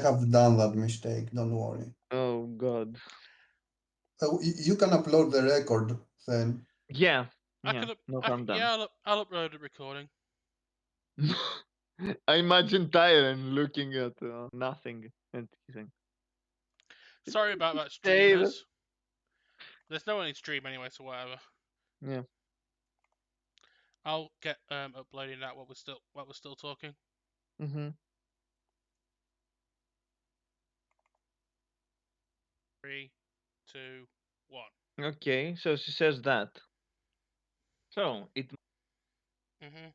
have done that mistake. Don't worry. Oh God. You can upload the record then. Yeah, I yeah, could, no harm done. yeah, I'll upload a recording. I imagine Tyron looking at nothing and saying, "Did Sorry you about just that, say that?" streamers. There's no one in stream anyway, so whatever. Yeah. I'll get uploading that while we're still talking. Mm-hmm. 3, 2, 1. Okay, so she says that. So it. Mhm.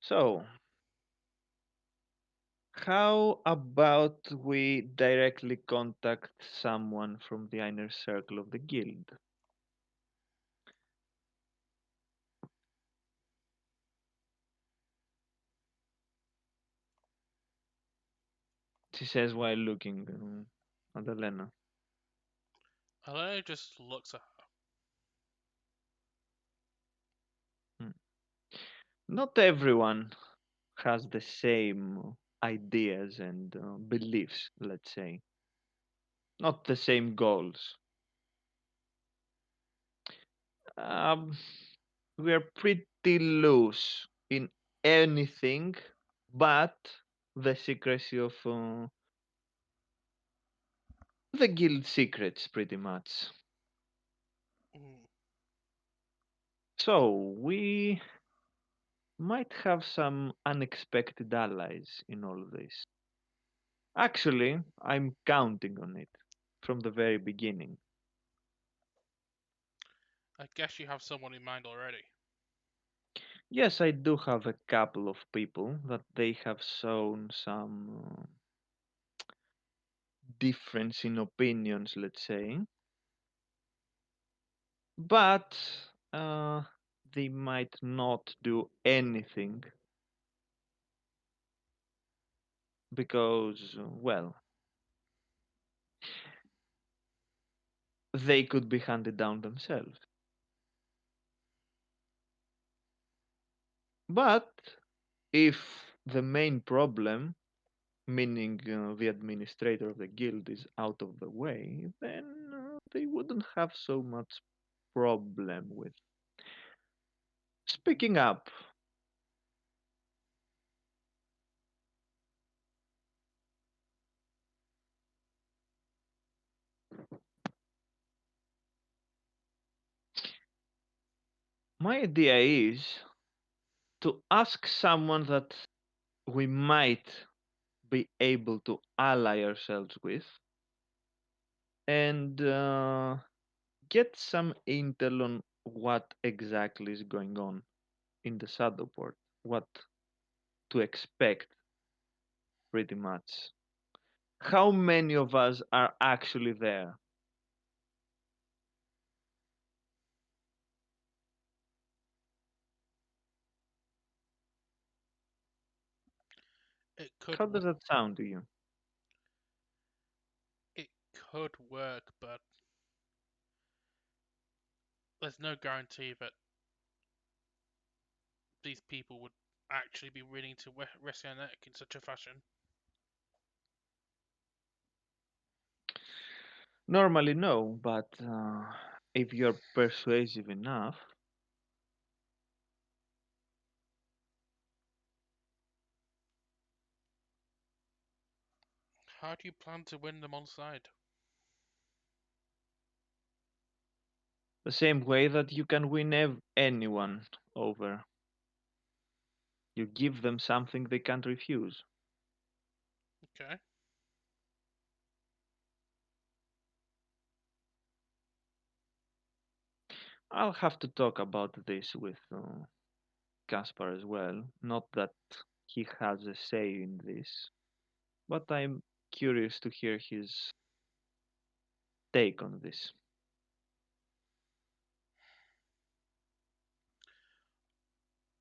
So how about we directly contact someone from the inner circle of the guild? She says while looking at Elena. Helena just looks at her. Hmm. Not everyone has the same ideas and beliefs, let's say. Not the same goals. Um, we are pretty loose in anything but the secrecy of the guild secrets, pretty much. Mm. So we might have some unexpected allies in all of this. Actually, I'm counting on it from the very beginning. I guess you have someone in mind already. Yes, I do have a couple of people that they have shown some difference in opinions, let's say, but uh, they might not do anything because, well, they could be handed down themselves. But if the main problem, meaning the administrator of the guild, is out of the way, then they wouldn't have so much problem with speaking up. My idea is to ask someone that we might be able to ally ourselves with and get some intel on what exactly is going on in the Shadowport, what to expect, pretty much. How many of us are actually there? It could How does that sound to you? it could work, but there's no guarantee that these people would actually be willing to risk their neck in such a fashion. Normally, no, but if you're persuasive enough, How do you plan to win them on side? the same way that you can win anyone over, you give them something they can't refuse. Okay. I'll have to talk about this with Caspar as well. Not that he has a say in this, but I'm curious to hear his take on this.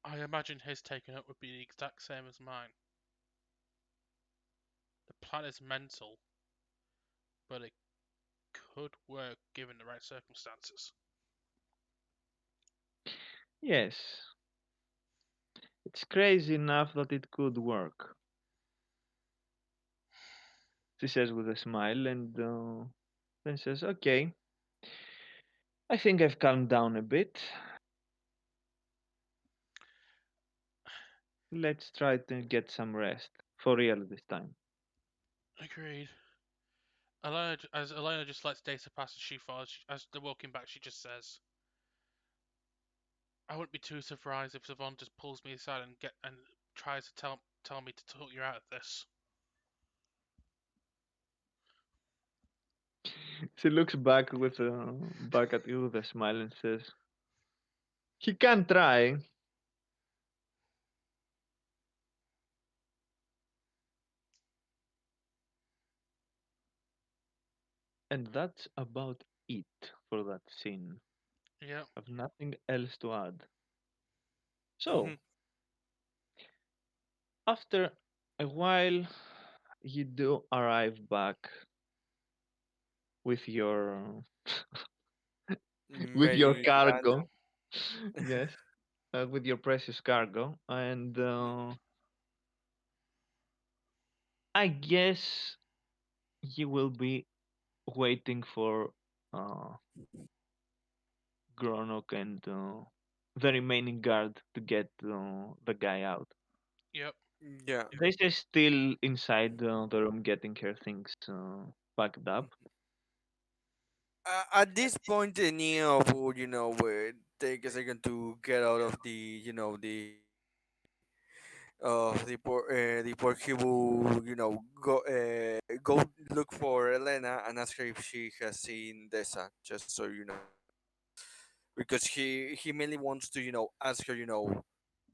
I imagine his taking up would be the exact same as mine. The plan is mental, but it could work given the right circumstances. Yes, it's crazy enough that it could work. she says with a smile, and then says, "Okay, I think I've calmed down a bit. Let's try to get some rest for real this time." Agreed. As Elena just lets Data pass as she falls, as they're walking back, she just says, "I wouldn't be too surprised if Savon just pulls me aside and tries to tell me to talk you out of this." She looks back at you with a smile and says, "He can try." And that's about it for that scene. Yep. I've nothing else to add. Mhm. So, after a while, you do arrive back with your with your Very cargo. random. Yes, with your precious cargo, and I guess you will be waiting for uh, Gronok and the remaining guard to get the guy out. Yep. Yeah. This is still inside the room getting her things packed up. At this point, Neo would, take a second to get out of the port. He will, go look for Elena and ask her if she has seen Dessa, just so you know, because he mainly wants to, ask her,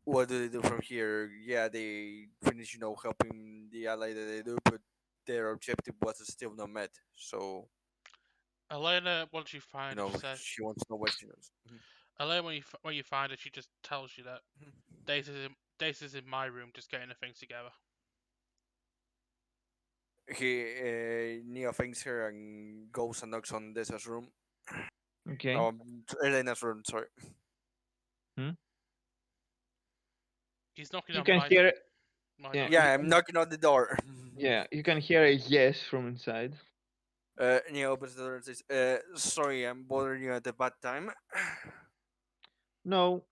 what do they do from here? Yeah, they finish, helping the ally that they do, but their objective was still not met. So, Elena, once you find her, just says, she wants to know what she knows. Elena, when you find her, she just tells you that Data's in my room, just getting her things together. Neo thanks her and goes and knocks on Dessa's room. Okay. Elena's room, sorry. Hmm? He's knocking You on can hear, my yeah, door. you Yeah, I'm can, knocking on the door. yeah, you can hear a yes from inside. Neo opens the door and says, sorry, I'm bothering you at a bad time. No,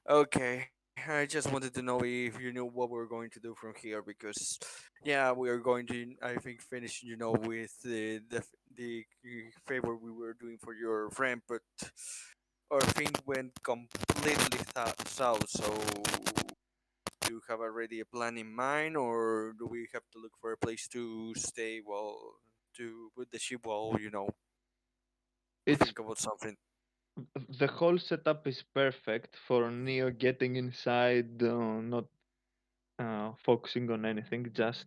Okay, I just wanted to know if you knew what we're going to do from here because, yeah, we are going to, I think, finish, with the favor we were doing for your friend, but our thing went completely south. So, do you have already a plan in mind, or do we have to look for a place to stay while to put the ship while we it's think about something? the whole setup is perfect for Neo getting inside, not focusing on anything, just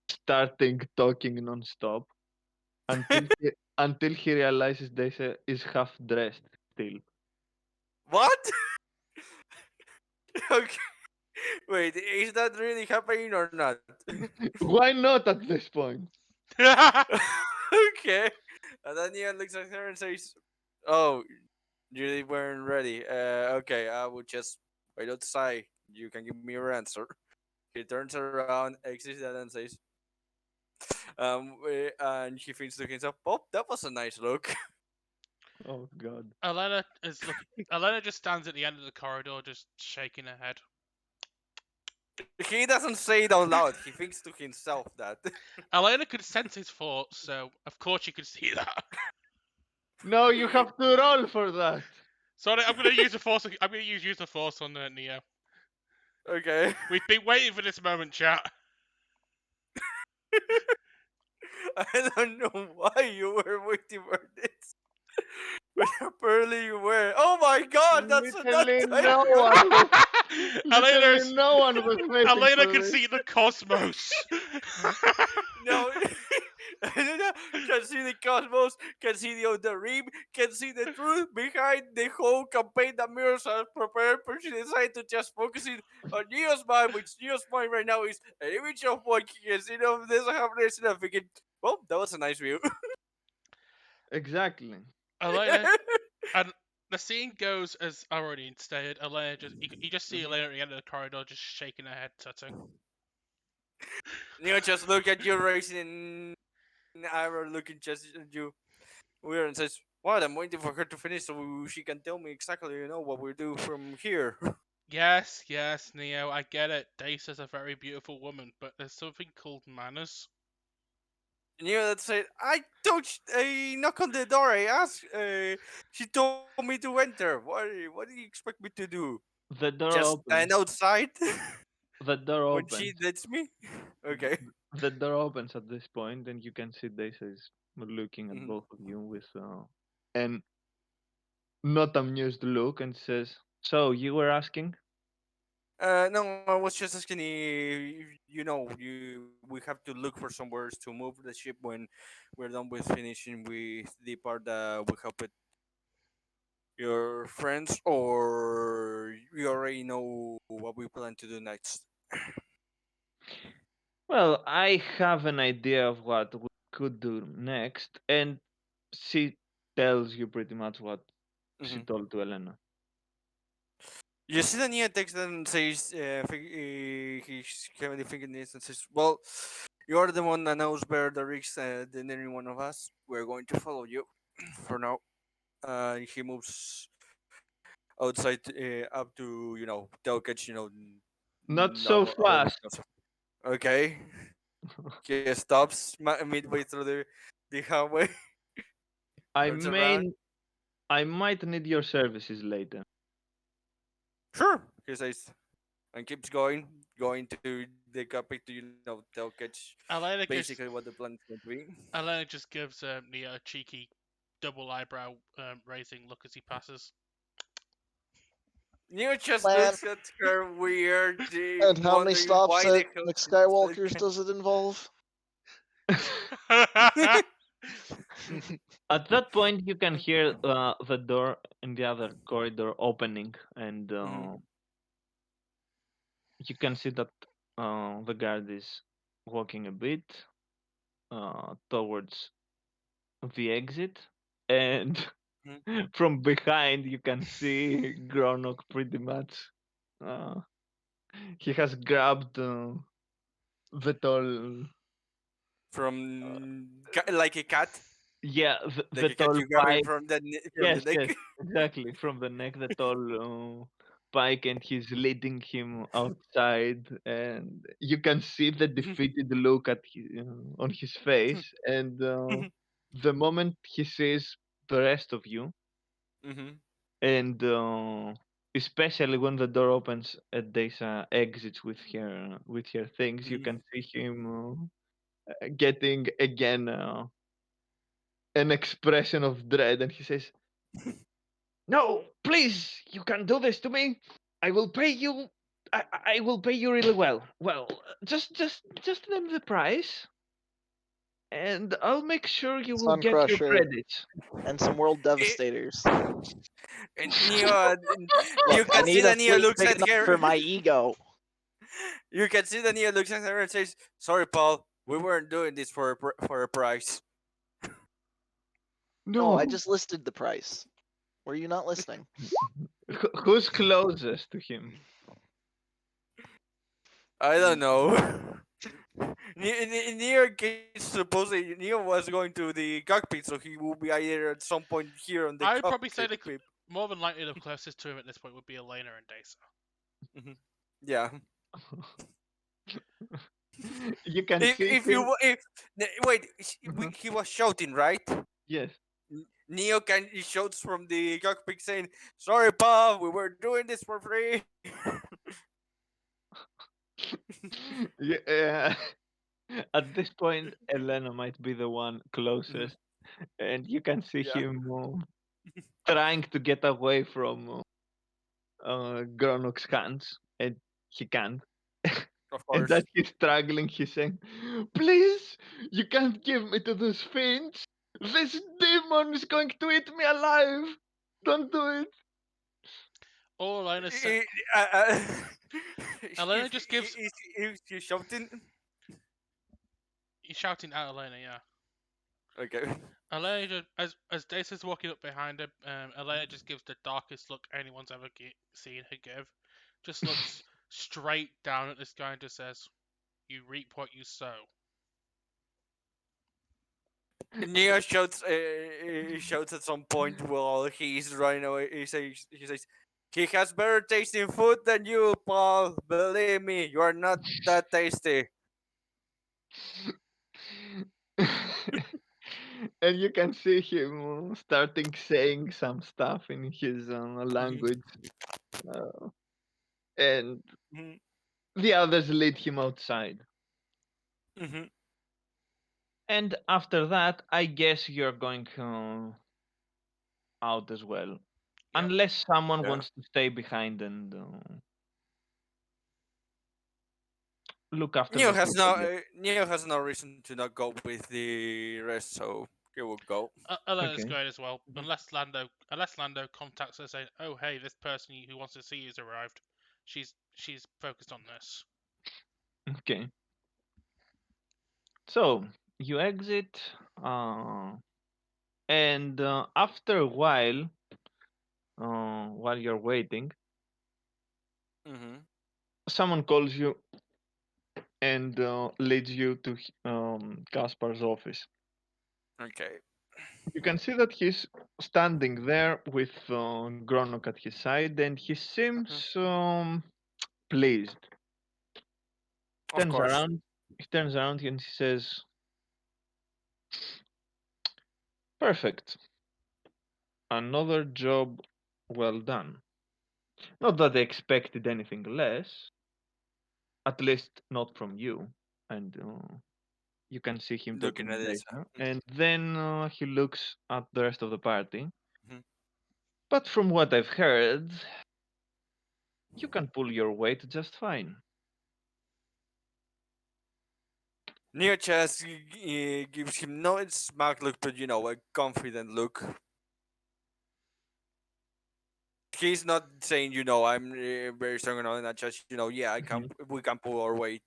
starting talking non-stop until he realizes this is half dressed still. What? Okay. Wait, is that really happening or not? Why not at this point? Okay. And then Ian looks at her and says, "Oh, you weren't ready. Okay, I will just wait outside. You can give me your answer." He turns around, exits that, and says, and he thinks to himself, "Oh, that was a nice look." Oh God. Elena is looking. Elena just stands at the end of the corridor, just shaking her head. He doesn't say it out loud. He thinks to himself that. Elena could sense his thoughts, so of course you could see that. No, you have to roll for that. Sorry, I'm gonna use the force. I'm gonna use the force on Neo. Okay. We've been waiting for this moment, chat. I don't know why you were waiting for this. But apparently you were. Oh my god, that's that Literally time no you. one was. Literally Elena's no one was waiting Elena for can this. see the cosmos. No, can see the cosmos, can see the rim, can see the truth behind the whole campaign that Mirrors has prepared. But she decided to just focus it on Neo's mind, which Neo's mind right now is an image of what he can see of this happiness, and I'm thinking, well, that was a nice view. Exactly. Elena and the scene goes as already stated. Elena just you just see Mhm. Elena at the end of the corridor, just shaking her head, tutting. Just look at you, racing and Ira looking just at you weird and says, "What? I'm waiting for her to finish so she can tell me exactly, what we do from here." Yes, yes, Neo, I get it. Dace is a very beautiful woman, but there's something called manners. That said, I knock on the door. I ask. She told me to enter. What do you expect me to do? The door Just stand opens. outside The door when she opens. lets me? Okay. The door opens at this point, and you can see Daisy is looking at Mhm. both of you with an not amused look, and says, "So you were asking?" No, I was just asking if we have to look for somewhere to move the ship when we're done with finishing with the part that we help it your friends, or you already know what we plan to do next. Well, I have an idea of what we could do next, and she tells you pretty much what she Hmm. told to Elena. You see the Nia text and says, he's heavily thinking this and says, "Well, you are the one that knows better the risks than any one of us. We're going to follow you for now." He moves outside up to Delkage, Not so about the fast. council. Okay, he stops midway through the hallway, I turns around. may, I might need your services later. Sure, he says, and keeps going to the cockpit to Delkage Elena basically gives what the plan is going to be. Elena just gives Neo a cheeky double eyebrow raising look as he passes. Neo just Plan. looks at her weird, And how many wondering stops why the at hell she's McSkywalker's like. does it involve? At that point, you can hear the door in the other corridor opening, and Mhm, you can see that the guard is walking a bit towards the exit, and mhm. from behind you can see Gronok pretty much. Uh, he has grabbed the tall, Like a cat, yeah, the like a cat tall you grab him pike. from from the Yes, neck. yes, exactly. From the neck, the tall pike, and he's leading him outside, and you can see the defeated look on his face. And the moment he sees the rest of you, Hmm. and especially when the door opens and Desa exits with her things, you can see him getting again an expression of dread, and he says, "No, please, you can't do this to me. I will pay you. I will pay you really well. Well, just name the price, and I'll make sure you will Sun get your Crusher credits." and some World Devastators. And you Look, I can see need a that Neo fleet looks big at enough her. for my ego. You can see that Neo looks at her and says, "Sorry, Paul, we weren't doing this for for a price." No, I No, just listed the price. Were you not listening? who's closest to him? I don't know. Neo supposedly Neo was going to the cockpit, so he will be either at some point here on the I would probably say cockpit. more than likely the closest to him at this point would be Elena and Dace. Mhm. Yeah. You can see If you him. wa- if wait, he was shouting, right? Yes. Neo can he shouts from the cockpit saying, "Sorry, Paul, we were doing this for free." Yeah. At this point, Elena might be the one Mhm. closest, and you can see Yeah, him trying to get away from Gronok's hands, and he can't. of And course. that he's struggling, he's saying, "Please, you can't give me to those fiends. This demon is going to eat me alive. Don't do it." All Elena said. Eh, uh, uh, Elena just gives. if he's shouting, He's shouting at Elena, yeah. okay. Elena, as Dace is walking up behind her, Elena just gives the darkest look anyone's ever seen her give. Just looks straight down at this guy and just says, You reap what you sow. Neo shouts at some point while he's running away. He says, he has better tasting food than you, Paul. Believe me, you are not that tasty. And you can see him starting saying some stuff in his Mhm, language, uh, and mhm, the others lead him outside. mhm. And after that, I guess you're going out as well, Yep. unless someone Yeah. wants to stay behind and look after the people. Neo has no reason to not go with the rest, so he will go. Elena's Okay. going as well, Mhm, unless Lando contacts her saying, "Oh, hey, this person who wants to see you has arrived." She's focused on this. Okay. So you exit, uh, and after a while you're waiting, mhm. someone calls you and leads you to Kaspar's office. Okay. You can see that he's standing there with Gronok at his side, and he Mhm. seems pleased. Of Turns course. around, he turns around and he says, "Perfect, another job well done." Not that they expected anything less, at least not from you. And you can see him Looking talking at with this. Data. And then he looks at the rest of the party. Mhm. But from what I've heard, you can pull your weight just fine. Neo just gives him not a smug look, but a confident look. He's not saying, I'm very strong and all that. Just, yeah, Mhm. we can pull our weight.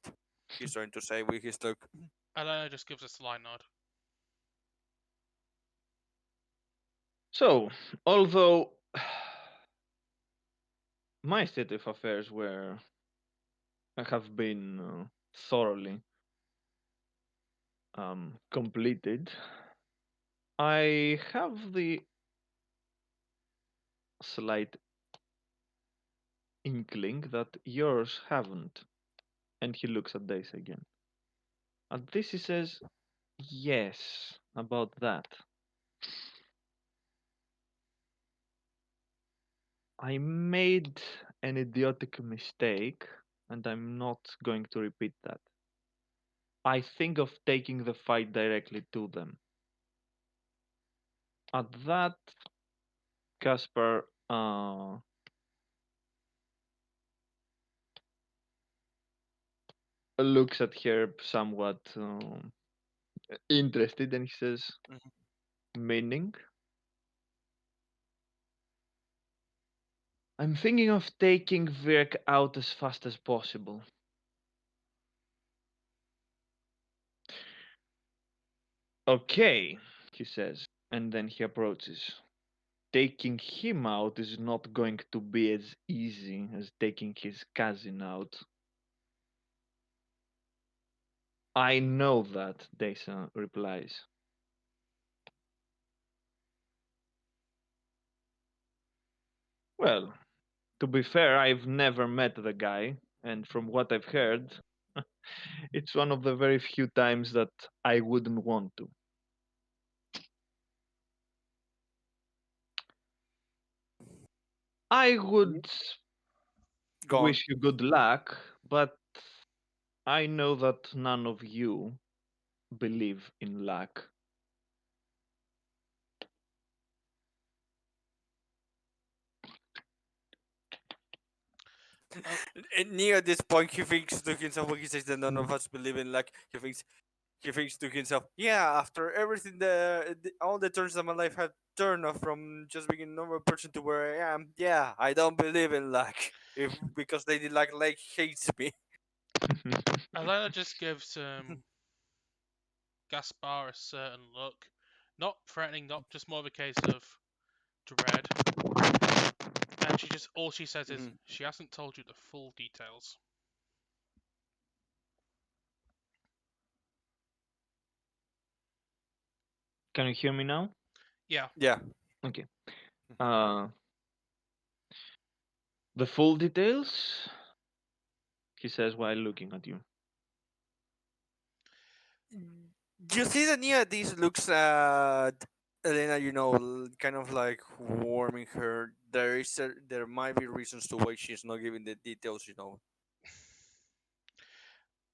He's trying to say with his look. Elena just gives a sly nod. So, although my state of affairs were have been thoroughly completed, I have the slight inkling that yours haven't. And he looks at Daisy again. At this he says, "Yes, about that. I made an idiotic mistake, and I'm not going to repeat that. I think of taking the fight directly to them." At that, Casper looks at her somewhat interested, and he says, Mhm. "Meaning?" "I'm thinking of taking Virk out as fast as possible." "Okay," he says, and then he approaches. "Taking him out is not going to be as easy as taking his cousin out." "I know that," Desa replies. "Well, to be fair, I've never met the guy, and from what I've heard, it's one of the very few times that I wouldn't want to. I would Go on. wish you good luck, but I know that none of you believe in luck." Uh, And Neo at this point, he thinks to himself when he says that none Mhm. of us believe in luck. He thinks to himself, yeah, after everything, all the turns that my life had turned off from just being a normal person to where I am. Yeah, I don't believe in luck. If because Lady Luck like hates me. Elena just gives Gaspar a certain look, not threatening, not just more of a case of dread. And all she says is, Mhm. she hasn't told you the full details. Can you hear me now? Yeah. Yeah. Okay. Uh, the full details, he says while looking at you. You see that Nia this looks at Elena, kind of like warming her. There might be reasons to why she's not giving the details.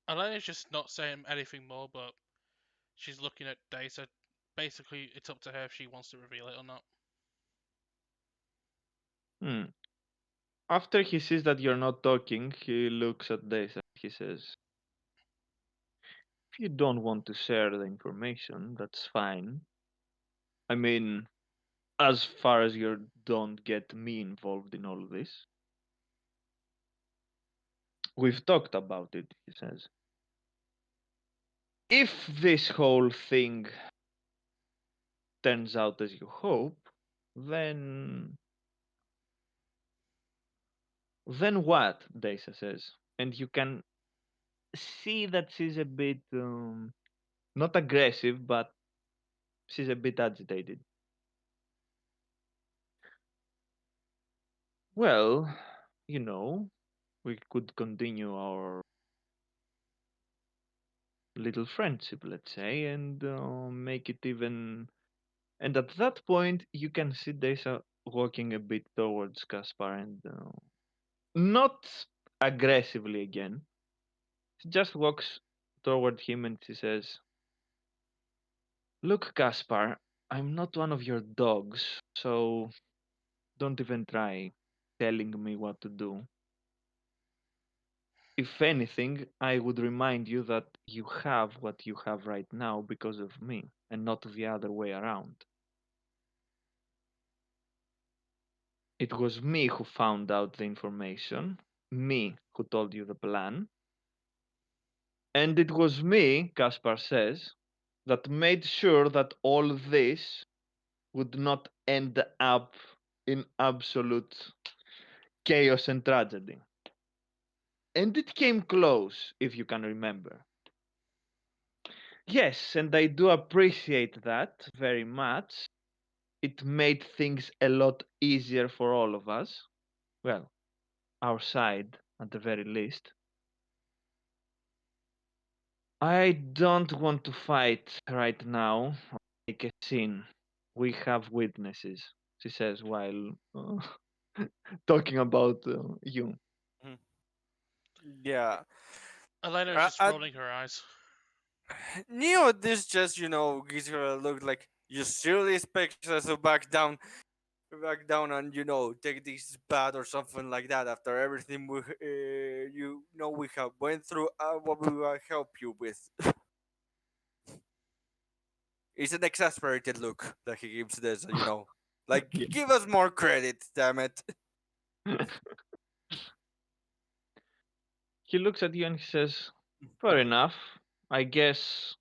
Elena's just not saying anything more, but she's looking at data. Basically, it's up to her if she wants to reveal it or not. Hmm. After he sees that you're not talking, he looks at this and he says, if you don't want to share the information, that's fine. I mean, as far as you don't get me involved in all this. We've talked about it, he says. If this whole thing turns out as you hope, then what? Daisa says, and you can see that she's a bit not aggressive, but she's a bit agitated. Well, you know, we could continue our little friendship, let's say, and make it even. And at that point, you can see Daisa walking a bit towards Caspar and not aggressively again. She just walks toward him and she says, look, Caspar, I'm not one of your dogs, so don't even try telling me what to do. If anything, I would remind you that you have what you have right now because of me, and not the other way around. It was me who found out the information, me who told you the plan, and it was me, Caspar says, that made sure that all this would not end up in absolute chaos and tragedy. And it came close, if you can remember. Yes, and I do appreciate that very much. It made things a lot easier for all of us. Well, our side, at the very least. I don't want to fight right now or make a scene. We have witnesses, she says while talking about you. Mhm. Yeah. Elena's Uh, just uh, rolling her eyes. Neo, this just gives her a look like you seriously expect us to back down, and take this bad or something like that after everything we have went through. What we will help you with. It's an exasperated look that he gives this. Like, Yeah. give us more credit, damn it. He looks at you and he says, fair enough. I guess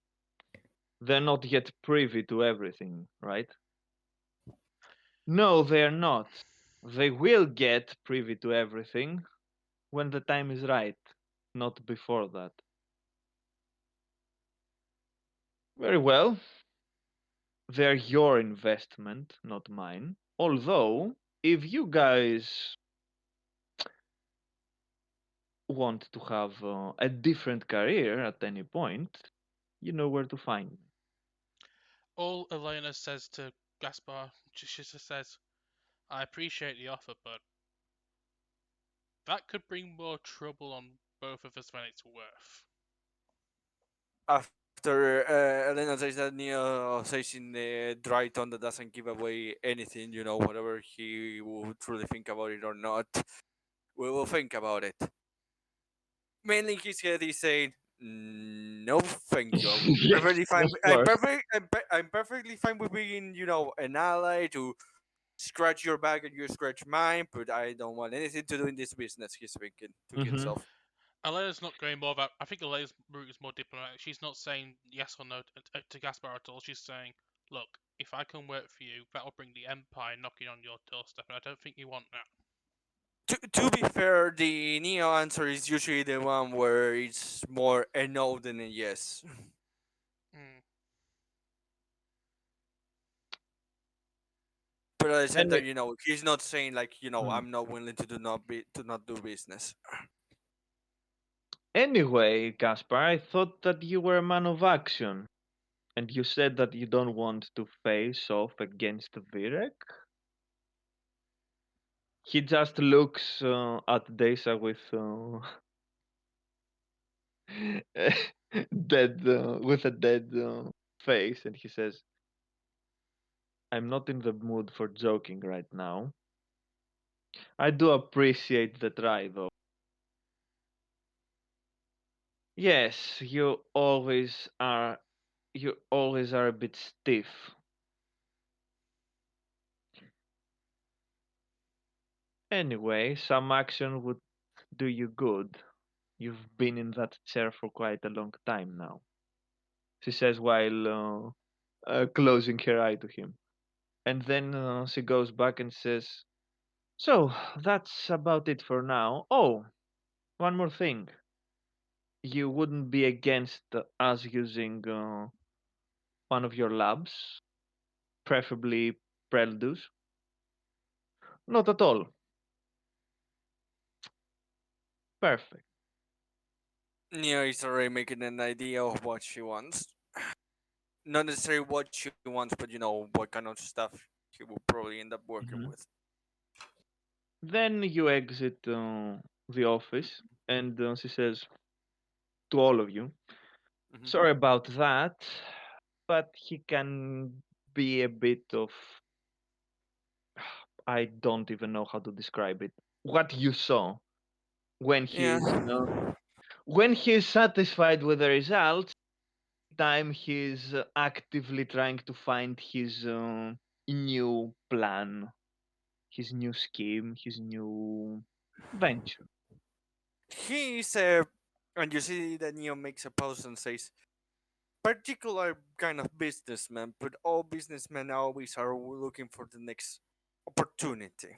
they're not yet privy to everything, right? No, they're not. They will get privy to everything when the time is right, not before that. Very well. They're your investment, not mine. Although, if you guys want to have a different career at any point, you know where to find me. All Elena says to Gaspar, she just says, I appreciate the offer, but that could bring more trouble on both of us than it's worth. After Elena says that, Neo says in the dry tone that doesn't give away anything, whatever he will truly think about it or not, we will think about it. Mainly in his head, he's saying, "No, thank you. I would be Yes, perfectly fine. of course. I'm perfectly fine with being, an ally to scratch your back and you scratch mine, but I don't want anything to do in this business." He's thinking to Hmm. himself. Elena's not going more about. I think Elena's route is more diplomatic. She's not saying yes or no to Gaspar at all. She's saying, look, if I can work for you, that'll bring the Empire knocking on your doorstep, and I don't think you want that. To be fair, the Neo answer is usually the one where it's more a no than a yes. Mm. But at the same And time, he's not saying like, mm, I'm not willing to not do business. anyway, Gaspar, I thought that you were a man of action, and you said that you don't want to face off against Virek. He just looks at Desa with with a dead face, and he says, "I'm not in the mood for joking right now. I do appreciate the try, though. Yes, You always are a bit stiff. Anyway, some action would do you good. You've been in that chair for quite a long time now," she says while closing her eye to him. And then she goes back and says, "So, that's about it for now. Oh, one more thing. You wouldn't be against us using one of your labs, preferably Preldus?" "Not at all." "Perfect." Nia is already making an idea of what she wants. Not necessarily what she wants, but what kind of stuff she will probably end up working Mhm. with. Then you exit the office, and she says to all of you, Hmm. "Sorry about that, but he can be a bit of, I don't even know how to describe it. What you saw when Yeah. he's satisfied with the results, time he's actively trying to find his new plan, his new scheme, his new venture." He's and you see that Neo makes a pause and says, particular kind of businessman, but all businessmen always are looking for the next opportunity.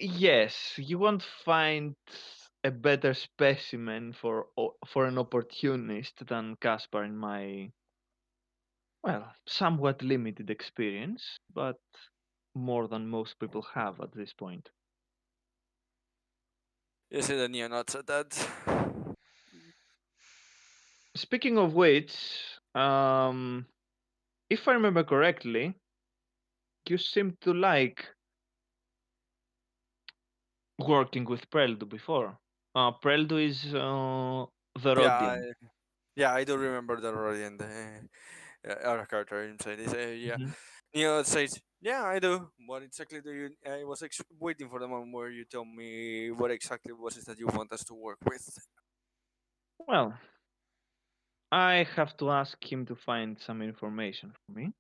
Yes, you won't find a better specimen for an opportunist than Caspar in my, well, somewhat limited experience, but more than most people have at this point. You see that Neo nods at that. Speaking of which, if I remember correctly, you seem to like working with Preldu before. Preldu is the Yeah, Rodian. yeah, I do remember that already in the our character inside this. Yeah, Mhm. Neo says, "Yeah, I do. What exactly do you?" I was waiting for the moment where you tell me what exactly was it that you want us to work with. Well, I have to ask him to find some information for me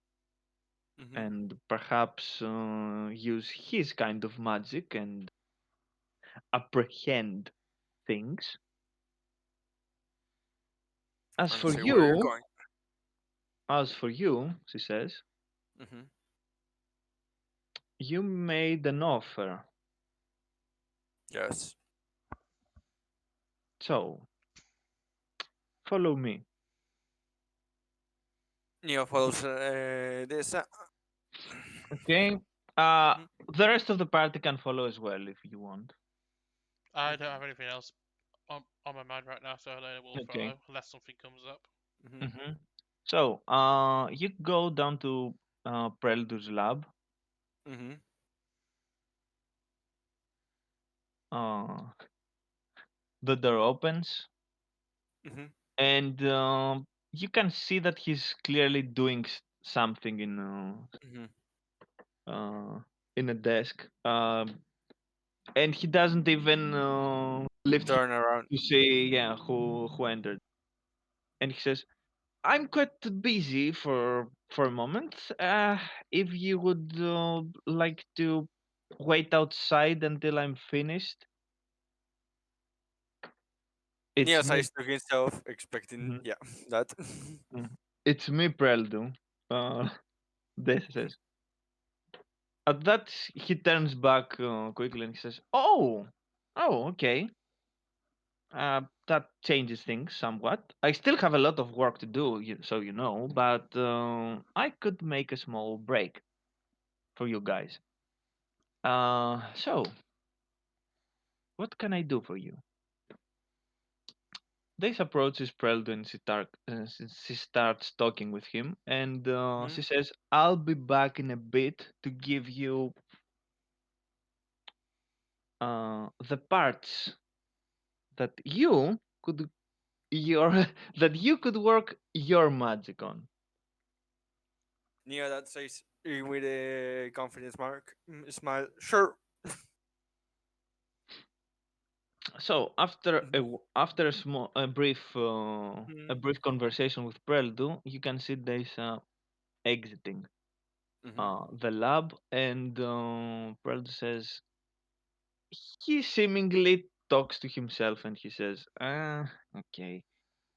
Hmm. and perhaps use his kind of magic and apprehend things. As And for see where you're you, going. she says, Hmm. you made an offer. Yes. So, follow me. Neo follows this. Okay? Uh, Mhm. the rest of the party can follow as well if you want. I don't have anything else on my mind right now, so later we'll Okay. follow unless something comes up. Mhm. Hmm. So, you go down to Preldu's lab. Mhm. Uh, the door opens, Mhm. and you can see that he's clearly doing something Mhm. in a desk, and he doesn't even lift his Turn around. to see, yeah, who entered. And he says, "I'm quite busy for a moment. If you would like to wait outside until I'm finished." Neo It's me. sighs to himself, expecting Mhm, yeah that. mhm. It's me, Preldu. This says. At that, he turns back quickly and he says, "Oh, oh, okay." That changes things somewhat. I still have a lot of work to do, so you know, but I could make a small break for you guys. So what can I do for you? This approaches Preldon and she starts talking with him, and Hmm? she says, "I'll be back in a bit to give you the parts that you could your that you could work your magic on." Nia that says with a confidence smile. Sure. So after Mhm. after a Mhm. brief conversation with Preldu, you can see Deisa exiting Mhm. the lab, and Preldu says he seemingly talks to himself, and he says, okay,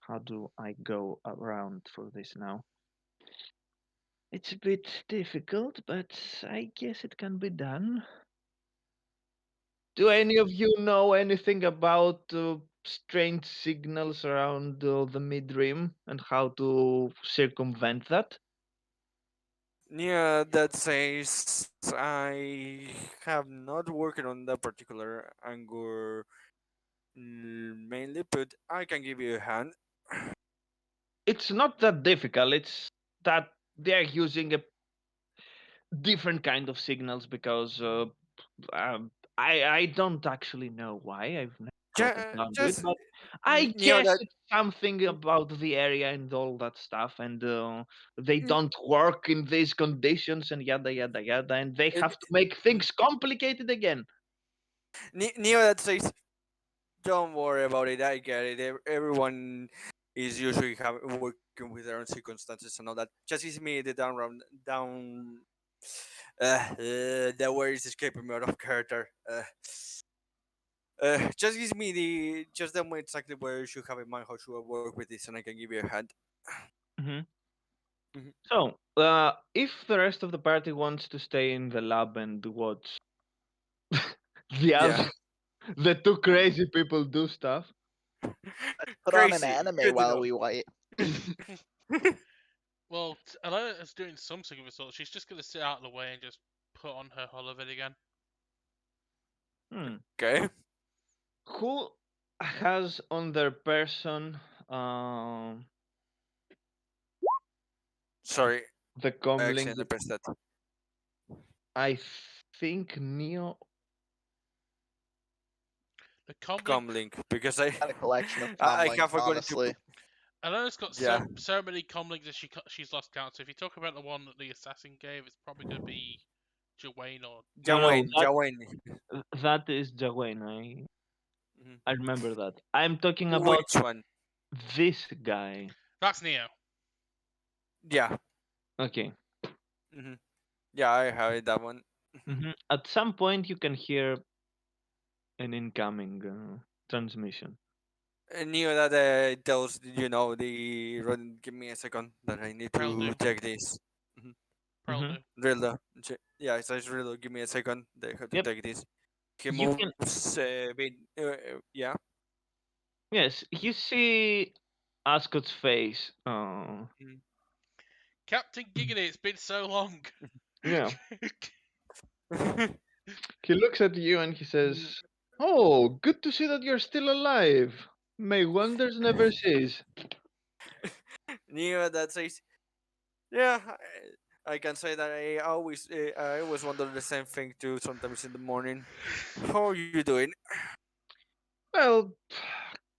how do I go around for this now? It's a bit difficult, but I guess it can be done. Do any of you know anything about strange signals around the mid-rim and how to circumvent that? Yeah, that says I have not worked on that particular angle mainly, but I can give you a hand. It's not that difficult. It's that they're using a different kind of signals because I don't actually know why. I've never gotten down to it, Just but I Neo guess that it's something about the area and all that stuff, and they mm, don't work in these conditions and yada yada yada, and they it, have to make things complicated again. Neo that says don't worry about it. I get it. Everyone is usually working with their own circumstances and all that. Just gives me the down. The word is escaping me out of character. Just gives me the just tell me exactly where you should have in mind how should I work with this, and I can give you a hand. Hmm. Mhm. So, if the rest of the party wants to stay in the lab and watch the Yeah, other, the two crazy people do stuff. Let's put on an crazy. anime Good to while know. we wait. Well, Elena's doing something of a sort. She's just gonna sit out of the way and just put on her holovid again. Hmm. Okay. Who has on their person um Sorry, the I comlink? accidentally pressed that. I think Neo. The comlink. Com link because I Got a collection of I comlinks, have forgotten to honestly. Elena's got yeah. so many comlinks that she's lost count. So if you talk about the one that the assassin gave, it's probably gonna be Jawain or No, Jawain, Jawain. that is Jagwain. Mhm. I remember that. I'm talking about Which one? this guy. that's Neo. Yeah. Okay. Hmm. Yeah, I have that one. At some point, you can hear an incoming transmission. Knew that tells run. Give me a second that I need to Preldu. check this. Mm-hmm. Hmm. Preldu. Rildo. Yeah, it says Rildo. Give me a second. They have to Yep. take this. He You can. moves a bit. Yeah. Yes, you see Ascot's face. Captain Giggity, it's been so long. Yeah. He looks at you and he says, "Oh, good to see that you're still alive. May wonders never cease." Knew that says yeah. I can say that I always wonder the same thing too. Sometimes in the morning. How are you doing? Well,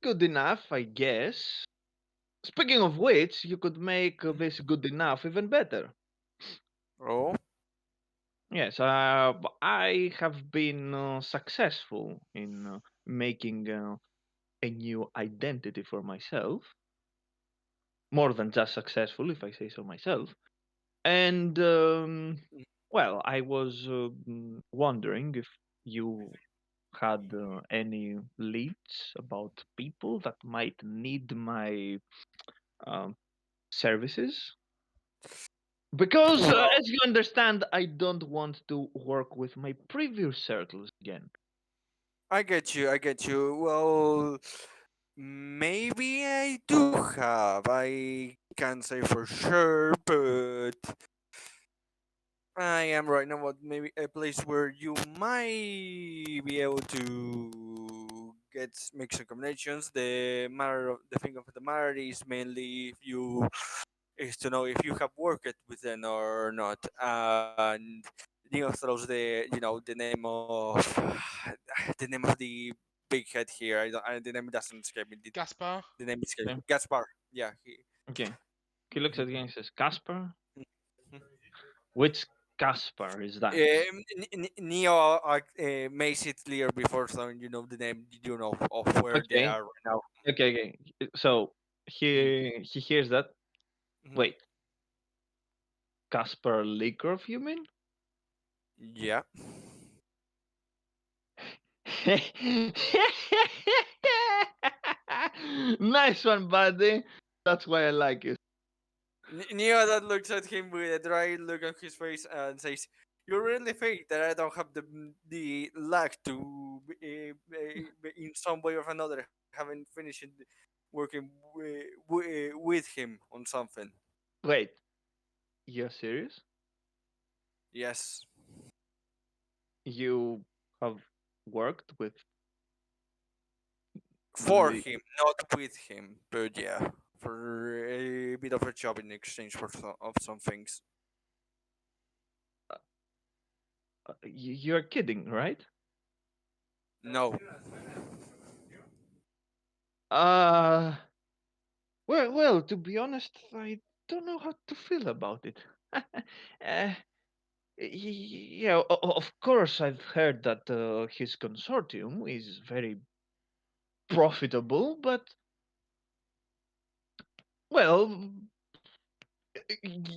good enough, I guess. Speaking of which, you could make this good enough even better. Oh. Yes, I have been successful in making a new identity for myself. More than just successful, if I say so myself. And well, I was wondering if you had any leads about people that might need my um, services. Because, Well, as you understand, I don't want to work with my previous circles again. I get you. I get you. Well, Maybe I do have. I can't say for sure, but I am right now at maybe a place where you might be able to make some combinations. The thing of the matter is mainly if you is to know if you have worked with them or not. And Neo throws the name of the name of the big head here. The name doesn't escape me. Gaspar. The name escapes Okay. me. Gaspar. Yeah. Okay. He looks at you and says, Casper? Mhm. Which Caspar is that? Neo makes it clear before throwing the name of where they Okay. are right now. Okay, okay. So Mm, he hears that. mhm. Wait, Caspar Likrov, you mean? Yeah. Nice one, buddy. That's why I like you. Neo that looks at him with a dry look on his face and says, "You really think that I don't have the luck to in some way or another haven't finished working with him on something?" Wait, you're serious? Yes, You have worked with for the. him, not with him, but yeah, for a bit of a job in exchange for some things. You're kidding, right? No. Uh, well, to be honest, I don't know how to feel about it. Yeah, of course, I've heard that his consortium is very profitable, but well,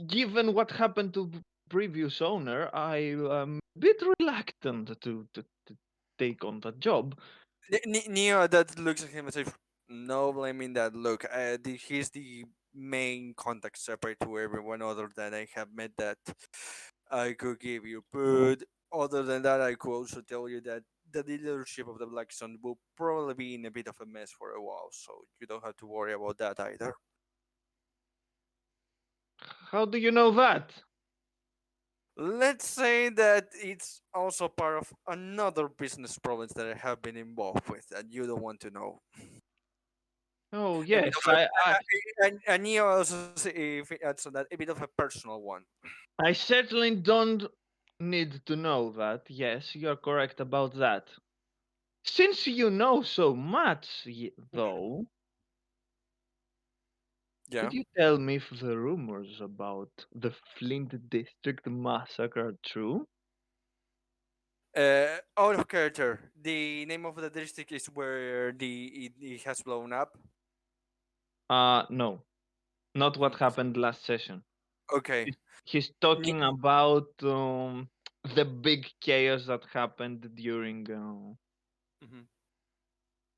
given what happened to previous owner, I am a bit reluctant to take on that job. Neo that looks at him and says, "No blaming that look. He's the main contact separate to everyone other than I have met that I could give you. But other than that, I could also tell you that the leadership of the Black Sun will probably be in a bit of a mess for a while, so you don't have to worry about that either. How do you know that? Let's say that it's also part of another business problems that I have been involved with, and you don't want to know. Oh A bit of yes, and Neo also if he adds on that a bit of a personal one. I certainly don't need to know that. Yes, you're correct about that. Since you know so much, though, Yeah. could you tell me if the rumors about the Flint District massacre are true? Out of character. The name of the district is where it has blown up. No, not what Hmm. happened last session. Okay. He's Ni- talking about the big chaos that happened during mhm.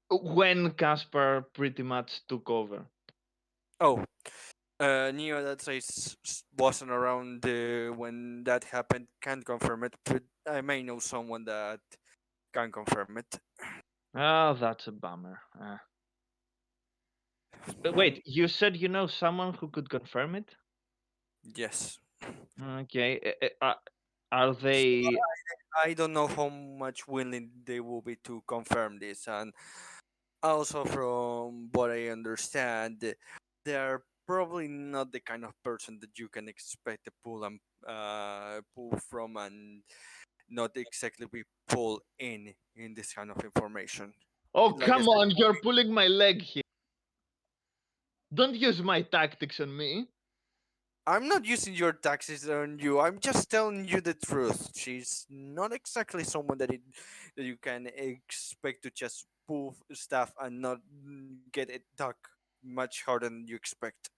when Caspar pretty much took over. Oh, Neo that says wasn't around when that happened. Can't confirm it, but I may know someone that can confirm it. Ah, that's a bummer. Wait, you said you know someone who could confirm it? Yes. Okay, are they? I don't know how much willing they will be to confirm this, and also from what I understand, they are probably not the kind of person that you can expect to pull from and not exactly be pulled in this kind of information. Oh, Like I come said, on, you're pulling my leg here. Don't use my tactics on me. I'm not using your taxes on you. I'm just telling you the truth. She's not exactly someone that you can expect to just pull stuff and not get it dug much harder than you expect.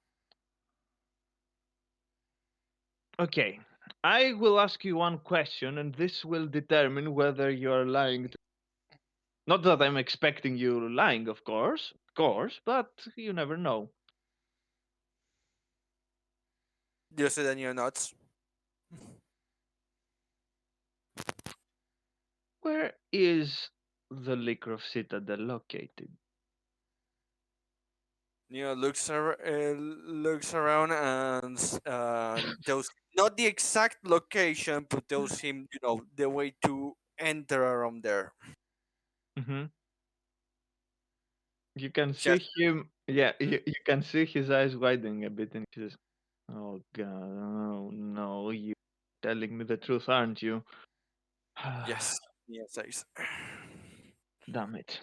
Okay, I will ask you one question, and this will determine whether you're lying. Not that I'm expecting you lying, of course, but you never know. You said that you're nuts. Where is the Liquor of Citadel located? Neo looks around and tells not the exact location, but tells him, the way to enter around there. Hmm. You can see Just him. Yeah, you can see his eyes widening a bit, and he says, "Oh God, oh no, you telling me the truth, aren't you?" yes, Neo says. Damn it.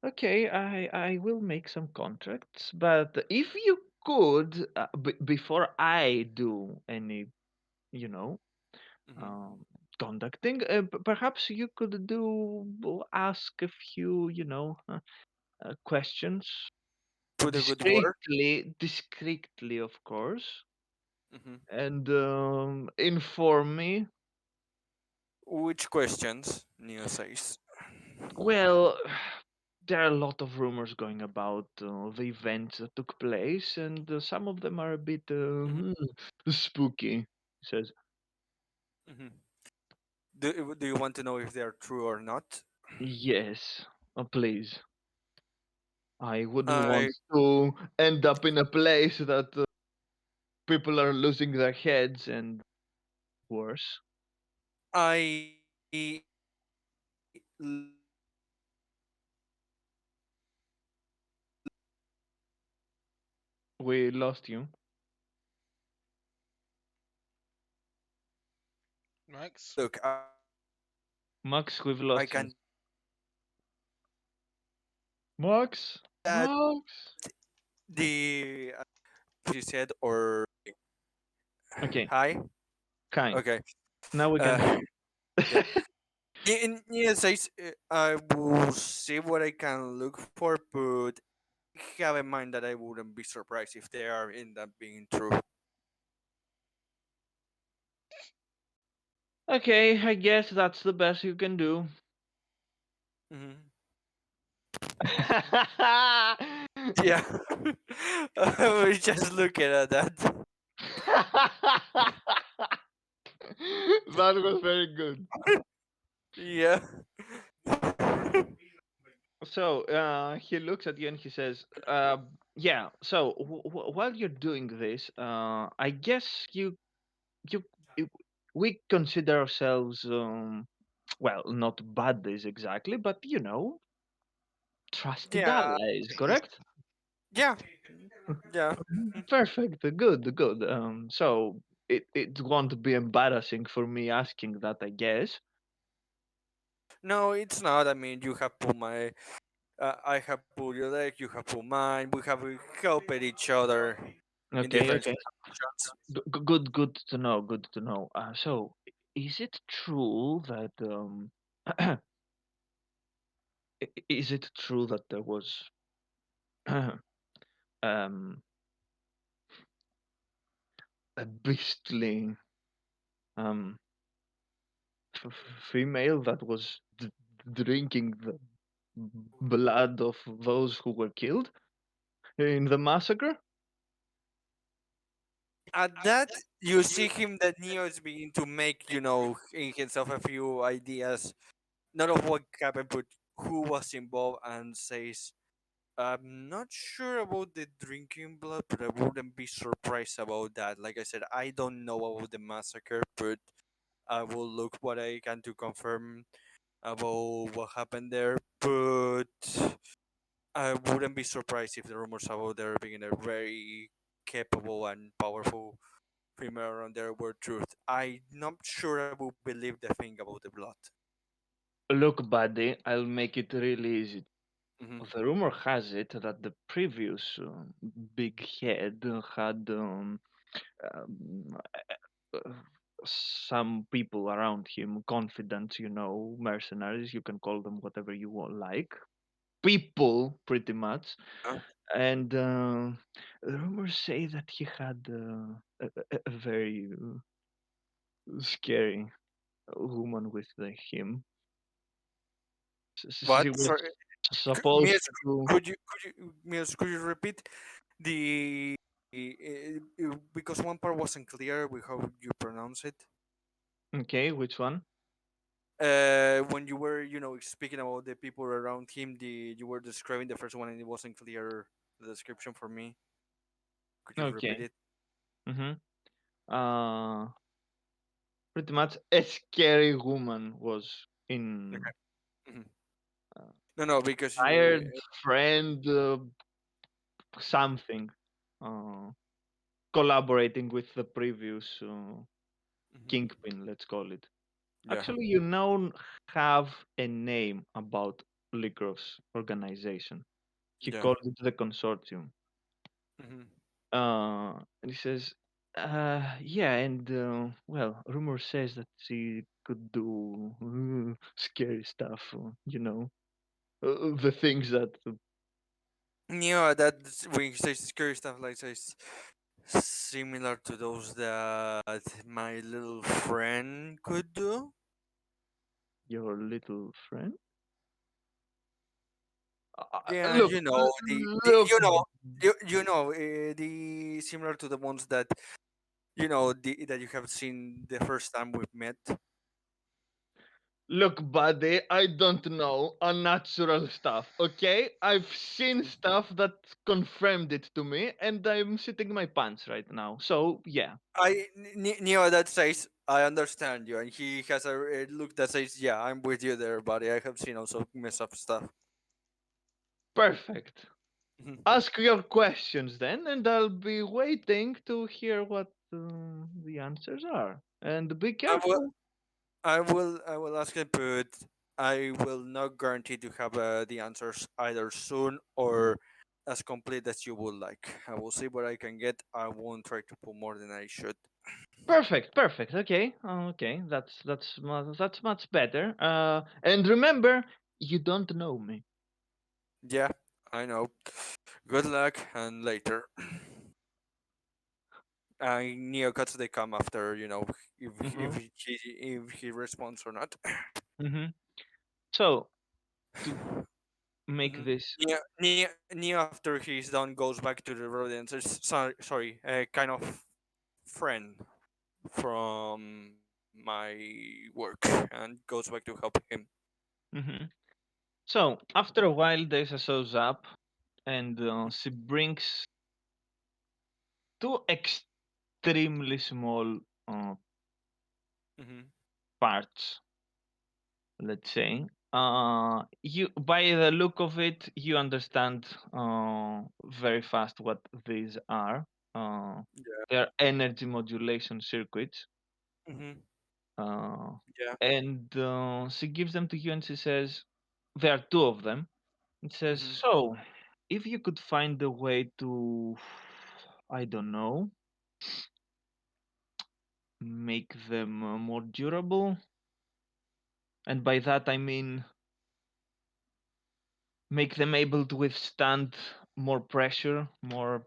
Okay, I will make some contracts, but if you could, before I do any, you know, Hmm. um, conducting, perhaps you could ask a few, questions Put a good word. discreetly, of course, Hmm. and inform me. Which questions? Neo says. Well, there are a lot of rumors going about the events that took place, and some of them are a bit Hmm. spooky. He says, Hmm. Do you want to know if they are true or not? "Yes, please. I wouldn't I want to end up in a place that people are losing their heads and worse." I look We lost you, Max. I can Max. We've tell lost you, you Max. that Max. the she said or Okay, hi. kind. Okay. Now we can hear Uh, you. yeah. Yes, I will see what I can look for, but have in mind that I wouldn't be surprised if they are end up being true. Okay, I guess that's the best you can do. Hmm. Yeah. I was just looking at that. That was very good. Yeah. So he looks at you and he says, "Yeah. So while you're doing this, I guess you, you we consider ourselves, well, not buddies exactly, but trusted Yeah. allies, correct?" Yeah. Yeah. Perfect. Good. Good. So it won't be embarrassing for me asking that, I guess. No, it's not. I mean, you have put my. I have put your leg. You have put mine. We have helped each other in Okay. different Okay. situations. Good. Good to know. Good to know. So is it true that is it true that there was um a beastly um female that was drinking the blood of those who were killed in the massacre? At that, you see him that Neo is beginning to make, in himself a few ideas, not of what happened, but who was involved, and says, I'm not sure about the drinking blood, but I wouldn't be surprised about that. Like I said, I don't know about the massacre, but I will look what I can to confirm about what happened there. But I wouldn't be surprised if the rumors about there being a very capable and powerful female around there were truth. I'm not sure I would believe the thing about the blood. Look, buddy, I'll make it really easy. Hmm. The rumor has it that the previous big head had um, uh, some people around him, confidants, mercenaries. You can call them whatever you want, like people, pretty much. Yeah. And rumors say that he had a very scary woman with him. She What? was Sorry, supposed Mias, to. Mias, could you repeat the because one part wasn't clear with how you pronounce it. Okay, which one? when you were, speaking about the people around him, you were describing the first one, and it wasn't clear the description for me. Could you repeat Okay. it? Mm-hmm. Uh, Pretty much a scary woman was in Okay. Hmm. uh, No, no, because you. tired friend something uh, collaborating with the previous Mhm. kingpin, let's call it. Yeah. Actually, you now have a name about Lycros organization. He Yeah. called it the consortium. Hmm. And he says, yeah, and well, rumor says that she could do scary stuff, the things that Yeah, that when you say scary stuff like this, similar to those that my little friend could do. your little friend. Yeah, Look, the look, the similar to the ones that that you have seen the first time we've met. look, buddy. I don't know unnatural stuff. Okay, I've seen stuff that confirmed it to me, and I'm sitting my pants right now. So yeah, Neo that says I understand you, and he has a look that says, "Yeah, I'm with you there, buddy. I have seen also mess up stuff." perfect. Mhm. Ask your questions then, and I'll be waiting to hear what the answers are. And be I will, careful. I will ask him, but I will not guarantee to have the answers either soon or as complete as you would like. I will see what I can get. I won't try to put more than I should. Perfect, perfect. Okay, okay. That's much better. And remember, you don't know me. Yeah, I know. Good luck, and later. Neo cuts they come after if Mm-hmm. he responds or not. Mm-hmm. So to make Hmm. this, Neo after he's done goes back to the road and says, sorry, a kind of friend from my work," and goes back to help him. hmm so after a while, Desa shows up, and she brings two extremely small Hmm. parts, let's say. You by the look of it, you understand very fast what these are. Uh, Yeah. they're energy modulation circuits, Hmm. uh, Yeah. and she gives them to you, and she says there are two of them. It says, Hmm. so if you could find a way to, I don't know, make them more durable, and by that I mean make them able to withstand more pressure, more.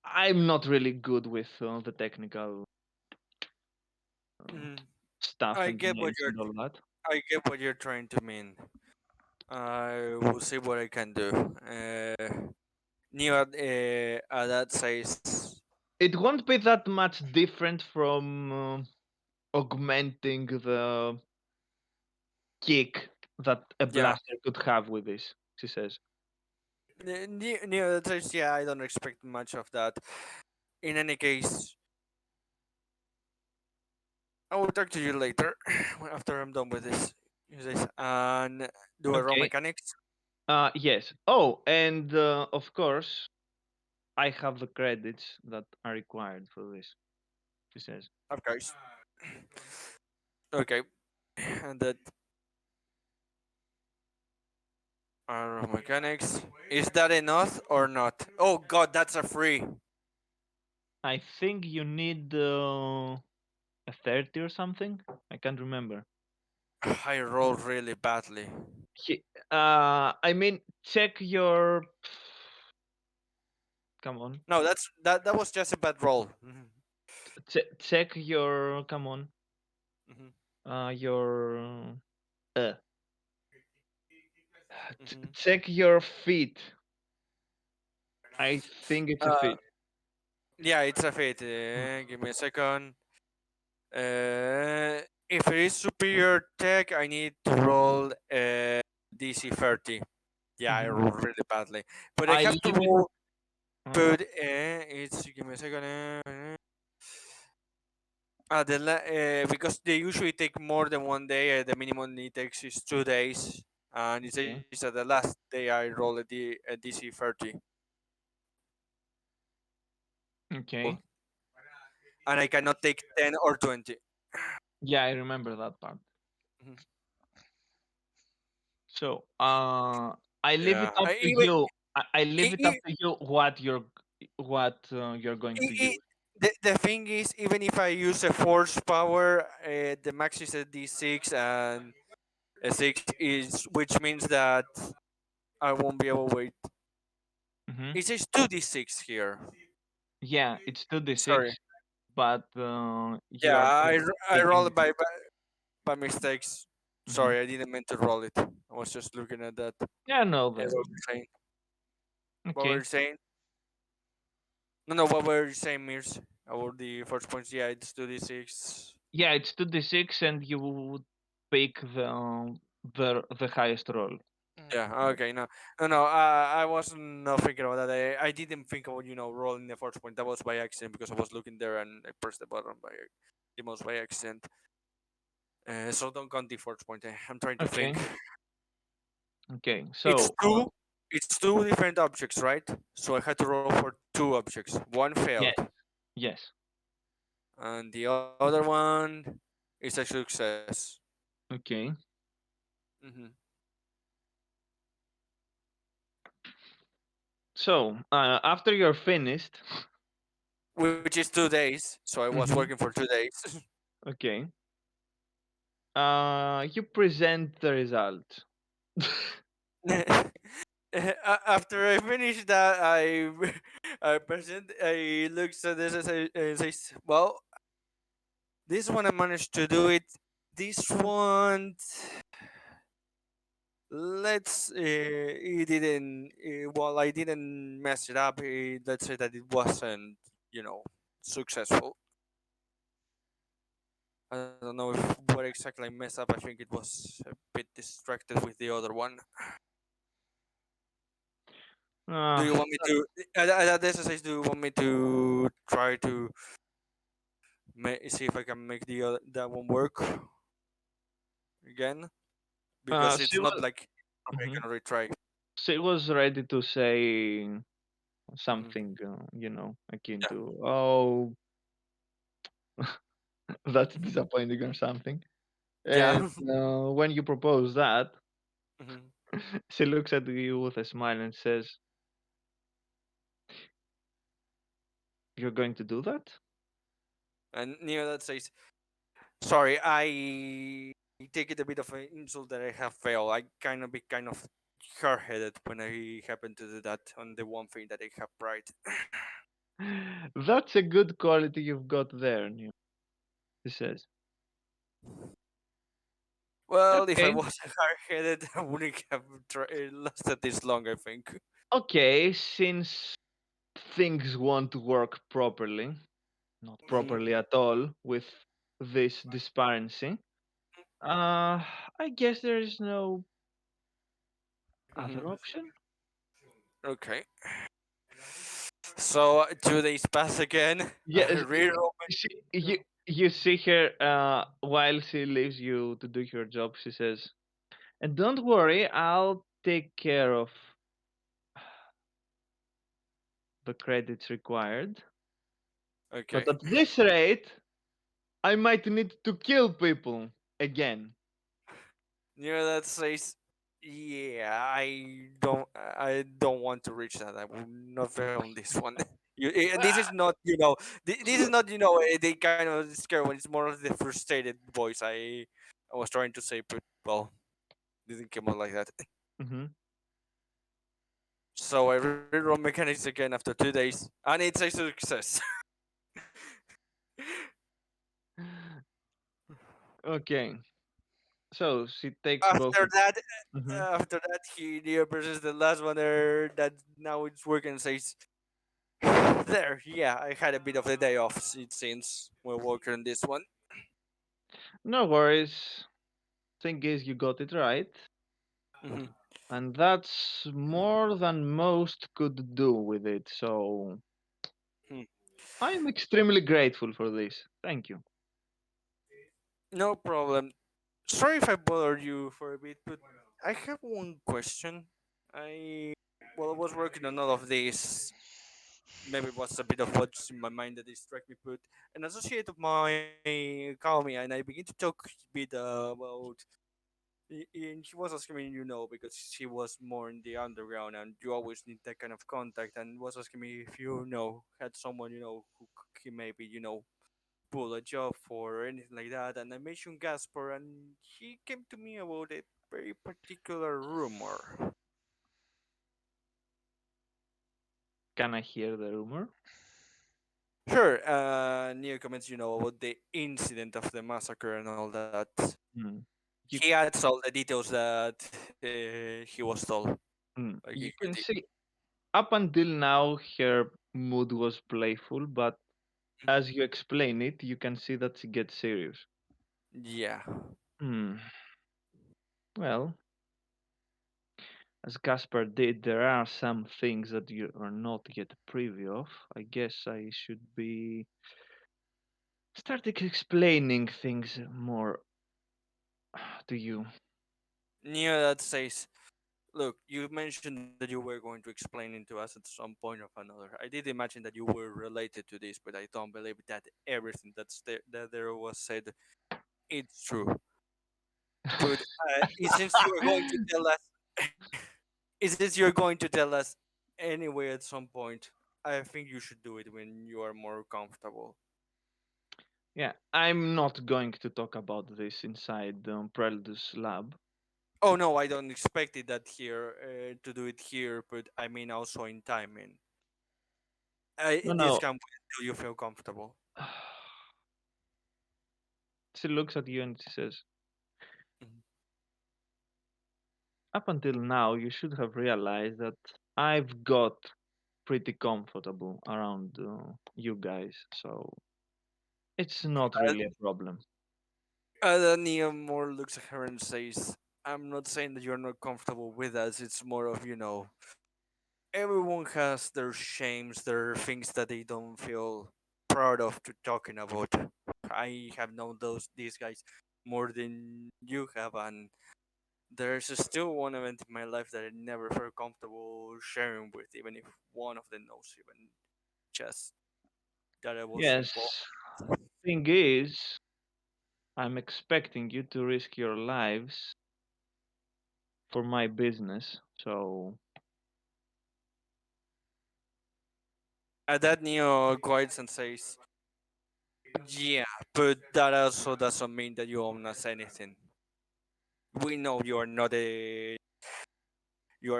I'm not really good with the technical uh, Hmm. stuff I and get what names you're and all that. I get what you're trying to mean. I will see what I can do. Neo that says, It won't be that much different from augmenting the kick that a yeah. blaster could have with this, she says. Neo that says, yeah, I don't expect much of that. In any case, I will talk to you later after I'm done with this. He says, and do a raw Okay. mechanics. Yes. Oh, and of course, I have the credits that are required for this, she says. Of course. Okay. And that raw mechanics. Is that enough or not? Oh god, that's a free. I think you need a 30 or something. I can't remember. I rolled really badly. I mean, check your. Come on. No, that was just a bad roll. Mhm. Check your. Come on. Mhm. Your. Uh, Mhm. check your feet. I think it's a Uh, feet. yeah, it's a fit. Give me a second. if it is superior tech, I need to roll DC 30. Yeah, I Hmm. rolled really badly, but I I have to leave it. roll. Uh, But it's give me a second. Because they usually take more than 1 day. The minimum it takes is 2 days, and it says okay. that the last day I roll a DC 30. Okay. And I cannot take 10 or 20. Yeah, I remember that part. Mhm. So, I leave Yeah, it up to you. I leave it up e- to you what you're going to e- use. e- the thing is, even if I use a force power, the max is a D6, and a 6 is, which means that I won't be able to wait. Hmm. It says 2D6 here. Yeah, it's 2d6, Sorry. but you Yeah, are I rolled taking. it by mistakes. Hmm. Sorry, I didn't mean to roll it. I was just looking at that. Yeah, no, What then. were you saying? What were Okay. you saying? No, what were you saying, Mirs? About the first points? Yeah, it's 2D6. Yeah, it's 2d6, and you would pick the highest roll. Mm. Yeah, okay, no. I wasn't not thinking about that. I didn't think about rolling the first point. That was by accident because I was looking there and I pressed the button by the most by accident. So don't count the first point. I'm trying to think. Okay. Okay. It's So, two. It's two different objects, right? So I had to roll for two objects. One failed, yes, yes. and the other one is a success. Okay. Hmm. So, after you're finished, Which is 2 days. So I was working hmm, for 2 days. okay, you present the result. After I finish that, I present. I looks at this and says, "Well, this one I managed to do it. This one, let's. It didn't. Well, I didn't mess it up. Let's say that it wasn't, successful. I don't know if what exactly I messed up. I think it was a bit distracted with the other one. Do uh, you want me to? This says, do you want me to try to see if I can make that one work again? Because it's she not was. like I Mhm. can retry. She was ready to say Hmm. something, akin Yeah. to, "Oh, that's disappointing" or something. And Yeah. when you propose that, Hmm. she looks at you with a smile and says, "You're going to do that?" And Neo that says, "Sorry, I take it a bit of an insult that I have failed. I kind of hard-headed when I happen to do that on the one thing that I have pride." That's a good quality you've got there, Neil, he says. Well, if I Okay. wasn't hard-headed, I wouldn't have lasted this long. I think. Okay, since things won't work properly, not Hmm. properly at all, with this disparity, I guess there is no Hmm. other option. Okay. So 2 days pass again. Yes, Reroll. you see her while she leaves you to do your job. She says, "And don't worry, I'll take care of the credits required. But Okay. at this rate, I might need to kill people again." Near that says, yeah, I don't want to reach that. I will not fail on this one. This is not, this is not, the kind of scare one. It's more of the frustrated voice I was trying to say, but well, didn't come out like that. Hmm. So I reroll mechanics again after 2 days, and it's a success. Okay, so she takes both. after that, Hmm. he presents the last one there that now it's working and says, there, yeah, I had a bit of a day off, it seems, we're working on this one. No worries. Thing is, you got it right, Hmm. and that's more than most could do with it. So I'm extremely grateful for this. Thank you. No problem. Sorry if I bothered you for a bit, but I have one question. I I was working on all of this. Maybe it was a bit of what's in my mind that distracted me. But an associate of mine called me, and I began to talk a bit about. And he was asking me, because he was more in the underground, and you always need that kind of contact. And was asking me if had someone who he maybe pull a job for or anything like that. And I mentioned Gasper, and he came to me about a very particular rumor. Can I hear the rumor? Sure, Neo comments, about the incident of the massacre and all that. Hmm. You, He adds all the details that he was told. Like he you can critic. see up until now her mood was playful, but as you explain it, you can see that she gets serious. Yeah. Hmm. Well, as Caspar did, there are some things that you are not yet privy of. I guess I should be starting explaining things more to you. Neo that says, look, you mentioned that you were going to explain it to us at some point of another. I did imagine that you were related to this, but I don't believe that everything that there was said it's true. But it seems you are going to tell us. It seems you're going to tell us anyway at some point. I think you should do it when you are more comfortable. Yeah, I'm not going to talk about this inside the Preldus lab. Oh no, I don't expect it that here to do it here, but I mean also in timing. No, This no. can wait until you feel comfortable. She looks at you and she says, Mhm. up until now, you should have realized that I've got pretty comfortable around you guys, so it's not Uh, really a problem. then Nia more looks at her and says, "I'm not saying that you're not comfortable with us. It's more of everyone has their shames, their things that they don't feel proud of to talking about. I have known these guys more than you have, and there's still one event in my life that I never felt comfortable sharing with, even if one of them knows, even just that I was involved. Yes, thing is, I'm expecting you to risk your lives for my business, so At that, Neo quiets and says, "Yeah, but that also doesn't mean that you own us anything. We know you are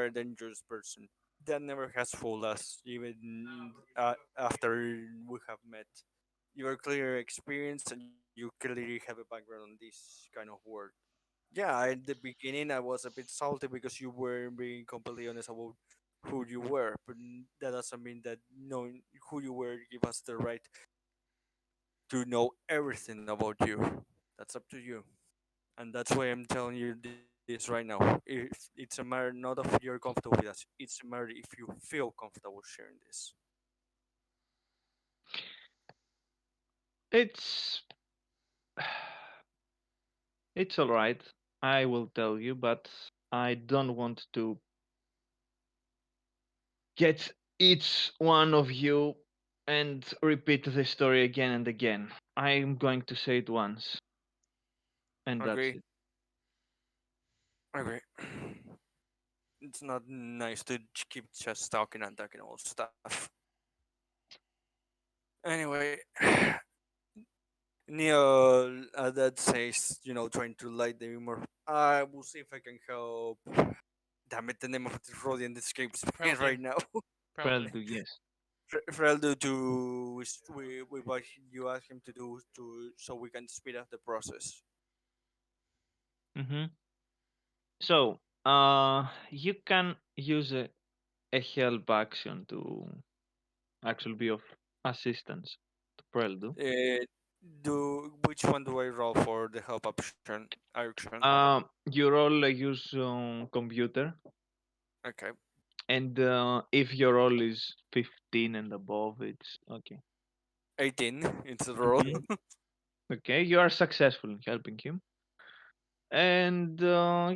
a dangerous person. That never has fooled us, even after we have met. You are clearly experienced and you clearly have a background on this kind of work. Yeah, at the beginning I was a bit salty because you weren't being completely honest about who you were, but that doesn't mean that knowing who you were give us the right to know everything about you. That's up to you. And that's why I'm telling you this right now. If it's a matter not of you're comfortable with us, it's a matter if you feel comfortable sharing this. it's it's all right. I will tell you, but I don't want to get each one of you and repeat the story again and again. I'm going to say it once, and that's Agree. it. Agree. It's not nice to keep just talking and talking all stuff. Anyway, Neo that says, trying to light the humor. I will see if I can help. Damn it, the name of the Rodian escapes me Preldu. right now. Well, Preldu. do yes. Freldo to we what you ask him to do to so we can speed up the process. Mm-hmm. So, you can use a help action to actually be of assistance to Preldu. do which one do I roll for the help option? You roll use computer, Okay, and if your roll is 15 and above, it's okay. 18. It's a roll. Hmm. Okay, you are successful in helping him, and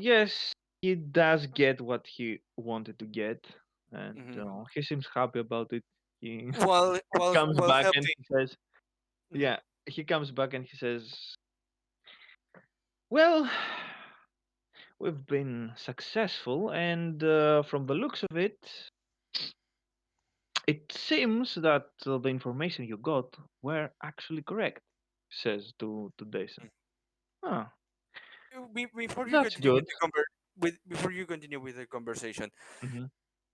yes, he does get what he wanted to get, and Hmm. he seems happy about it. He While while comes while back and helping. he says, Mhm. "Yeah." He comes back and he says, "Well, we've been successful, and from the looks of it, it seems that the information you got were actually correct," says to Dason. Ah, Before you that's continue with good. the before you continue with the conversation, Hmm.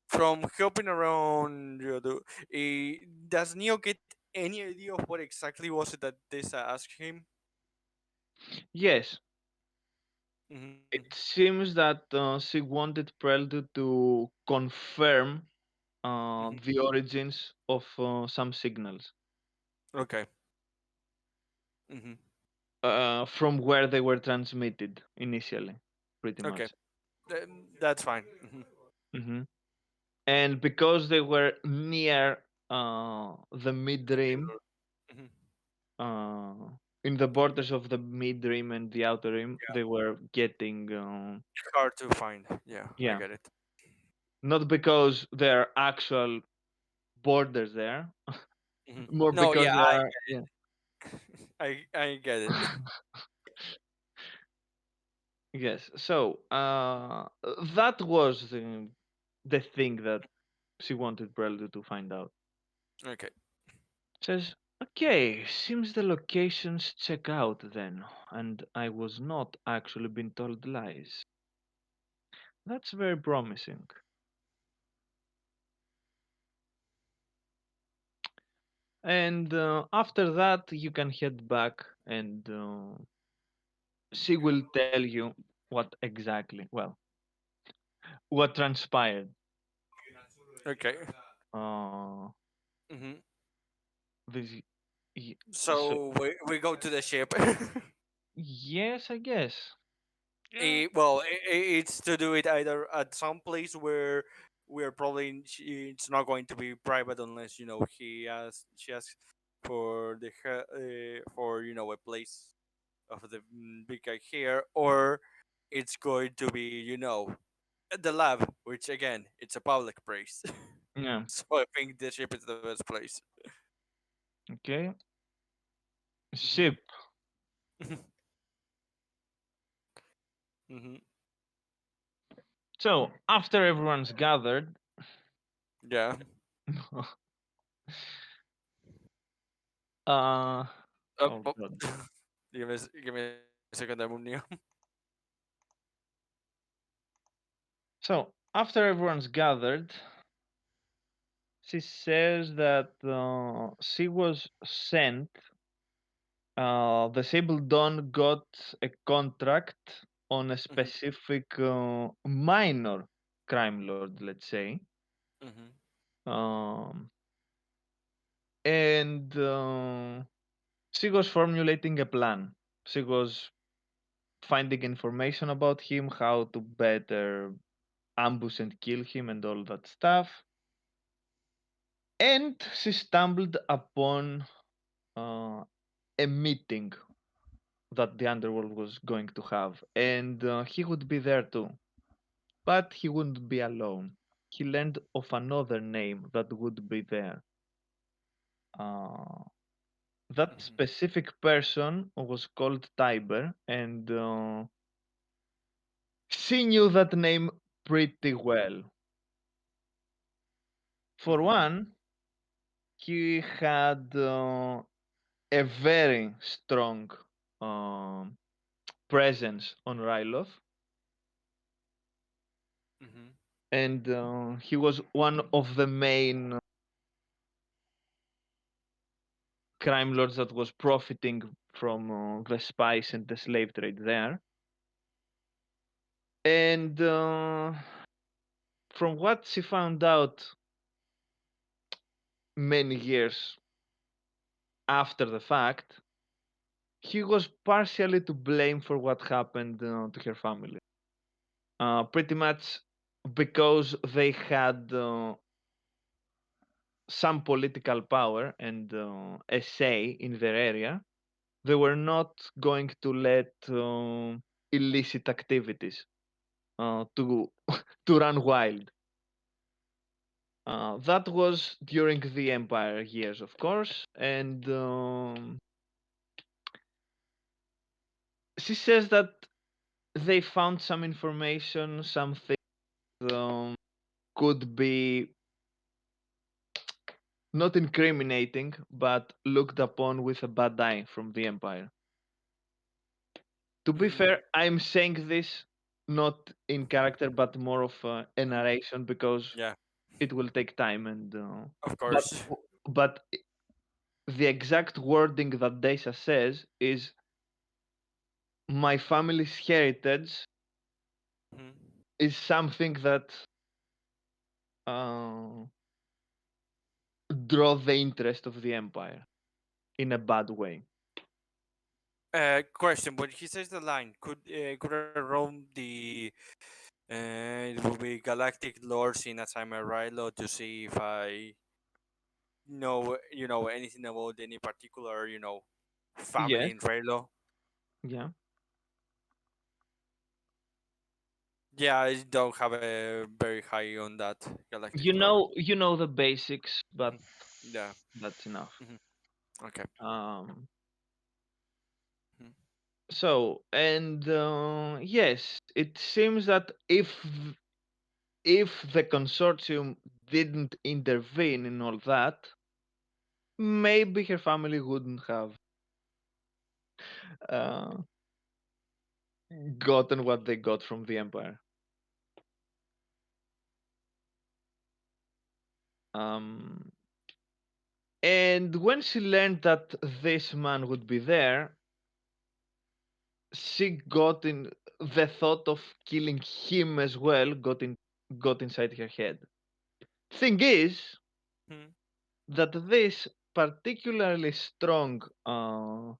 from helping around Ryodo, does Neo get any idea of what exactly was it that this asked him? Yes, Hmm. it seems that she wanted Prelude to confirm Hmm. the origins of some signals Okay. Hmm. from where they were transmitted initially, pretty Okay. much. That's fine. Hmm. Hmm. And because they were near the mid The rim, mirror. Hmm. uh, in the borders of the mid rim and the outer rim, Yeah. they were getting, Hard to find. Yeah, I yeah, get it. not because there are actual borders there, Hmm. more No, because yeah, there are, yeah. I get it. Yes. So that was the thing that she wanted Prelude to find out. Okay. Says, okay, seems the locations check out then, and I was not actually being told lies. That's very promising. And after that, you can head back, and she will tell you what exactly, well, what transpired. Okay. Uh, Hmm. this, y- so, So we go to the ship. yes, I guess. Yeah. Well, it's to do it either at some place where we're probably it's not going to be private unless she asks for for a place of the big guy here, or it's going to be at the lab, which again it's a public place. Yeah. So I think the ship is the best place. Okay. Hmm. Ship. Hmm. So after everyone's gathered, Yeah. uh, oh Oh, god. give me a second, Amunio. So after everyone's gathered, she says that she was sent. The Sable Dawn got a contract on a Hmm. specific minor crime lord, let's say, Hmm. um, and she was formulating a plan. She was finding information about him, how to better ambush and kill him, and all that stuff. And she stumbled upon uh, a meeting that the underworld was going to have, and he would be there too. But he wouldn't be alone. He learned of another name that would be there. Uh, that Hmm. specific person was called Tiber, and she knew that name pretty well. For Hmm. one, he had a very strong um, presence on Ryloth, Hmm. and he was one of the main crime lords that was profiting from the spice and the slave trade there. And from what she found out many years after the fact, he was partially to blame for what happened to her family. Pretty much because they had some political power and a say in their area, they were not going to let illicit activities to to run wild. That was during the Empire years, of course, and she says that they found some information, something um, could be not incriminating, but looked upon with a bad eye from the Empire. To be Mm-hmm. fair, I'm saying this not in character, but more of a Mm-hmm. narration because Yeah, it will take time and of but course. but the exact wording that Deisa says is my family's heritage Mm-hmm. is something that uh, draw the interest of the empire in a bad way. Question: when he says the line, could I roam the it will be Galactic Lords in a timer Rilo to see if I know anything about any particular family Yes, in Rilo? yeah. Yeah, I don't have a very high on that Galactic You Lore. know, you know the basics, but Mhm. Yeah. that's enough. Hmm. Okay. Um, Mhm. so and yes, it seems that if the consortium didn't intervene in all that, maybe her family wouldn't have uh, gotten what they got from the empire. Um, and when she learned that this man would be there, she got in the thought of killing him as well got inside her head. Thing is Mhm. that this particularly strong come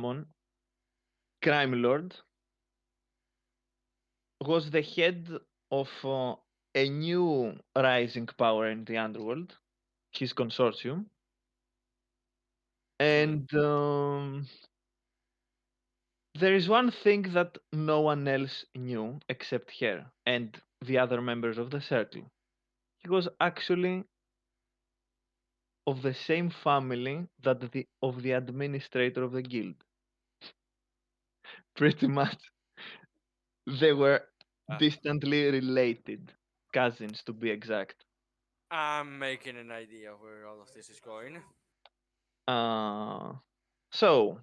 on crime lord was the head of a new rising power in the underworld, his consortium, Mhm. and there is one thing that no one else knew except her and the other members of the circle. He was actually of the same family that the of the administrator of the guild. Pretty much, they were Uh, distantly related, cousins to be exact. I'm making an idea where all of this is going. Uh, so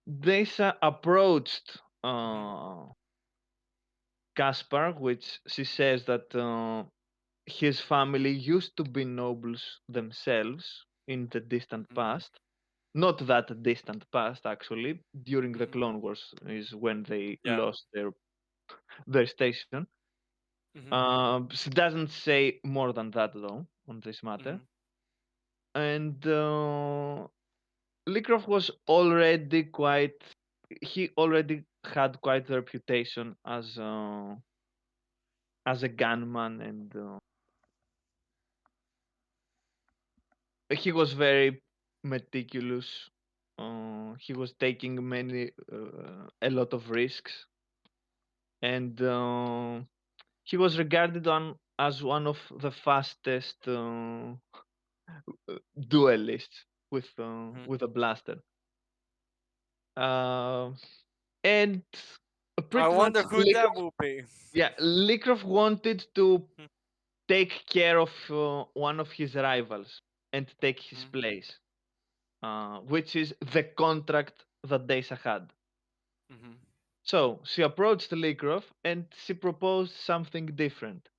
Desa approached Mhm. Caspar, which she says that his family used to be nobles themselves in the distant Mhm. past. Not that distant past, actually. During the Mhm. Clone Wars is when they Yeah. lost their station. Mhm. She doesn't say more than that though on this matter. Mhm. And Likrov was already quite. He already had quite a reputation as a gunman, and he was very meticulous. He was taking a lot of risks, and he was regarded as one of the fastest duelists Mhm. with a blaster. Uh, and I pretty much wonder who that will be. Yeah, Likrov wanted to Mhm. take care of one of his rivals and take his Mhm. place, which is the contract that Desa had. Mhm. So she approached Likrov and she proposed something different,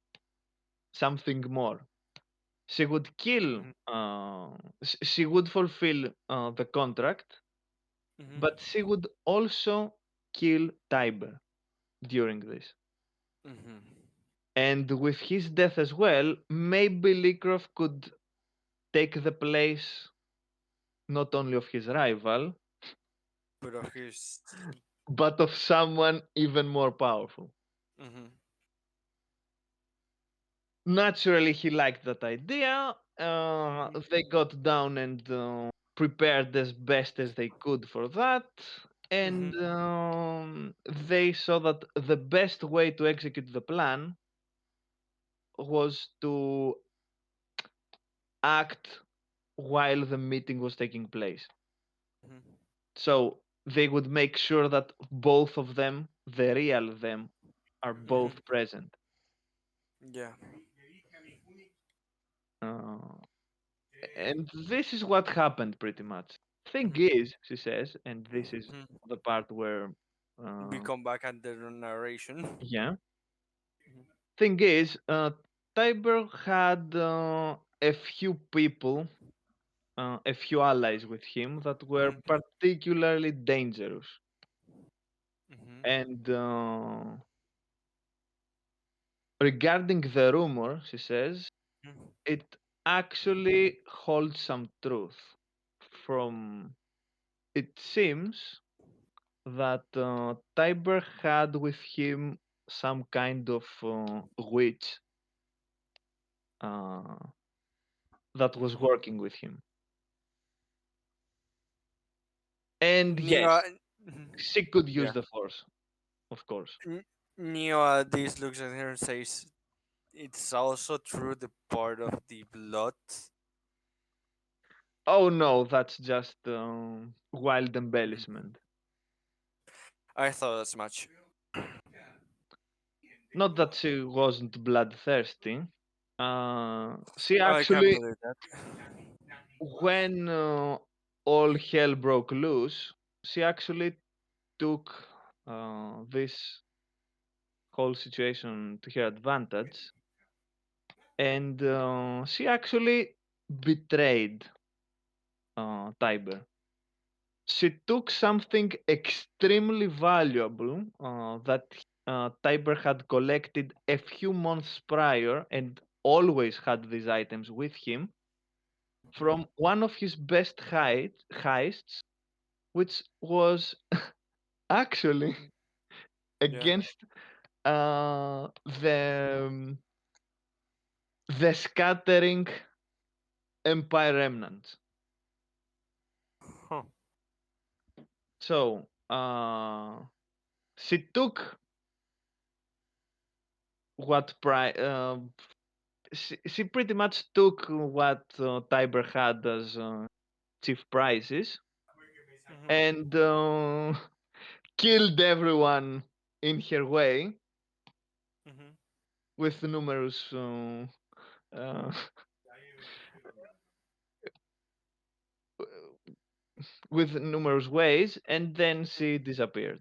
something more. She would kill, Mhm. she would fulfill the contract, Mhm. but she would also kill Tiber during this. Mhm. And with his death as well, maybe Likrov could take the place not only of his rival, But of his. but of someone even more powerful. Hmm. Naturally, he liked that idea. Hmm. They got down and prepared as best as they could for that. And Hmm. they saw that the best way to execute the plan was to act while the meeting was taking place. Hmm. So they would make sure that both of them, the real them, are Hmm. both present. Yeah. Uh, and this is what happened pretty much. Thing Hmm. is, she says, and this is Hmm. the part where, We uh, come back at the narration. yeah. Mhm. Thing is, Tiber had a few people, a few allies with him that were Mhm. particularly dangerous. Mhm. And regarding the rumor, she says, Mhm. it actually holds some truth. From it seems that Tiber had with him some kind of witch uh, that was Mhm. working with him. And Neo. yes, Mhm. she could use Yeah. the force, of course. Neo this looks at her and says, "It's also through the part of the blood." Oh no, that's just wild Mhm. embellishment. I thought as much. Not that she wasn't bloodthirsty. She I can actually, believe that. when all hell broke loose, she actually took this whole situation to her advantage, and she actually betrayed Tiber. She took something extremely valuable that Tiber had collected a few months prior and always had these items with him from one of his best heists, which was actually Yeah. against uh, the um, the scattering Empire remnants. Huh. So she took what she pretty much took what Tiber had as chief prizes Mhm. and killed everyone in her way Mhm. with numerous uh, with numerous ways, and then she disappeared.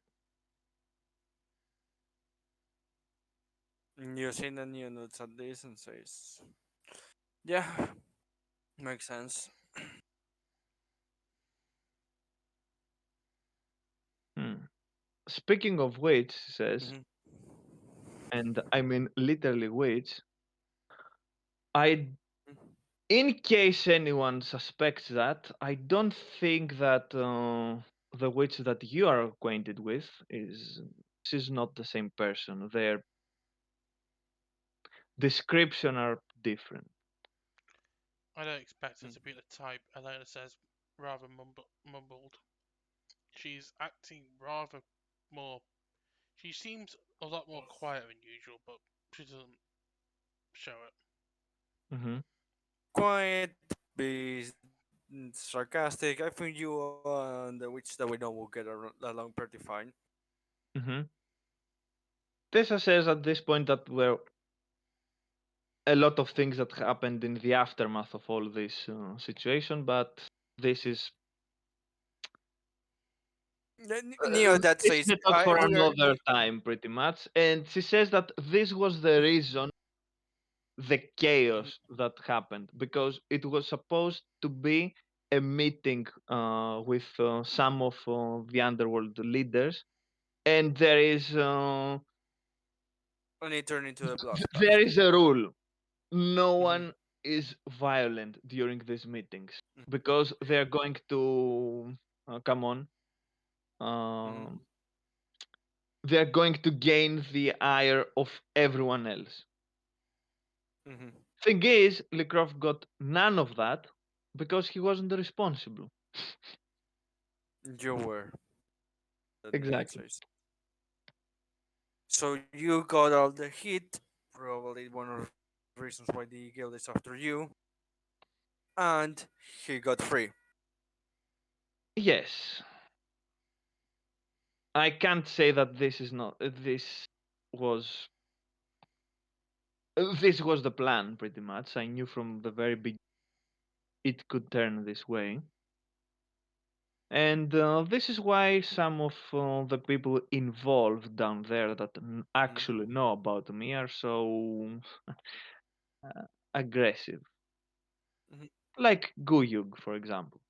Neo seen the Neo notes at this and says, "Yeah, makes sense." Hmm. Speaking of which, she says, Mhm. and I mean literally which, I in case anyone suspects that, I don't think that the witch that you are acquainted with is she's not the same person. Their description are different. I don't expect her Mhm. to be the type, Elena says, rather mumbled. She's acting rather more. She seems a lot more quiet than usual, but she doesn't show it. Hmm. Quiet, be sarcastic. I think you and the witch that we know will get along pretty fine. Hmm. Tessa says at this point that were a lot of things that happened in the aftermath of all this situation, but this is Neo that this is says, a talk for we are. another time, pretty much. And she says that this was the reason the Mhm. chaos that happened because it was supposed to be a meeting with some of the underworld leaders, and And it turned into a blood there splash. is a rule: no Mhm. one. is violent during these meetings because they are going to come on. Um, Mhm. they are going to gain the ire of everyone else. Mhm. Thing is, Leecroft got none of that because he wasn't responsible. You were. That makes Exactly. sense. So you got all the heat. Probably one of the reasons why the guild is after you. And he got free. Yes, I can't say that this is not. Was this was the plan pretty much. I knew from the very beginning it could turn this way. And this is why some of the people involved down there that Mhm. actually know about me are so uh, aggressive. Mhm. Like Guyug, for example.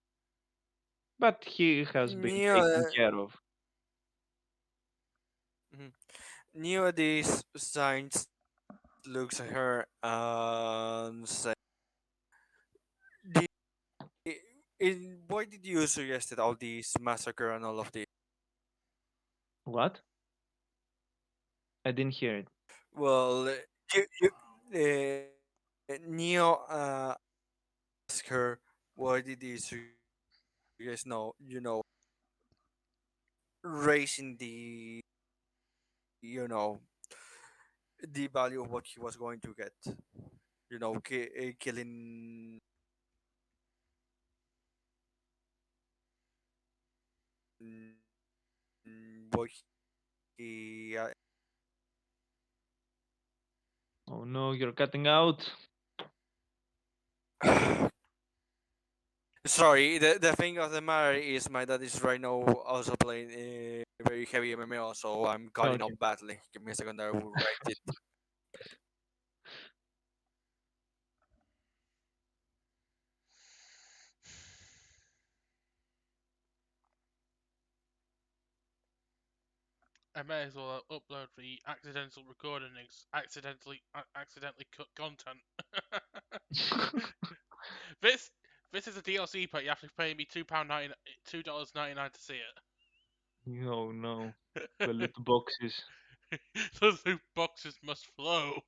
But he has been taken Neo, care of. mhm. Neo these signs looks at her and says, "The why did you suggested all these massacre and all of this?" What? I didn't hear it. Well, Neo asked her, "Why did you suggest no? Raising the value of what he was going to get. Killing what he Oh no, you're cutting out. Sorry, the thing of the matter is my dad is right now also playing a very heavy MMO, so I'm cutting Okay. off badly. Give me a second, I will write it. I may as well upload the accidental recording and accidentally cut content. this this is a DLC pack. You have to pay me $2.99 to see Oh no. The it. loot boxes. Those loot boxes must flow.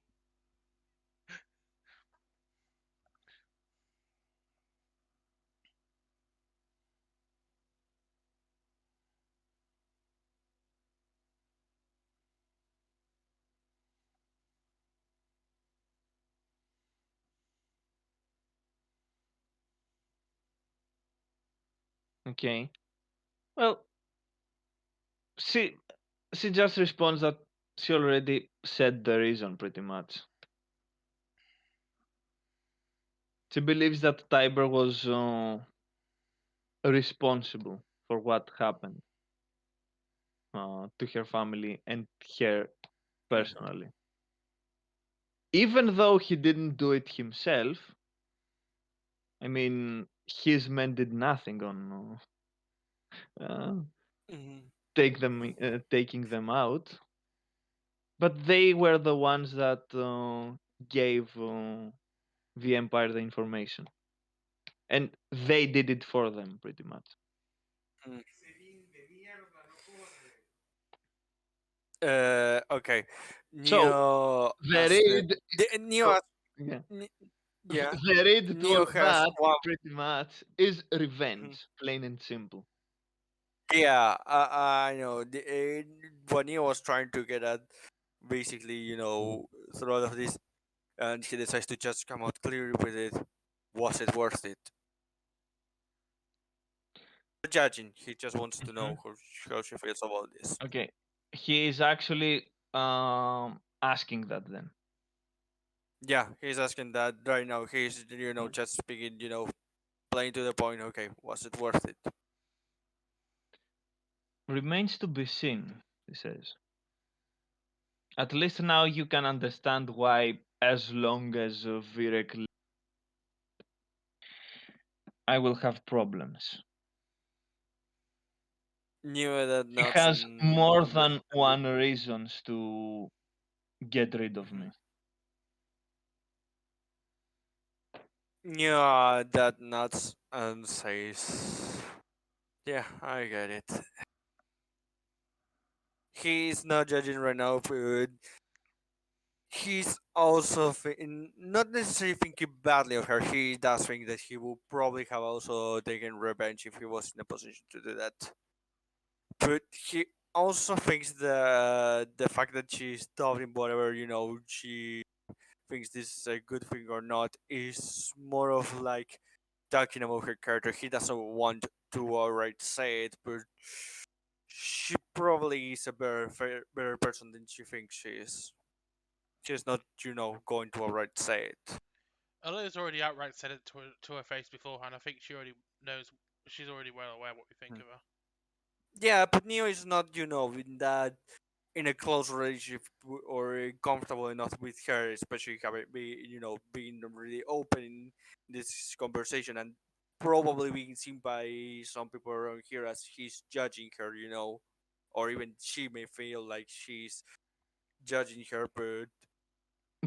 Okay. Well, she she just responds that she already said the reason pretty much. She believes that Tiber was responsible for what happened to her family and her Mm, personally. Even though he didn't do it himself, I mean, his men did nothing on mhm, taking them out, but they were the ones that gave the Empire the information, and they did it for them pretty much. mm. Okay. So Neo the asked read, Neo so asked, yeah, N- yeah. the read to all Neo of has that one. pretty much is Mhm. revenge, plain and simple. Yeah, I know. What Neo was trying to get at, basically, through all of this, and he decides to just come out clear with it. Was it worth it? Not judging. He just wants to know Mhm. how she feels about this. Okay, he is actually asking that then. Yeah, he's asking that right now. He's Yeah. just speaking, playing to the point. Okay, was it worth it? Remains to be seen, he says. At least now you can understand why, as long as Virek, I will have problems. Knew that He nods has and more than understanding. one reasons to get rid of Mhm. me. Yeah, that nuts and says, yeah, I get it. He's not judging right now, but he's also not necessarily thinking badly of her. He does think that he will probably have also taken revenge if he was in a position to do that. But he also thinks the fact that she's doubting whatever she thinks this is a good thing or not is more of like talking about her character. He doesn't want to outright say it, but she probably is a better person than she thinks she is. She's not, going to outright say it. Elia's already outright said it to her face beforehand. I think she already knows. She's already well aware what we think Hmm. of her. Yeah, but Neo is not, in a close relationship or comfortable enough with her, especially having being really open in this conversation and probably being seen by some people around here as he's judging her, or even she may feel like she's judging her, but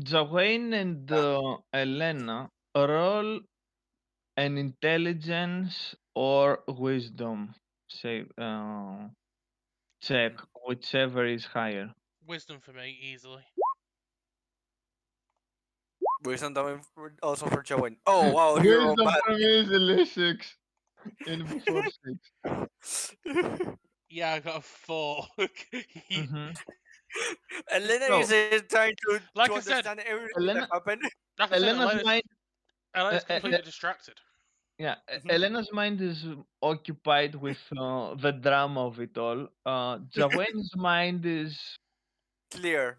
Jawain and yeah. Elena roll an intelligence or wisdom say check, Mhm. whichever is higher. Wisdom for me, easily. Wisdom damage also for Joanne. Oh wow, he rolled Wisdom from easily 6 in before 6. bad. Yeah, I got a 4. Mm-hmm. Elena is So trying to Like I said, understand everything that Elena, happened. Elena's mind, uh, Elena's uh, uh, completely distracted. yeah, Mhm. Elena's mind is occupied with the drama of it all. Jawain's mind is, Clear.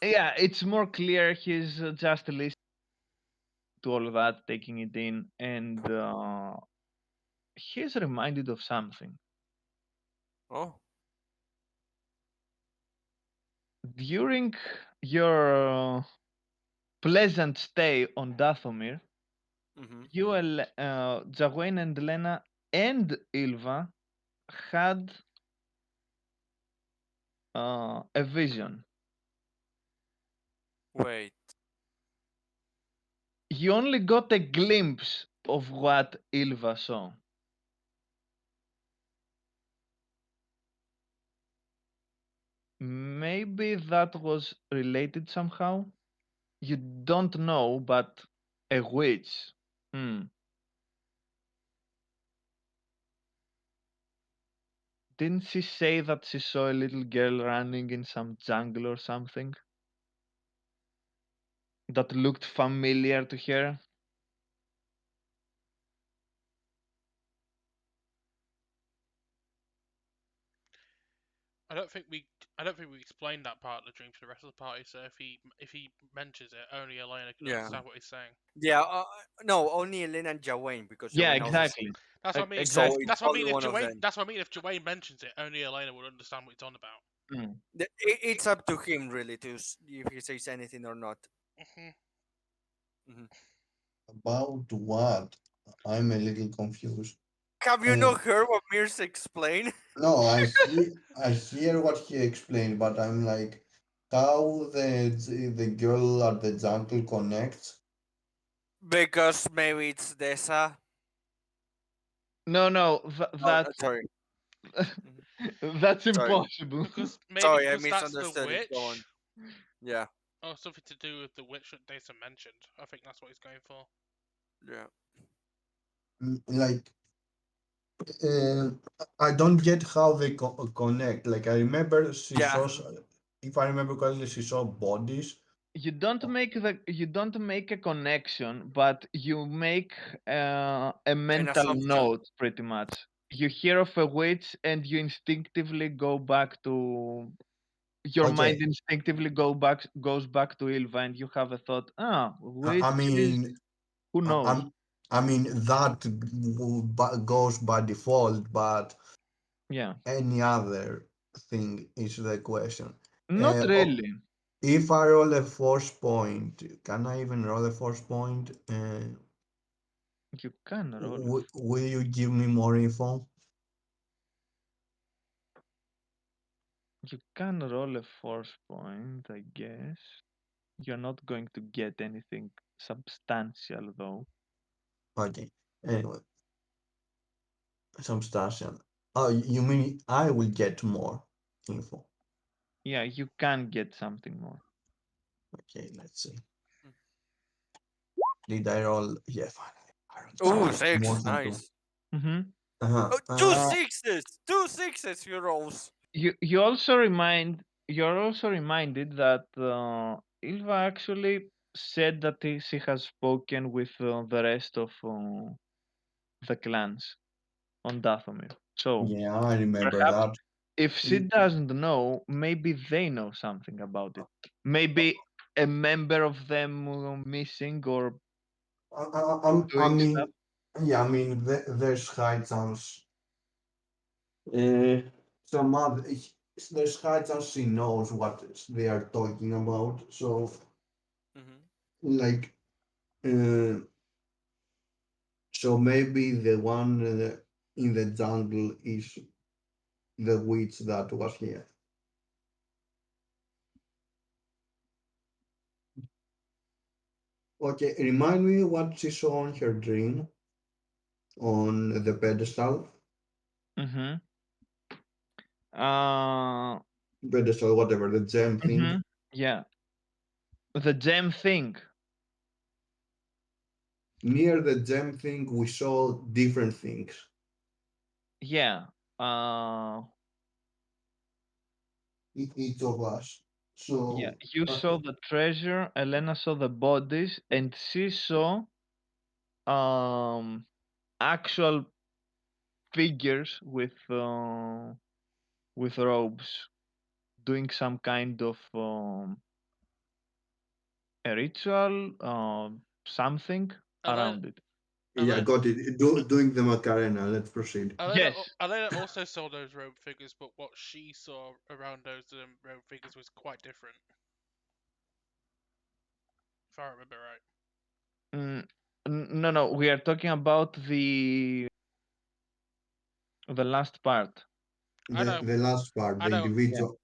yeah, it's more clear. He's just listening to all of that, taking it in, and he's reminded of something. Oh. During your pleasant stay on Dathomir, Hmm. Jawain and Lena and Ilva had a vision. Wait. You only got a glimpse of what Ilva saw. Maybe that was related somehow. You don't know, but a witch. Hmm. Didn't she say that she saw a little girl running in some jungle or something that looked familiar to her? I don't think we I don't think we explained that part of the dream to the rest of the party. So if he mentions it, only Elena can Yeah. understand what he's saying. Yeah. No, only Elena and Jawain because Yeah, Jawain also. exactly. That's what I mean. So Exactly. it's That's what I only mean. If one of Jawain, them. that's what I mean. If Jawain mentions it, only Elena would understand what he's on about. Mm. It's up to him really to if he says anything or not. Hmm. Hmm. About what? I'm a little confused. Have you Uh, not heard what Mears explained? no, I hear what he explained, but I'm like, how the girl at the jungle connects? Because maybe it's Dessa. No, no, Oh, no, sorry. Mhm. that's Sorry. impossible. Maybe Sorry, I because that's the misunderstood it. Go on. witch, Yeah. or something to do with the witch that Dayson mentioned. I think that's what he's going for. Yeah. Like, uh, I don't get how they connect. Like, I remember she Yeah. saw, if I remember correctly, she saw bodies. You don't make a connection, but you make a An mental assumption. note pretty much. You hear of a witch and you instinctively go back to your mind Okay, instinctively goes back to Ilva and you have a thought, I witches, mean, who I, knows? I'm, I mean that goes by default, but Yeah. any other thing is the question. Not really. If I roll a force point, can I even roll a force point? You can roll a Will you give me more info? you can roll a force point, I guess. You're not going to get anything substantial though. Okay. Anyway, substantial. Oh, you mean I will get more info? Yeah, you can get something more. Okay, let's see. Did I roll? Yeah, finally. I rolled Oh, six. More six, than two. nice. Mm-hmm. Uh-huh. Oh, two Uh, sixes, two sixes, you rolls. You're also reminded that Ilva actually said that she has spoken with the rest of the clans on Dathomir. So yeah, I remember perhaps that. if she doesn't know, maybe they know something about it. Maybe a member of them missing or I doing stuff. mean, yeah, I mean, there's high chance. Uh, some other, there's high chance she knows what they are talking about. So, Hmm. like, uh, so maybe the one in the jungle is the witch that was here. Okay, remind me what she saw on her dream on the pedestal, Mm-hmm. Uh, pedestal, whatever, the gem thing. mm-hmm. Yeah, the gem thing. Near the gem thing, we saw different things. Yeah. Uh, Each of us. yeah. So, You saw the treasure. Elena saw the bodies, and she saw um actual figures with robes doing some kind of a ritual, something Elena, around it. yeah, Elena, got it. Doing the Macarena. Let's proceed. Yes. Elena also saw those robe figures, but what she saw around those robe figures was quite different, if I remember right. Mm, no, no. We are talking about the last part. I The know, the last part, I the know, Yeah. individual,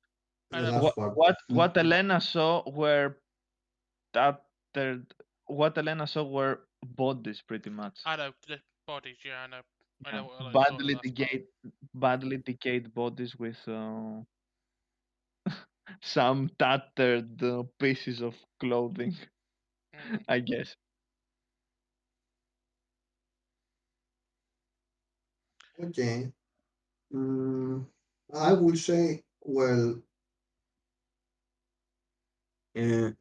I the know, last part. Mm, What Elena saw were tattered. What Elena saw were bodies, pretty much. I know the bodies. Yeah, I know Yeah. what Elena saw in the last part. Badly decayed bodies with some tattered pieces of clothing, Mm. I guess. okay. Mm, I would say, well, uh,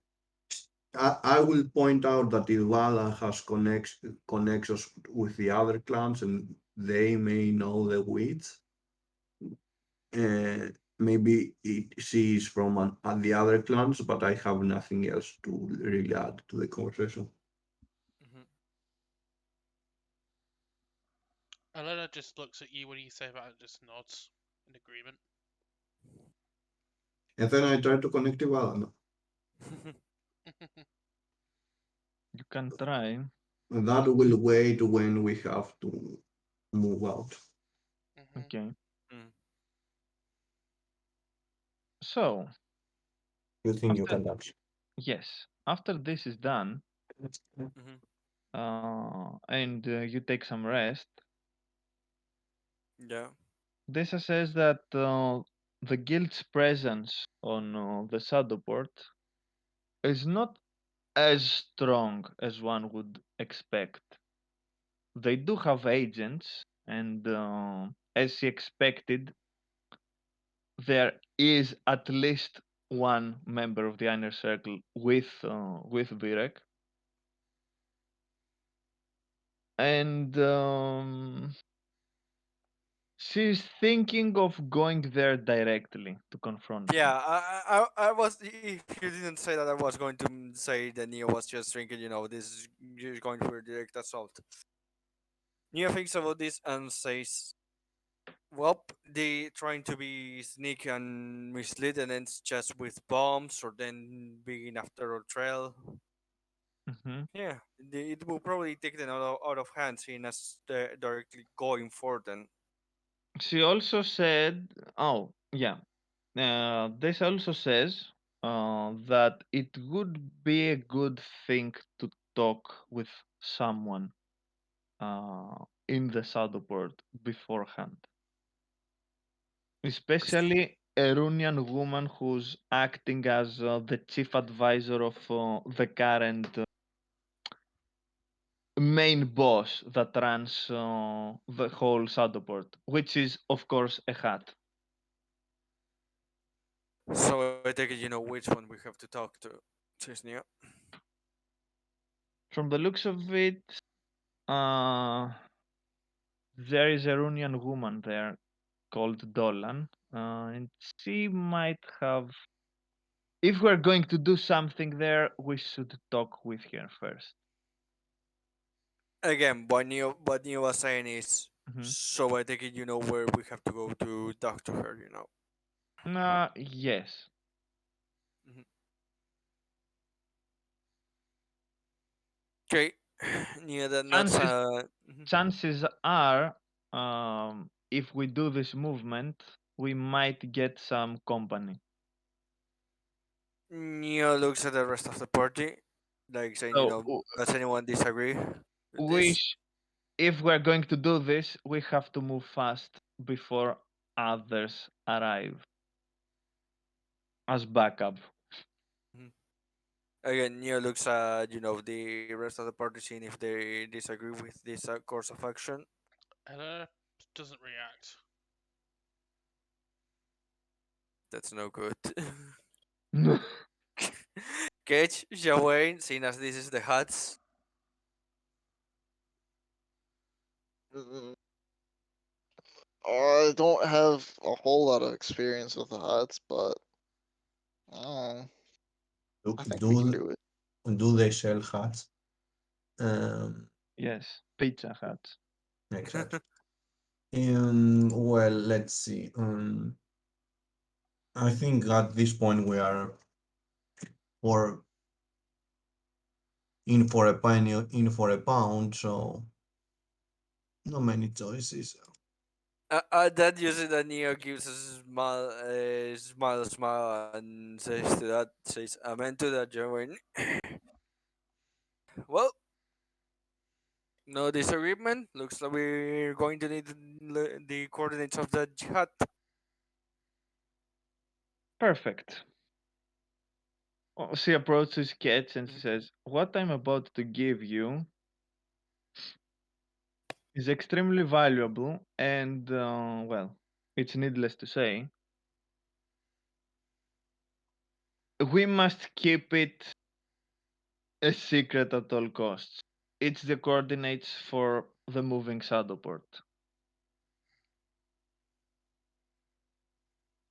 I will point out that Ilvala has connections with the other clans, and they may know the witch. Maybe she is from the other clans, but I have nothing else to really add to the conversation. Hmm. Elena just looks at you when you say that and just nods in agreement. And then I try to connect Ilvala. You can try. And that will wait when we have to move out. Hmm. Okay. Mm. So You think you after can touch? yes, after this is done, Hmm. and you take some rest, Yeah. Dessa says that the guild's presence on the Shadowport is not as strong as one would expect. They do have agents, and as he expected, there is at least one member of the inner circle with Virek, and she's thinking of going there directly to confront Yeah, him. I was. If you didn't say that, I was going to say that Neo was just thinking, this is just going for a direct assault. Neo thinks about this and says, "Well, they trying to be sneaky and mislead, and it's just with bombs, or then being after a trail. Hmm. Yeah, it will probably take them out of hand, seeing as they're directly going for them. She also said, "Oh, yeah." This also says that it would be a good thing to talk with someone in the Shadowport beforehand, especially a Runian woman who's acting as the chief advisor of the current main boss that runs the whole Shadowport, which is, of course, a hat. So I take it you know which one we have to talk to. Says Neo. From the looks of it, uh, there is a Runian woman there called Dolan, and she might have. If we're going to do something there, we should talk with her first. Again, what Neo was saying is, Mhm. so I take it you know where we have to go to talk to her. Yes. Mhm. Okay, Neo, that's Chances mhm. chances are, if we do this movement, we might get some company. Neo looks at the rest of the party, like saying, So does anyone disagree with we, this? sh- if we're going to do this, we have to move fast before others arrive as backup. Mhm. Again, Neo looks at the rest of the party, seeing if they disagree with this course of action. Ella doesn't react. That's no good. Cage, Jawain, seeing as this is the huts. Mm, I don't have a whole lot of experience with the huts, but uh, Do I think we can do do it. do they sell hats? Um, Yes, Pizza Hut. exactly. Well, let's see. I think at this point we are for in for a pound, so not many choices. That usually that Neo gives a smile, and says to that, says amen to that, Jawain. Well, no disagreement. Looks like we're going to need the coordinates of the jihad. Perfect. She approaches Ketch and she Mhm. says, "What I'm about to give you is extremely valuable, and well, it's needless to say, we must keep it a secret at all costs. It's the coordinates for the moving Shadowport.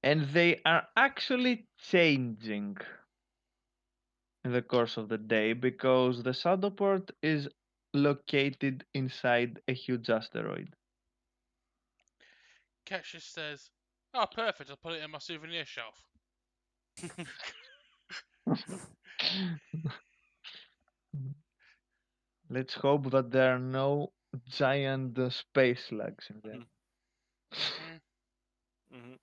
And they are actually changing in the course of the day because the Shadowport is located inside a huge asteroid." Ketch just says, "Oh, perfect. I'll put it in my souvenir shelf." Let's hope that there are no giant space slugs in there. Hmm. Mhm.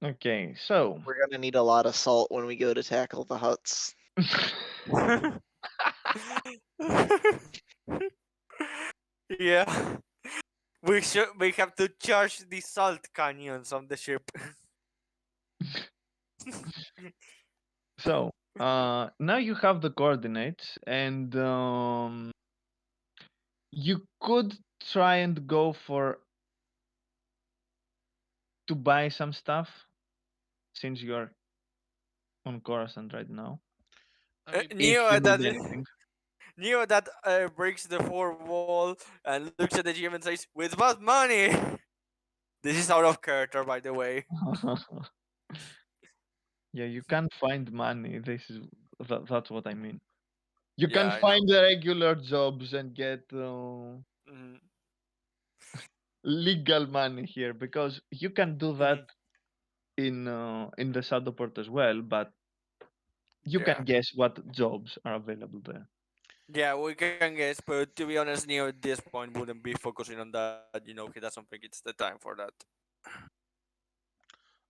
Okay, so We're gonna need a lot of salt when we go to tackle the huts. Yeah, we have to charge the salt canyons on the ship. so now you have the coordinates, and you could try and go for to buy some stuff since you're on Coruscant right now. I mean, If Neo you at need that anything. Neo that breaks the fourth wall and looks at the GM and says, "With what money?" This is out of character, by the way. Yeah, you can't find money. That's what I mean. You Yeah, can I know. find the regular jobs and get Mhm, legal money here because you can do that mhm. in the Shadowport as well, but you Yeah. can guess what jobs are available there. Yeah, we can guess, but to be honest, Neo at this point wouldn't be focusing on that. He doesn't think it's the time for that.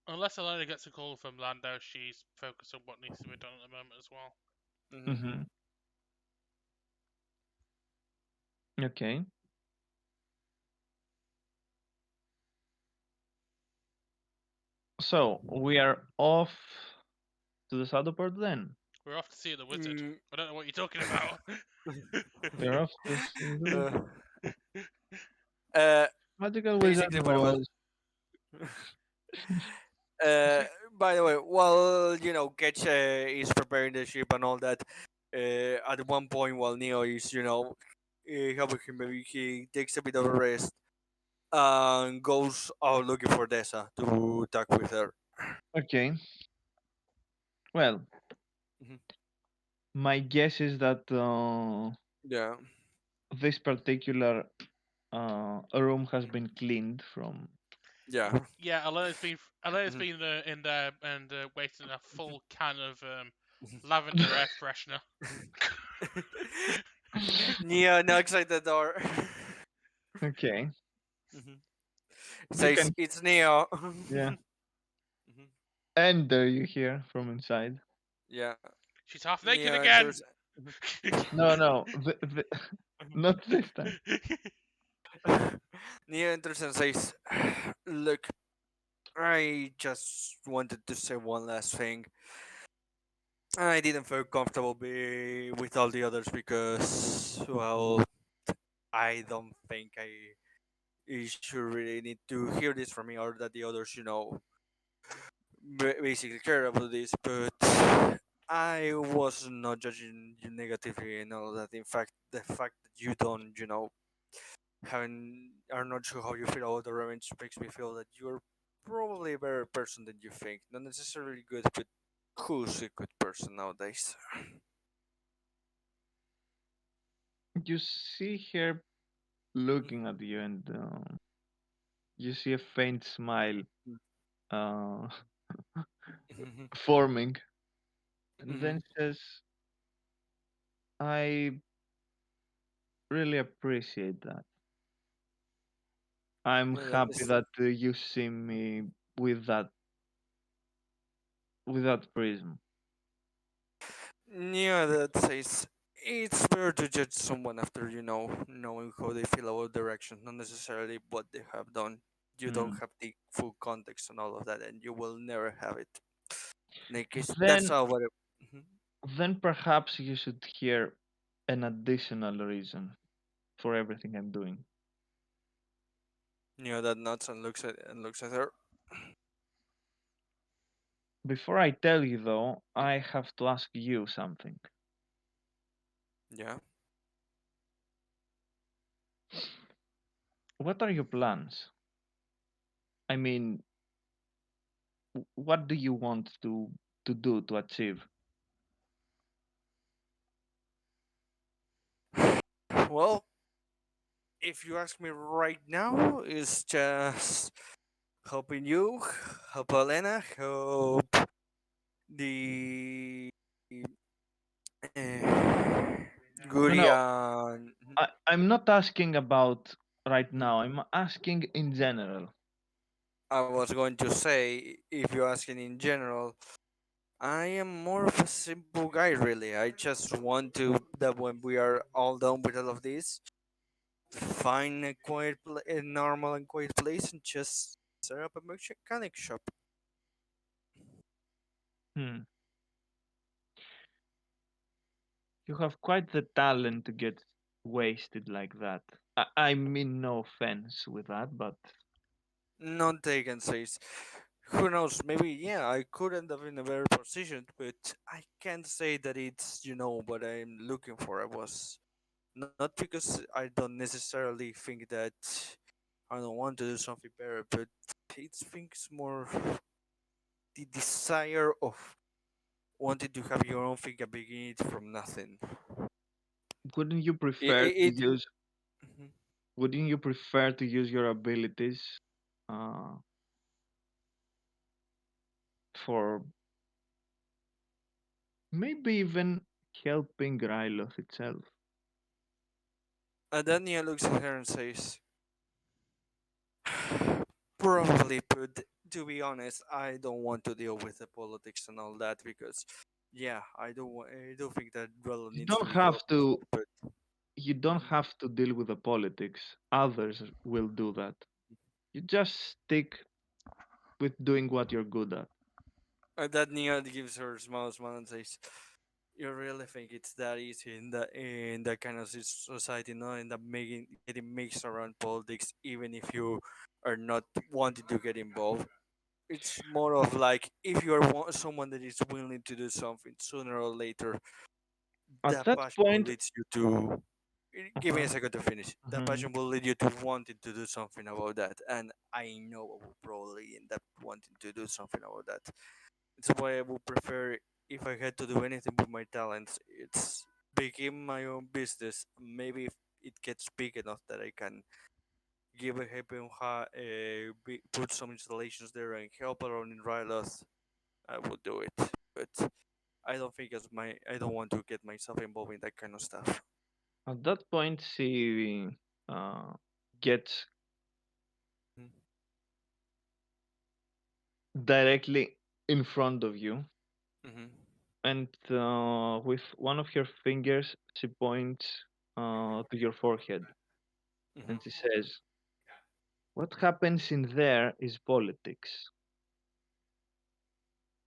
unless Elena gets a call from Lando, she's focused on what needs to be done at the moment as well. Hmm. Hmm. Okay. So we are off to the Shadowport then. We're off to see the wizard. Mm, I don't know what you're talking about. We're off to see the uh, uh, magical wizard basically, by the way, was. uh, by the way, while Ketch is preparing the ship and all that, at one point while Neo is helping him, maybe he takes a bit of a rest and goes out looking for Dessa to talk with her. Okay. Well, Mhm. my guess is that Yeah, this particular room has been cleaned from. yeah. Yeah, Elena's Mhm. been in there and waiting a full can of lavender air freshener. Neo knocks at the door. Okay. Mhm. You Says can. it's Neo. Yeah. Mhm. Enter you hear from inside. Yeah, She's half naked Neo again. enters. No, no. Not this time. Neo enters and says, "Look, I just wanted to say one last thing. I didn't feel comfortable with all the others because, well, I don't think I should really need to hear this from me or that the others, basically care about this. But I was not judging you negatively and all that. In fact, the fact that you don't, haven't are not sure how you feel about the revenge makes me feel that you're probably a better person than you think. Not necessarily good, but who's a good person nowadays?" You see her looking at you, and you see a faint smile uh, Mhm. forming, and then Mhm. says, "I really appreciate that. I'm Yeah, happy that you see me with that with that prism." yeah, that says it's better to judge someone after knowing how they feel about direction, not necessarily what they have done. You don't Hmm. have the full context and all of that, and you will never have it. In any case, that's Then, all. What. Mhm. then perhaps you should hear an additional reason for everything I'm doing. That nods and looks at her. Before I tell you, though, I have to ask you something. Yeah. What are your plans? I mean, what do you want to do to achieve? Well, if you ask me right now, it's just helping you, help Elena, help the uh, No, Guri no, and I'm not asking about right Mhm. now. I'm asking in general. I was going to say, if you're asking in general, I am more of a simple guy, really. I just want to that when we are all done with all of this, find a normal and quiet place, and just set up a mechanic shop. Hmm. You have quite the talent to get wasted like that. I mean, no offense with that, but Not taken says. Who knows? Maybe yeah, I could end up in a better position, but I can't say that it's what I'm looking for. I was not because I don't necessarily think that I don't want to do something better, but it's things more the desire of wanting to have your own thing and begin it from nothing. wouldn't you It, prefer to it, it use? Mhm. Wouldn't you prefer to use your abilities uh, for maybe even helping Ryloth itself? And then Nia looks at her and says, "Probably, but to be honest, I don't want to deal with the politics and all that because, yeah, I do think that Relo You needs to don't be have helped as to. well, but you don't Mhm. have to deal with the politics. Others will do that. You just stick with doing what you're good at. That Nia gives her a smile and says, "You really think it's that easy in that kind of society, no? In that making getting mixed around politics, even if you are not wanting to get involved. It's more of like if you are someone that is willing to do something sooner or later, At that that passion will point, lead you to. Give me a uh-huh, second to finish. That mhm. passion will lead you to wanting to do something about that, and I know I will probably end up wanting to do something about that. It's why I would prefer if I had to do anything with my talents. It's begin my own business. Maybe if it gets big enough that I can give a helping put some installations there and help around in Ryloth, I will do it. But I don't want to get myself involved in that kind of stuff. At that point, she uh, gets directly in front of you, Mm-hmm. and with one of her fingers, she points to your forehead, Mm-hmm. and she says, "What happens in there is politics.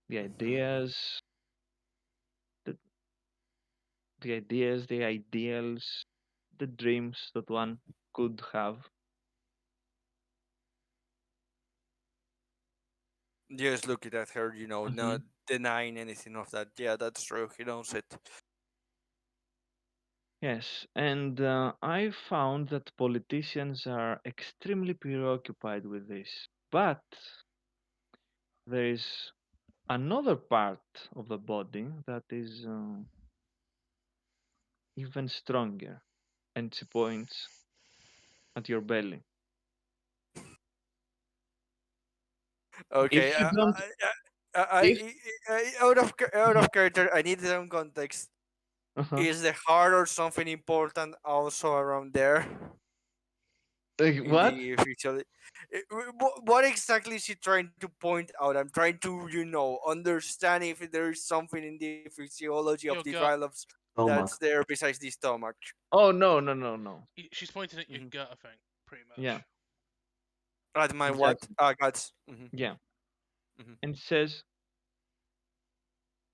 The Mm-hmm. ideas, the, the ideas, the ideals, the dreams that one could have." Just looking at her, Hmm. not denying anything of that. Yeah, that's true. He knows it. Yes, and I found that politicians are extremely preoccupied with this. But there is another part of the body that is even stronger, and she points at your belly. Okay. If you don't, if Out Mhm. of character, I need some context. Uh-huh. Is the heart or something important also around there Like, in what? the official? What exactly is she trying to point out? I'm trying to, understand if there is something in the physiology of Your the gut. trilops that's Stomach. there besides the stomach. Oh, no, no, no, no. She's pointing at your Hmm. gut, I think, pretty Yeah, much. At my what? exactly. Guts. Hmm. Yeah, Hmm. and says,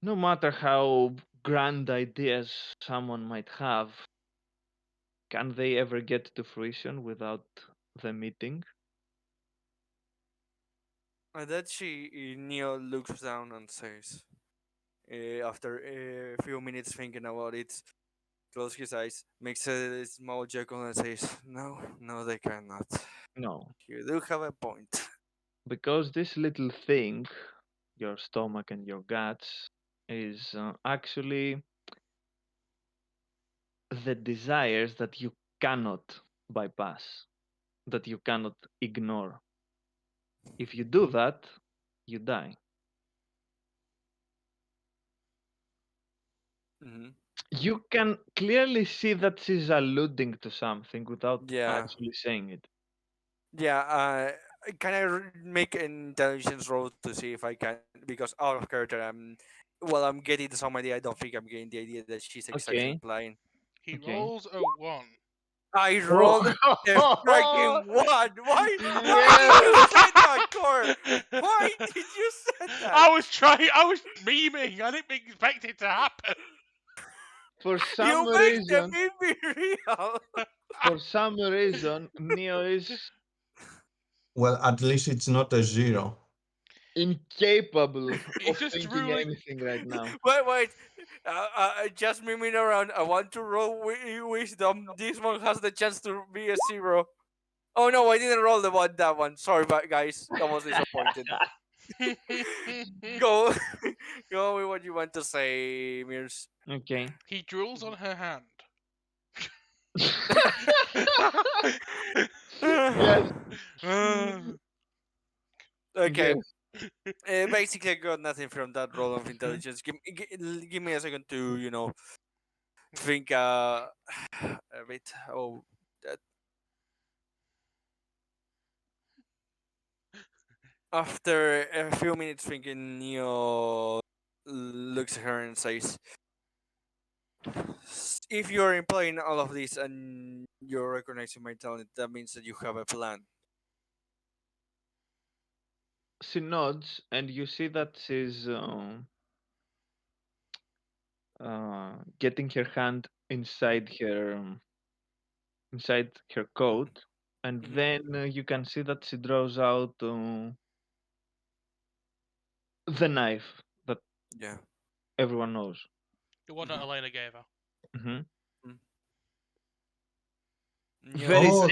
no matter how grand ideas someone might have, can they ever get to fruition without the meeting? And that Neo looks down and says, after a few minutes thinking about it, close his eyes, makes a small chuckle and says, "No, no, they cannot. No, You do have a point." because this little thing, your stomach and your guts, is actually the desires that you cannot bypass, that you cannot ignore. If you do that, you die. Hmm. You can clearly see that she's alluding to something without Yeah, actually saying it. yeah. Can I make an intelligence roll to see if I can? Because out of character, I'm getting some idea. I don't think I'm getting the idea that she's exactly Okay, implying. He okay. rolls a 1. I rolled the Oh, freaking one. Why? Why did you yes! say that, Core? Why did you say that? I was memeing. I didn't expect it to happen. For You some make the reason, movie real. Neo is Well, at least it's not a zero. incapable It's of just thinking ruling. anything right now. Wait. Just moving around. I want to roll wisdom. This one has the chance to be a zero. Oh no, I didn't roll that one. Sorry, guys. That was disappointed. Go, go with what you want to say, Mears. Okay. He drools on her hand. Yes, Okay. yes. Basically, I got nothing from that roll of Mhm. intelligence. Give me a second to think a bit. Oh, that after a few minutes thinking, Neo looks at her and says, if you're implying all of this and you're recognizing my talent, that means that you have a plan. She nods, and you see that she's getting her hand inside her coat, and Hmm. then you can see that she draws out the knife that Yeah. everyone knows. The one that Hmm. Elena gave her. Hmm. Neo Oh,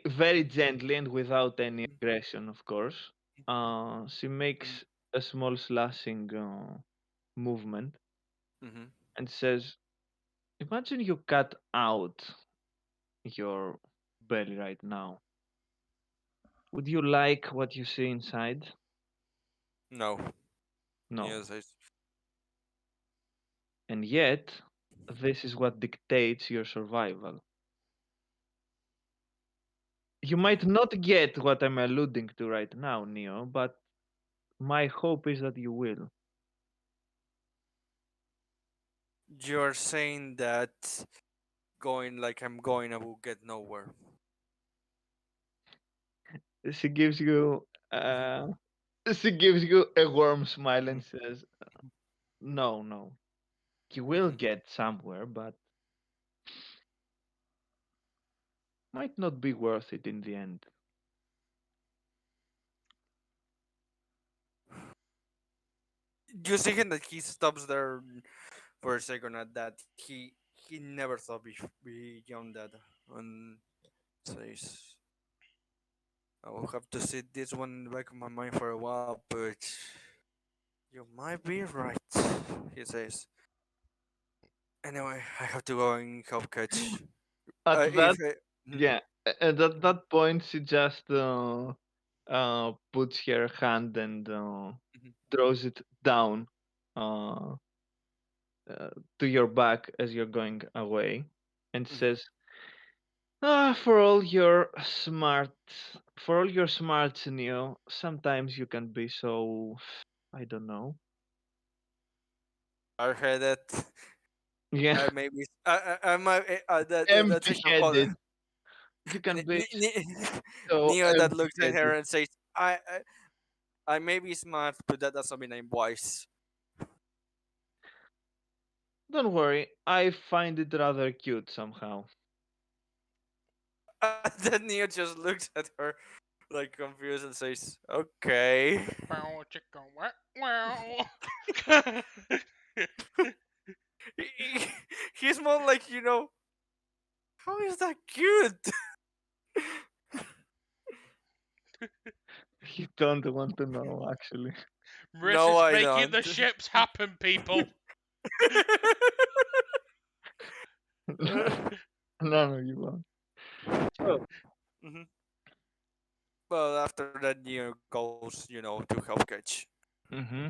Very gently, and without any aggression, of course. She makes a small slashing movement mm-hmm. and says, "Imagine you cut out your belly right now. Would you like what you see inside?" No. No. Neo says, And yet, this is what dictates your survival. You might not get what I'm alluding to right now, Neo, but my hope is that you will. you're saying that going like I'm going, I will get nowhere. She gives you Mhm. uh, she gives you a warm smile and Mhm. says, "No, no, you will Mhm. get somewhere, but might not be worth it in the end." You see him that he stops there for a second at that. He never thought beyond that and says, I will have to sit this one in the back of my mind for a while, but you might be right, he says. Anyway, I have to go and help catch. At that, If I, Mhm. yeah, and at that point, she just puts her hand and Mhm. draws it down uh, uh, to your back as you're going away, and Mhm. says, "Ah, for all your for all your smarts, Neo, sometimes you can be so, I don't know." I heard that. Yeah, Maybe I might that's a call. empty-headed. You can be so Neo that looks at her empty-headed. and says, I may be smart, but that doesn't mean I'm wise." Don't worry, I find it rather cute somehow. Then Neo just looks at her like confused and says, "Okay." Bow chicka wow wow. He- He's more like, how is that cute? You don't want to know, actually. No, Marissa's I making don't. the ships happen, people. No, no, you won't. So, Mhm. Well, after that, Neo goes, to help catch. hmm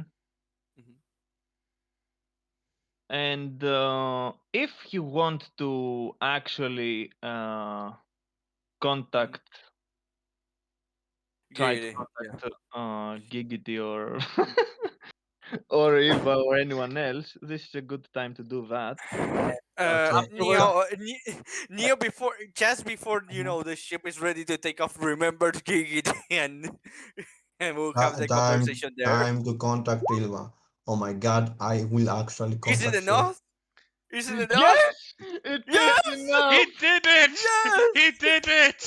Mhm. and if you want to actually Mhm. contact, try to Giggity, yeah. contact Gigity or or Eva or anyone else, this is a good time to do that. And so, afterwards, so, Neo before, just before, Mhm. the ship is ready to take off, remembered Giggity and we'll have the time conversation there. time to contact Ilva. Oh my god, I will actually Is it contact her. enough? Is it enough? Yes, it is Yes! He enough. did it! He Yes! did it!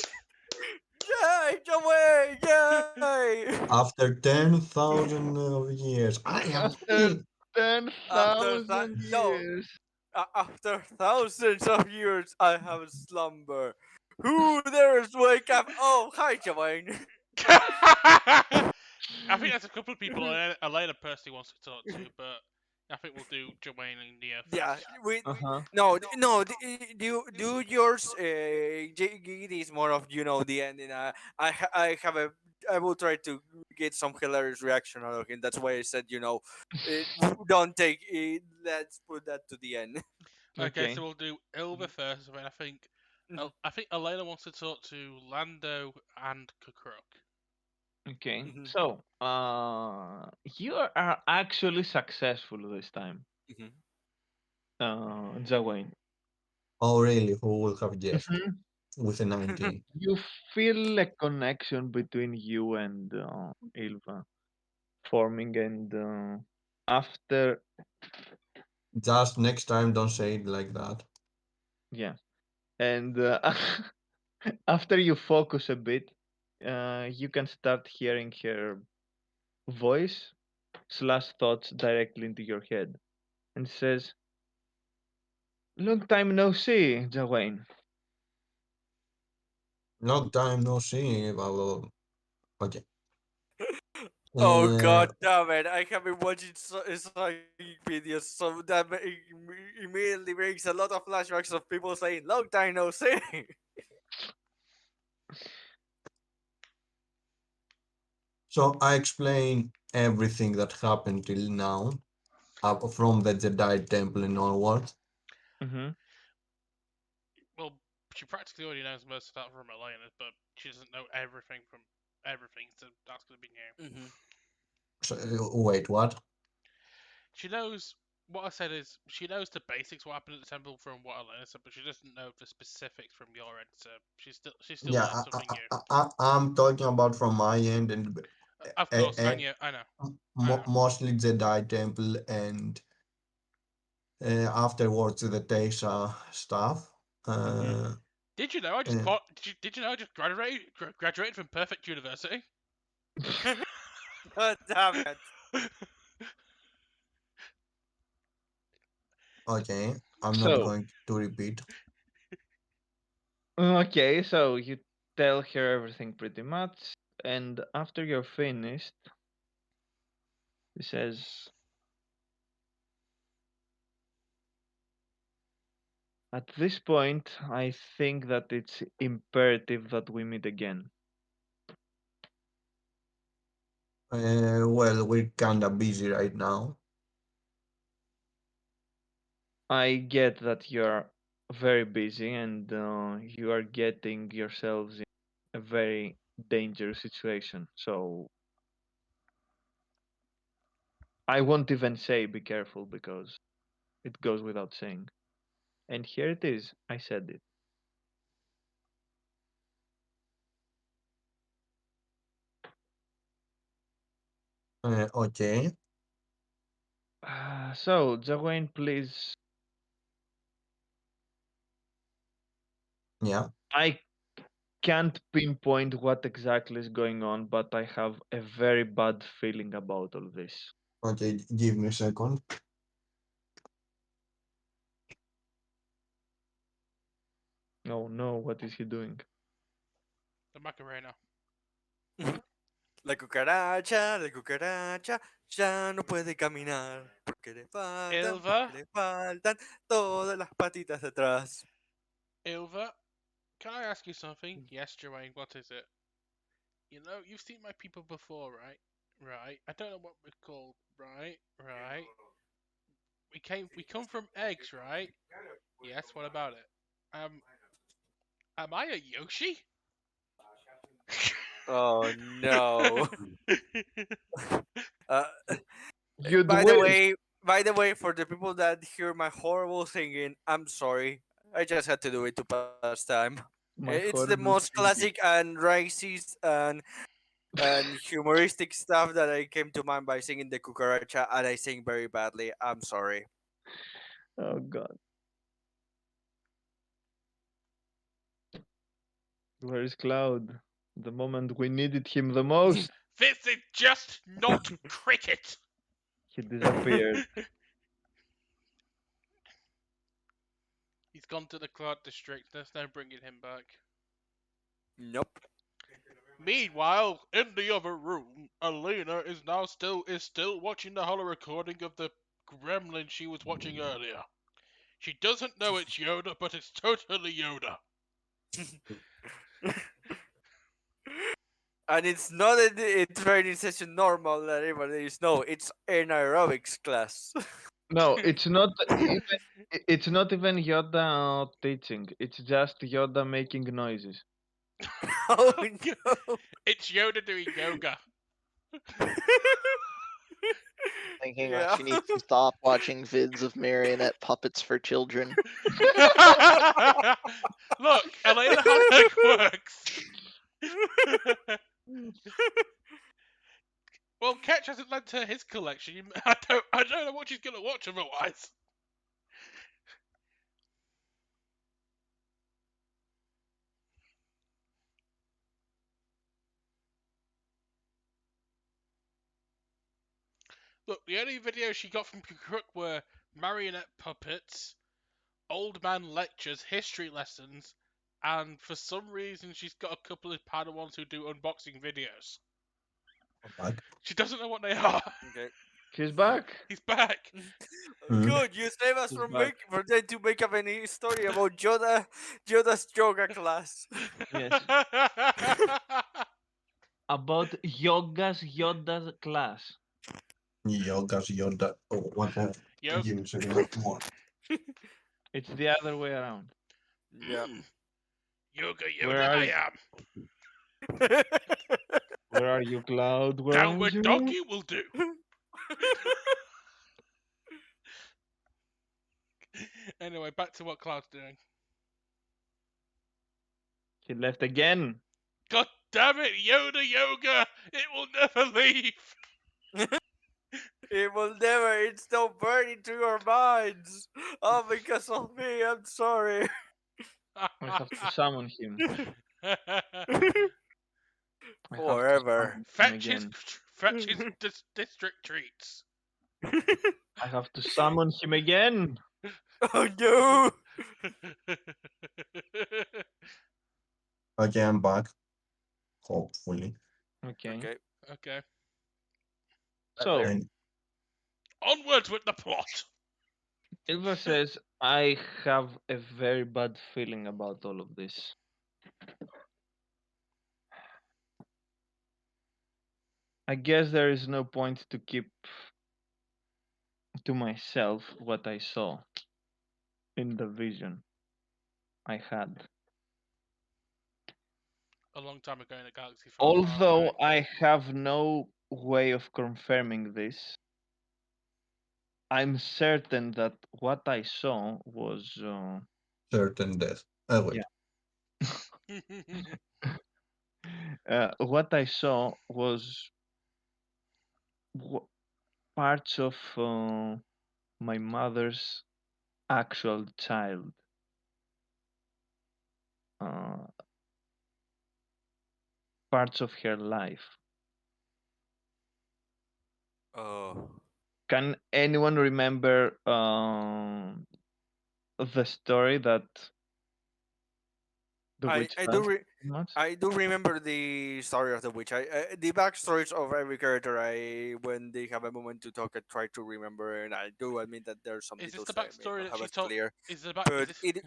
Yay! Away! Yay! After 10,000 of years, I am After free. ten thousand No, years. after thousands of years, I have slumber. Who dares wake up? Oh, hi, Joanne. I think there's a couple of people Elena personally wants to talk to, but I think we'll do Joanne and Neo Yeah, first. Uh huh. no, no. Do yours. Gigi is more of the ending. I have a. I will try to get some hilarious reaction out of him. That's why I said don't take it. Let's put that to the end. Okay, so Okay. we'll do Ilva first, and then I think Elena wants to talk to Lando and Kukruk. Okay. Mhm, So, you are actually successful this time, mhm, Jawain. Oh, really? Who will have guessed? Mhm. With a 19. You feel a connection between you and Ilva forming, and after, Just next time, don't say it like that. yeah, and after you focus a bit, you can start hearing her voice slash thoughts directly into your head, and says, "Long time no see, Jawain." Long time no see. Blah, blah, blah. Okay. Oh Uh, god damn it! I have been watching psychic videos, so that immediately brings a lot of flashbacks of people saying "long time no see." so I explain everything that happened till now, up from the Jedi Temple and onwards. Hmm. Well, she practically already knows most of that from Elena, but she doesn't know everything from everything, so that's going to be new. Hmm. So, wait, what? She knows what I said is she knows the basics what happened at the temple from what Elena said, but she doesn't know the specifics from your end. So she still Yeah, learns something new. I'm talking about from my end and Of uh, course, uh, I know, I know. mostly Jedi Temple and afterwards the Tesa stuff. Hmm. Uh, Did you know I just uh, did you know I just graduated from Perfect University? God damn it! okay, I'm not So, going to repeat. okay, so you tell her everything pretty much, and after you're finished, he says, "At this point, I think that it's imperative that we meet again. Well, we're kinda busy right now. I get that you're very busy and you are getting yourselves in a very dangerous situation. So I won't even say be careful because it goes without saying. And here it is. I said it. Okay, So, Jawayne, please. yeah, I can't pinpoint what exactly is going on, but I have a very bad feeling about all this. okay, give me a second. Oh no, what is he doing? The Macarena. La cucaracha ya no puede caminar Ilva, porque le faltan todas las patitas de atrás. Ilva, can I ask you something? Yes, Joanne. What is it? You know, you've seen my people before, right? Right. I don't know what we're called. Right. Right. We come from eggs, right? Yes. What about it? Um. Am I a Yoshi? Oh no. Uh, You'd by the wish, way, for the people that hear my horrible singing, I'm sorry. I just had to do it to pass time. my It's the horrible most classic singing. and racist and humoristic stuff that I came to mind by singing the cucaracha, and I sing very badly. I'm sorry. Oh god. Where is Cloud? The moment we needed him the most, This is just not cricket. he disappeared. He's gone to the Cloud District. There's no bringing him back. Nope. Meanwhile, in the other room, Elena is still watching the holo recording of the gremlin she was watching earlier. She doesn't know it's Yoda, but it's totally Yoda. And it's not a training session normal that everybody is. No, it's an aerobics class. No, it's not even. It's not even Yoda teaching. It's just Yoda making noises. Oh no. It's Yoda doing yoga. Thinking Yeah. she needs to stop watching vids of marionette puppets for children. Look, Elena has her quirks. Well, Ketch hasn't lent her his collection. I don't know what she's gonna watch otherwise. Look, the only videos she got from Crook were marionette puppets, old man lectures, history lessons, and for some reason she's got a couple of Padawans who do unboxing videos. Like, She doesn't know what they are. Okay. He's back. He's back. Good, you save us He's from back. for them to make up any story about Yoda's yoga class. Yes. About Yoda's class. Yoda. Oh, what that? Yo- Give me a second. More. It's the other way around. Yeah. Yoga Where Yoda are I you? am. Where are you, Cloud? Where are Downward you? doggy will do. Anyway, back to what Cloud's doing. He left again. God damn it, Yoda Yoga! It will never leave. It will never. It's still burning into your minds. Oh, because of me. I'm sorry. I have to summon him. I have to Forever. summon him again. Fetch his district treats. I have to summon him again. Oh no. Okay, I'm back. Hopefully. Okay. Okay. Okay. So, And Onwards with the plot. Ilva says, I have a very bad feeling about all of this. I guess there is no point to keep to myself what I saw in the vision I had. A long time ago in a galaxy far, far Although away. I have no way of confirming this, I'm certain that what I saw was certain death. Oh, wait. what I saw was parts of my mother's actual child. Uh, Parts of her life. Oh. Can anyone remember the story that the witch I do has? Much? I do remember the story of the witch. The backstories of every character. I when they have a moment to talk, I try to remember, and I do admit that there's some Is this details the I may backstory not that have she as told? clear. Is the back? Is But this?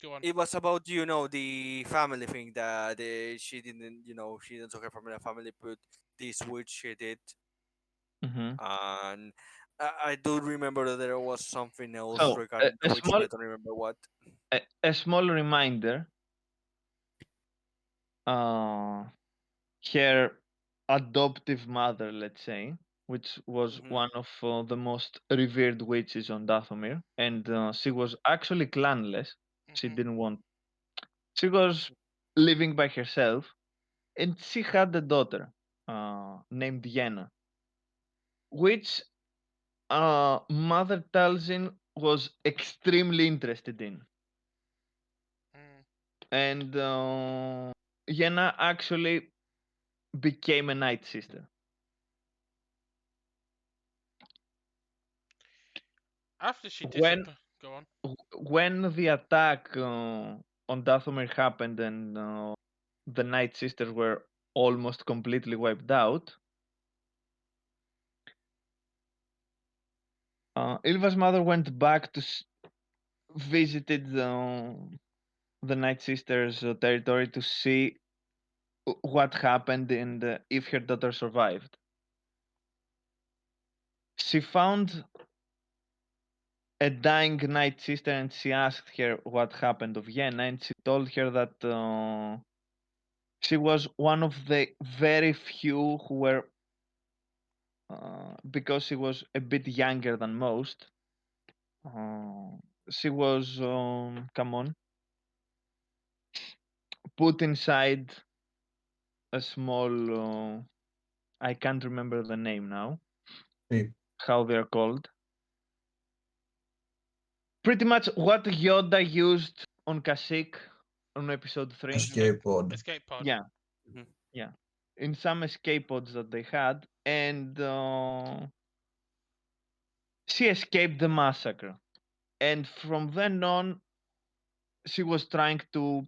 Go on. it was about the family thing that she didn't she didn't suffer from a family, but this witch she did, Mm-hmm. and I do remember that there was something else So regarding the witch, but I don't remember what. a small reminder. Her adoptive mother, let's say, which was Hmm. one of the most revered witches on Dathomir, and she was actually clanless. She Mhm. didn't want. She was living by herself, and she had a daughter named Yenna, which Mother Talzin was extremely interested in, Mm. and Yenna actually became a Night Sister. After she When disappeared. Go on. when the attack on Dathomir happened and the Night Sisters were almost completely wiped out, Ilva's mother went back to visited the Night Sisters' territory to see what happened and if her daughter survived. She found a dying Night Sister and she asked her what happened of Yenna, and she told her that she was one of the very few who were because she was a bit younger than most. Uh, she was, come on, put inside a small. I can't remember the name now. Yeah, How they're called? Pretty much what Yoda used on Kashyyyk on episode 3. Escape escape pod. escape pod. Yeah, Mhm. yeah. In some escape pods that they had, and she escaped the massacre. And from then on, she was trying to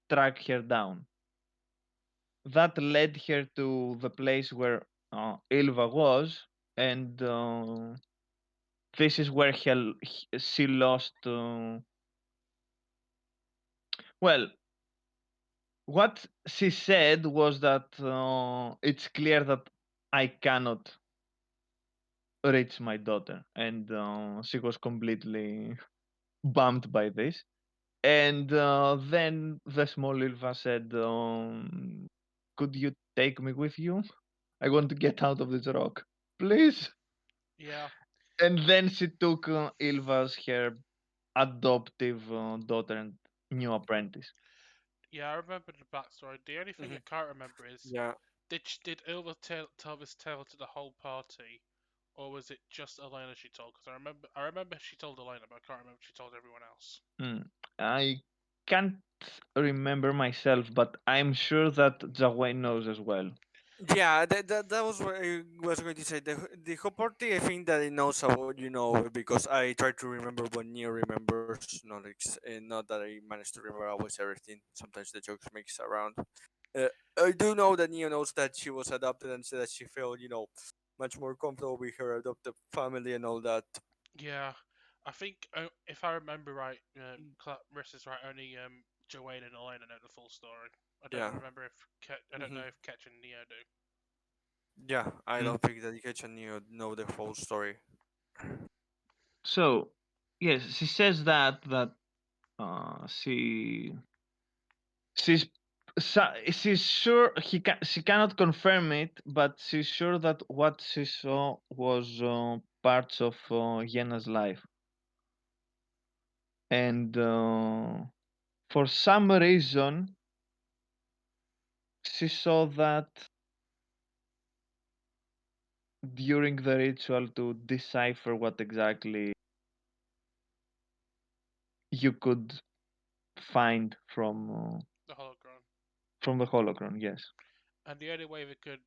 track her down. That led her to the place where Ilva was, and this is where she lost. Well, what she said was that it's clear that I cannot reach my daughter, and she was completely bummed by this. And then the small Ilva said, "Could you take me with you? I want to get out of this rock, please." Yeah, And then she took Ilva's her adoptive daughter and new apprentice. yeah, I remember the backstory. The only thing I Mhm. can't remember is Yeah. did Ilva tell this tale to the whole party, or was it just Elena she told? Because I remember she told Elena, but I can't remember if she told everyone else. Hmm. I can't remember myself, but I'm sure that Jawai knows as well. Yeah, that was what I was going to say. The whole party, I think that it knows about because I try to remember what Neo remembers. Not that I managed to remember always everything. Sometimes the jokes mix around. Uh, I do know that Neo knows that she was adopted and so that she felt much more comfortable with her adopted family and all that. Yeah, I think if I remember right, Riss is right. Only Joanne and Elena know the full story. I don't Yeah. remember if I don't Hmm. know if Ketch and Neo do. Yeah, I Mm. don't think that Ikech and Neo know the whole story. So, yes, she says that she's sure she cannot confirm it, but she's sure that what she saw was parts of Yena's life, and for some reason she saw that during the ritual to decipher what exactly you could find The hologram. from the holocron. Yes. And the only way we could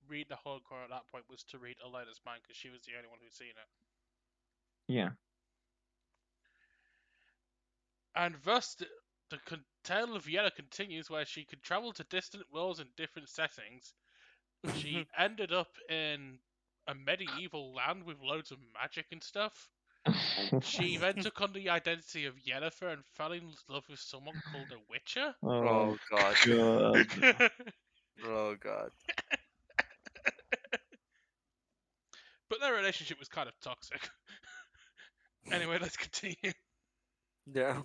read the hologram at that point was to read Elena's mind because she was the only one who'd seen it. Yeah. And thus, the tale of Yella continues where she could travel to distant worlds in different settings. She ended up in a medieval land with loads of magic and stuff. She then took on the identity of Yennefer and fell in love with someone called a Witcher. Oh Oh God. god. But Oh God. their relationship was kind of toxic. Anyway, let's continue. Yeah.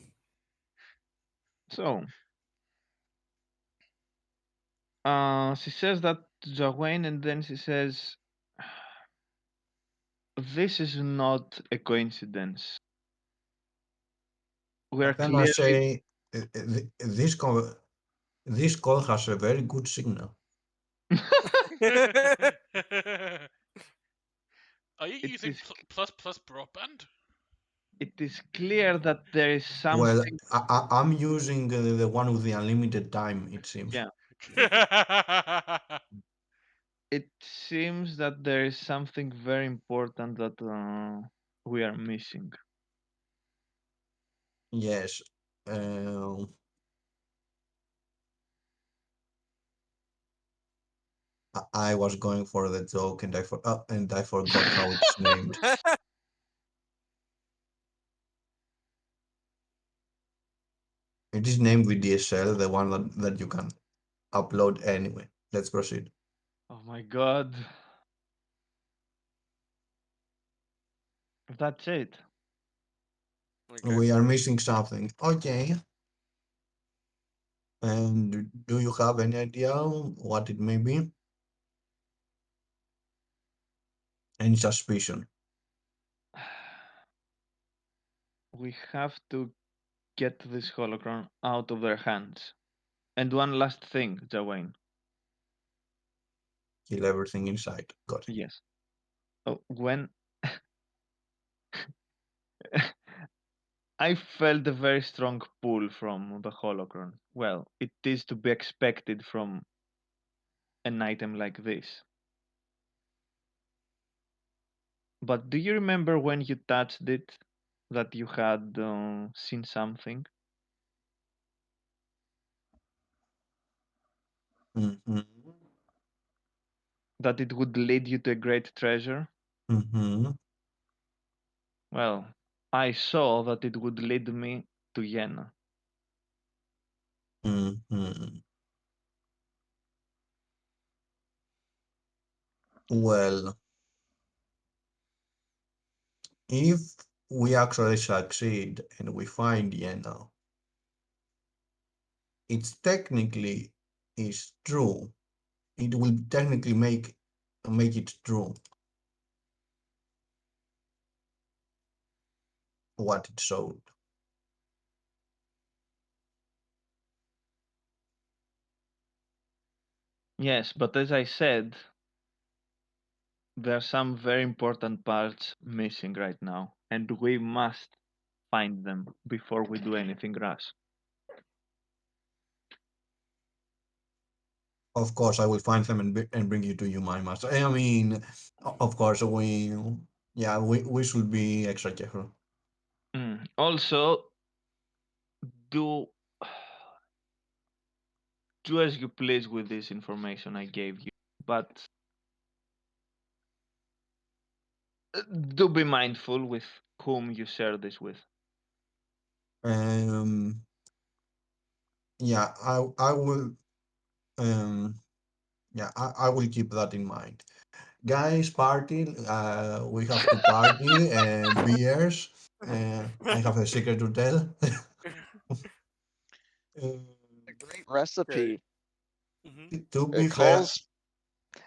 So, she says that to Jawayne, and then she says, "This is not a coincidence. We are And then I clearly." say, this call has a very good signal. Are you It using is plus plus broadband? it is clear that there is Well, something. I'm using the one with the unlimited time, it seems. Yeah, it seems that there is something very important that we are missing. Yes. Um, I was going for the joke and I forgot how it's named. It is named with DSL, the one that you can upload anyway. Let's proceed. Oh my god, that's it. Okay. We are missing something. Okay. And do you have any idea what it may be? Any suspicion? We have to get this holocron out of their hands. And one last thing, Jawain. Kill everything inside. Got it. Yes. Oh, when I felt a very strong pull from the holocron. Well, it is to be expected from an item like this. But do you remember when you touched it that you had seen something? Mm-hmm. That it would lead you to a great treasure? Mm-hmm. Well, I saw that it would lead me to Yena. Mm-hmm. Well, if we actually succeed and we find Yena, it's technically is true. It will technically make it true what it showed. Yes, but as I said, there are some very important parts missing right now, and we must find them before we do anything rash. Of course, I will find them and bring you to you, my master. I mean, of course, we should be extra careful. Also, do do as you please with this information I gave you, but do be mindful with whom you share this with. Um, yeah, I will. Um, yeah, I will keep that in mind. Guys, party. We have to party. Beers. I have a secret to tell. A great Okay. recipe. To be It fair, calls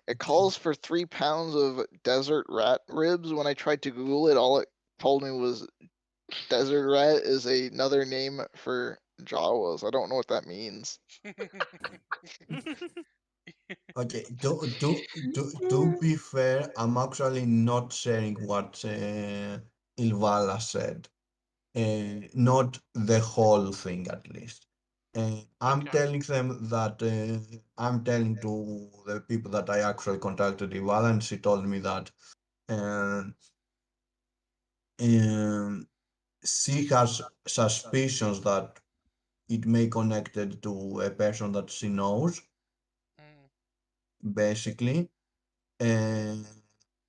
it calls for 3 pounds of desert rat ribs. When I tried to Google it, all it told me was desert rat is another name for Jawas. I don't know what that means. okay. To be fair, I'm actually not sharing what Ilvala said. Not the whole thing, at least. I'm Okay. telling them that I'm telling to the people that I actually contacted Ilvala, and she told me that uh, um, she has suspicions that it may connected to a person that she knows, Mm, basically, uh,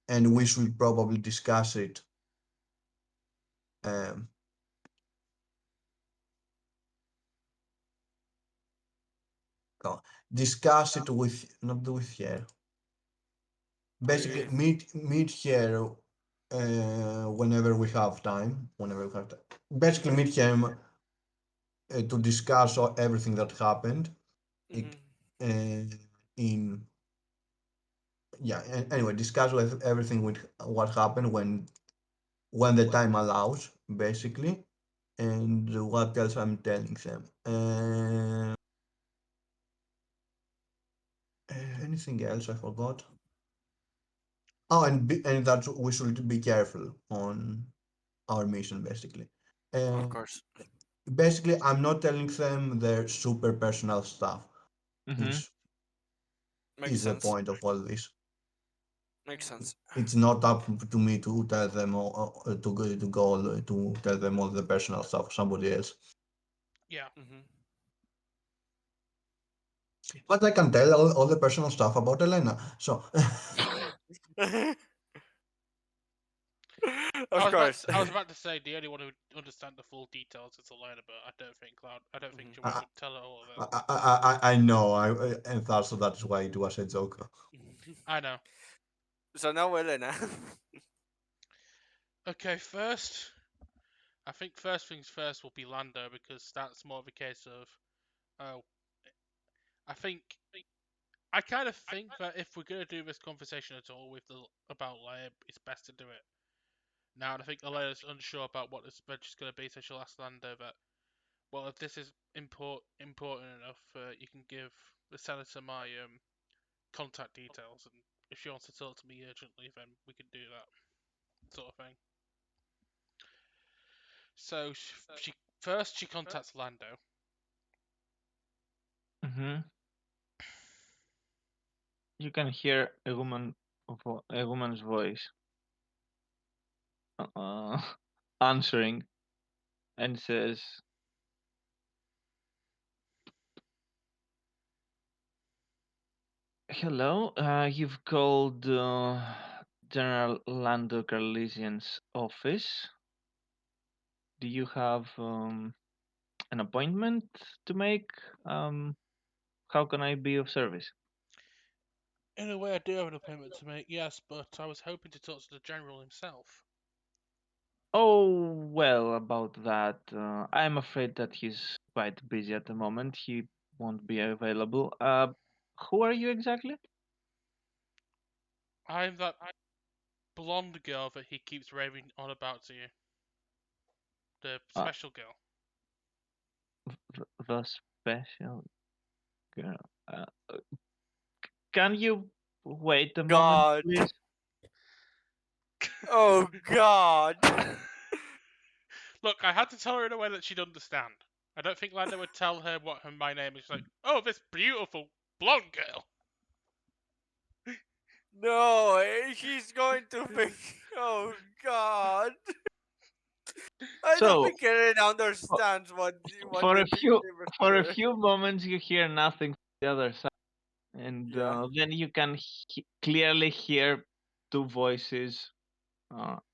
and we should probably discuss it. Um, oh, discuss it with not with her. Basically, meet her whenever we have time. Whenever we have time. Basically, mm, meet him to discuss everything that happened. It, uh, in yeah. Anyway, discuss with everything with what happened when the time allows, basically, and what else I'm telling them. Anything else I forgot? Oh, and that we should be careful on our mission, basically. Of Uh, course. Basically, I'm not telling them their super personal stuff, Mm-hmm. which Makes is the sense. point of all this. Makes mm. sense. It's not up to me to tell them to tell them all the personal stuff. Somebody else, Yeah. but I can tell all the personal stuff about Elena. So, Of course. I was about to say the only one who would understand the full details is Elena, but I don't think Joanne I, would tell her all of it. I know. And also that's why it was a joke. I know. So now Elena. Okay, first, I think first things first will be Lando because that's more of a case of, oh, I think I kind of think that if we're gonna do this conversation at all with about Leia, it's best to do it now. And I think Leia's unsure about what this is gonna be, so she'll ask Lando that. Well, if this is important enough, you can give the senator my contact details, and if she wants to talk to me urgently, then we can do that sort of thing. So she contacts Lando. Mm-hmm. You can hear a woman's voice uh, answering and says, "Hello, you've called General Lando Carlisian's office. Do you have an appointment to make? Um, how can I be of service?" In a way, I do have an appointment to make, yes, but I was hoping to talk to the general himself. Oh, well, about that, I'm afraid that he's quite busy at the moment. He won't be available. Who are you exactly? I'm that blonde girl that he keeps raving on about to you. The Uh, special girl. the special girl. Can you wait a moment, God. please? Oh God. Look, I had to tell her in a way that she'd understand. I don't think Lando would tell her what my name is. She's like, oh, this beautiful blonde girl. No, she's going to think. Oh God. I don't So, think Karen for, understands what for the a few neighbors for a were. few moments, you hear nothing from the other side, and Yeah. then you can clearly hear two voices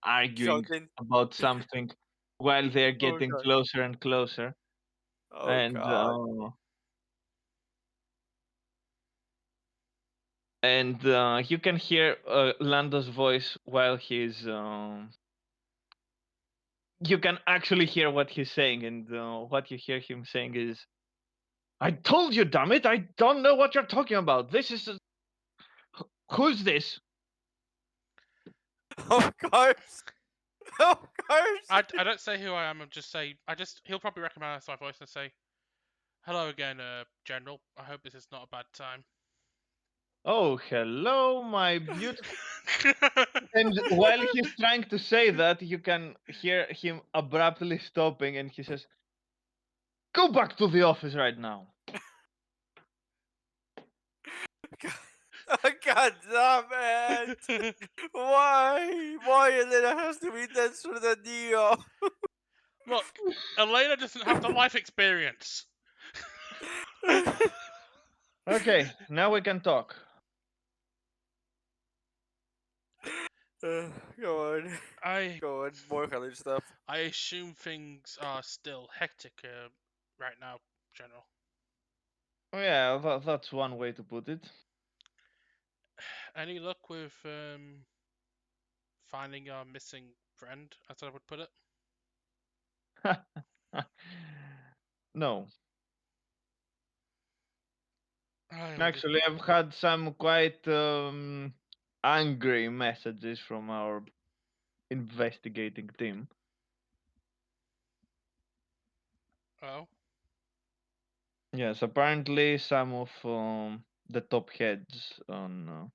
arguing Shouting. about something while they're Oh getting God. closer and closer. Oh And God. you can hear Lando's voice while he's. You can actually hear what he's saying, and what you hear him saying is, "I told you, damn it! I don't know what you're talking about. This is who's this?" Of course. Of course. I don't say who I am. He'll probably recognize my voice and say, hello again, General. I hope this is not a bad time. Oh, hello, my beautiful. And while he's trying to say that, you can hear him abruptly stopping, and he says, "Go back to the office right now." Oh God damn it! Why? Why Elena has to be denser than Neo? Look, Elena doesn't have the life experience. Okay, now we can talk. Go on. I Go on. More college stuff. I assume things are still hectic right now, General. Oh, yeah, that's one way to put it. Any luck with finding our missing friend, as I would put it? No. I only Actually, I've had some quite angry messages from our investigating team. oh Yes, apparently some of the top heads on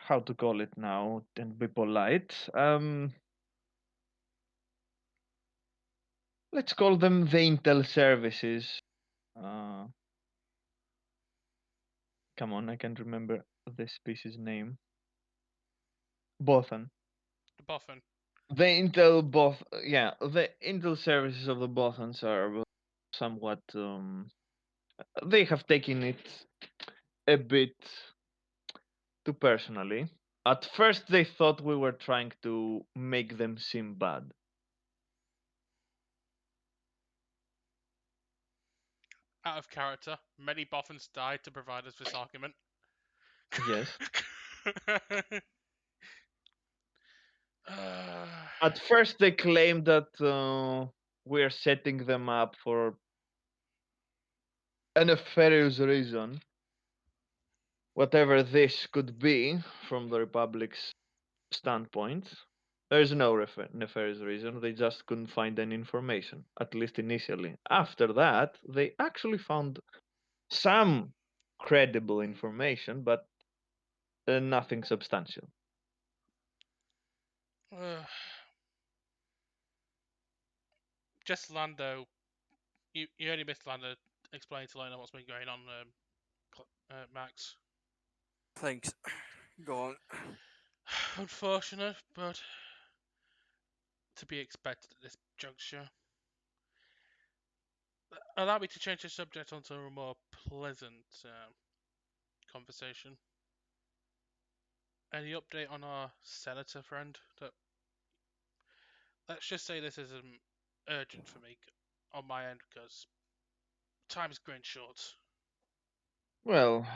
how to call it now and be polite. Let's call them the Intel services. Uh, Come on, I can't remember this species name. Bothan. the Boffin. The Intel yeah, the Intel services of the Bothans are somewhat they have taken it a bit too personally. At first, they thought we were trying to make them seem bad. Out of character, many Boffins died to provide us this argument. Yes. uh, At first, they claimed that we're setting them up for a nefarious reason, whatever this could be from the Republic's standpoint, there's no nefarious reason. They just couldn't find any information, at least initially. After that, they actually found some credible information, but nothing substantial. Just Lando. You only missed Lando explaining to Lena what's been going on, Max. Thanks. Go on. Unfortunate, but to be expected at this juncture. Allow me to change the subject onto a more pleasant conversation. Any update on our senator friend? Let's just say this is urgent for me on my end because time's growing short. Well,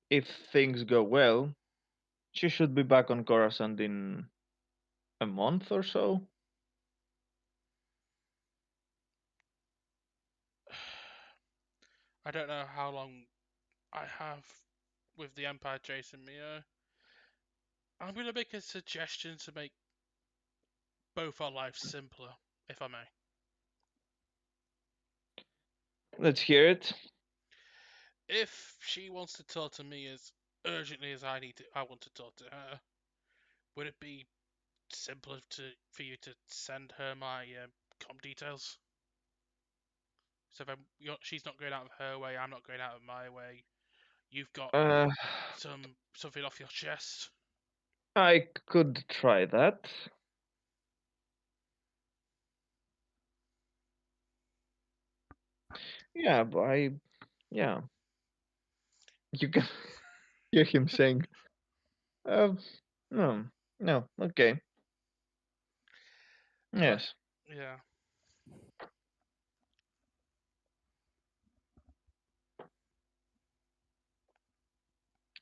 if things go well, she should be back on Coruscant in a month or so. I don't know how long I have with the Empire chasing me. I'm going to make a suggestion to make both our lives simpler, if I may. Let's hear it. If she wants to talk to me as urgently as I want to talk to her, would it be simpler for you to send her my com details? So if she's not going out of her way, I'm not going out of my way. You've got Uh, something off your chest. I could try that. Yeah, but yeah. You can hear him saying, uh, no, no, okay. Yes. Yeah.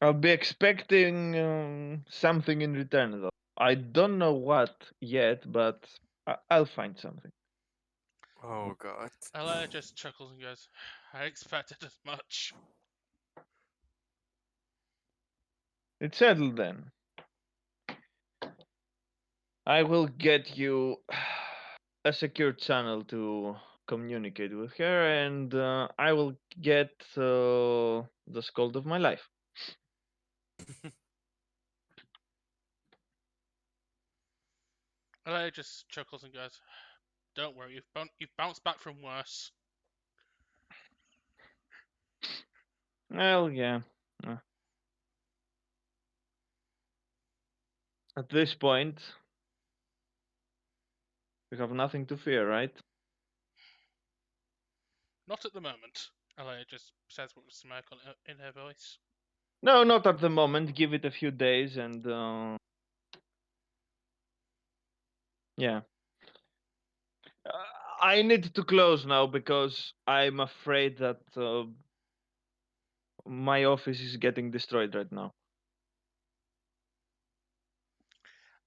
I'll be expecting something in return, though. I don't know what yet, but I'll find something. Oh god. Ella just chuckles and goes, I expected as much. It's settled then. I will get you a secure channel to communicate with her, and I will get the scold of my life. Ella just chuckles and goes, don't worry, you've bounced back from worse. Well, yeah. At this point, we have nothing to fear, right? Not at the moment. Ella just says with a smirk in her voice. No, not at the moment. Give it a few days, and yeah. I need to close now because I'm afraid that my office is getting destroyed right now.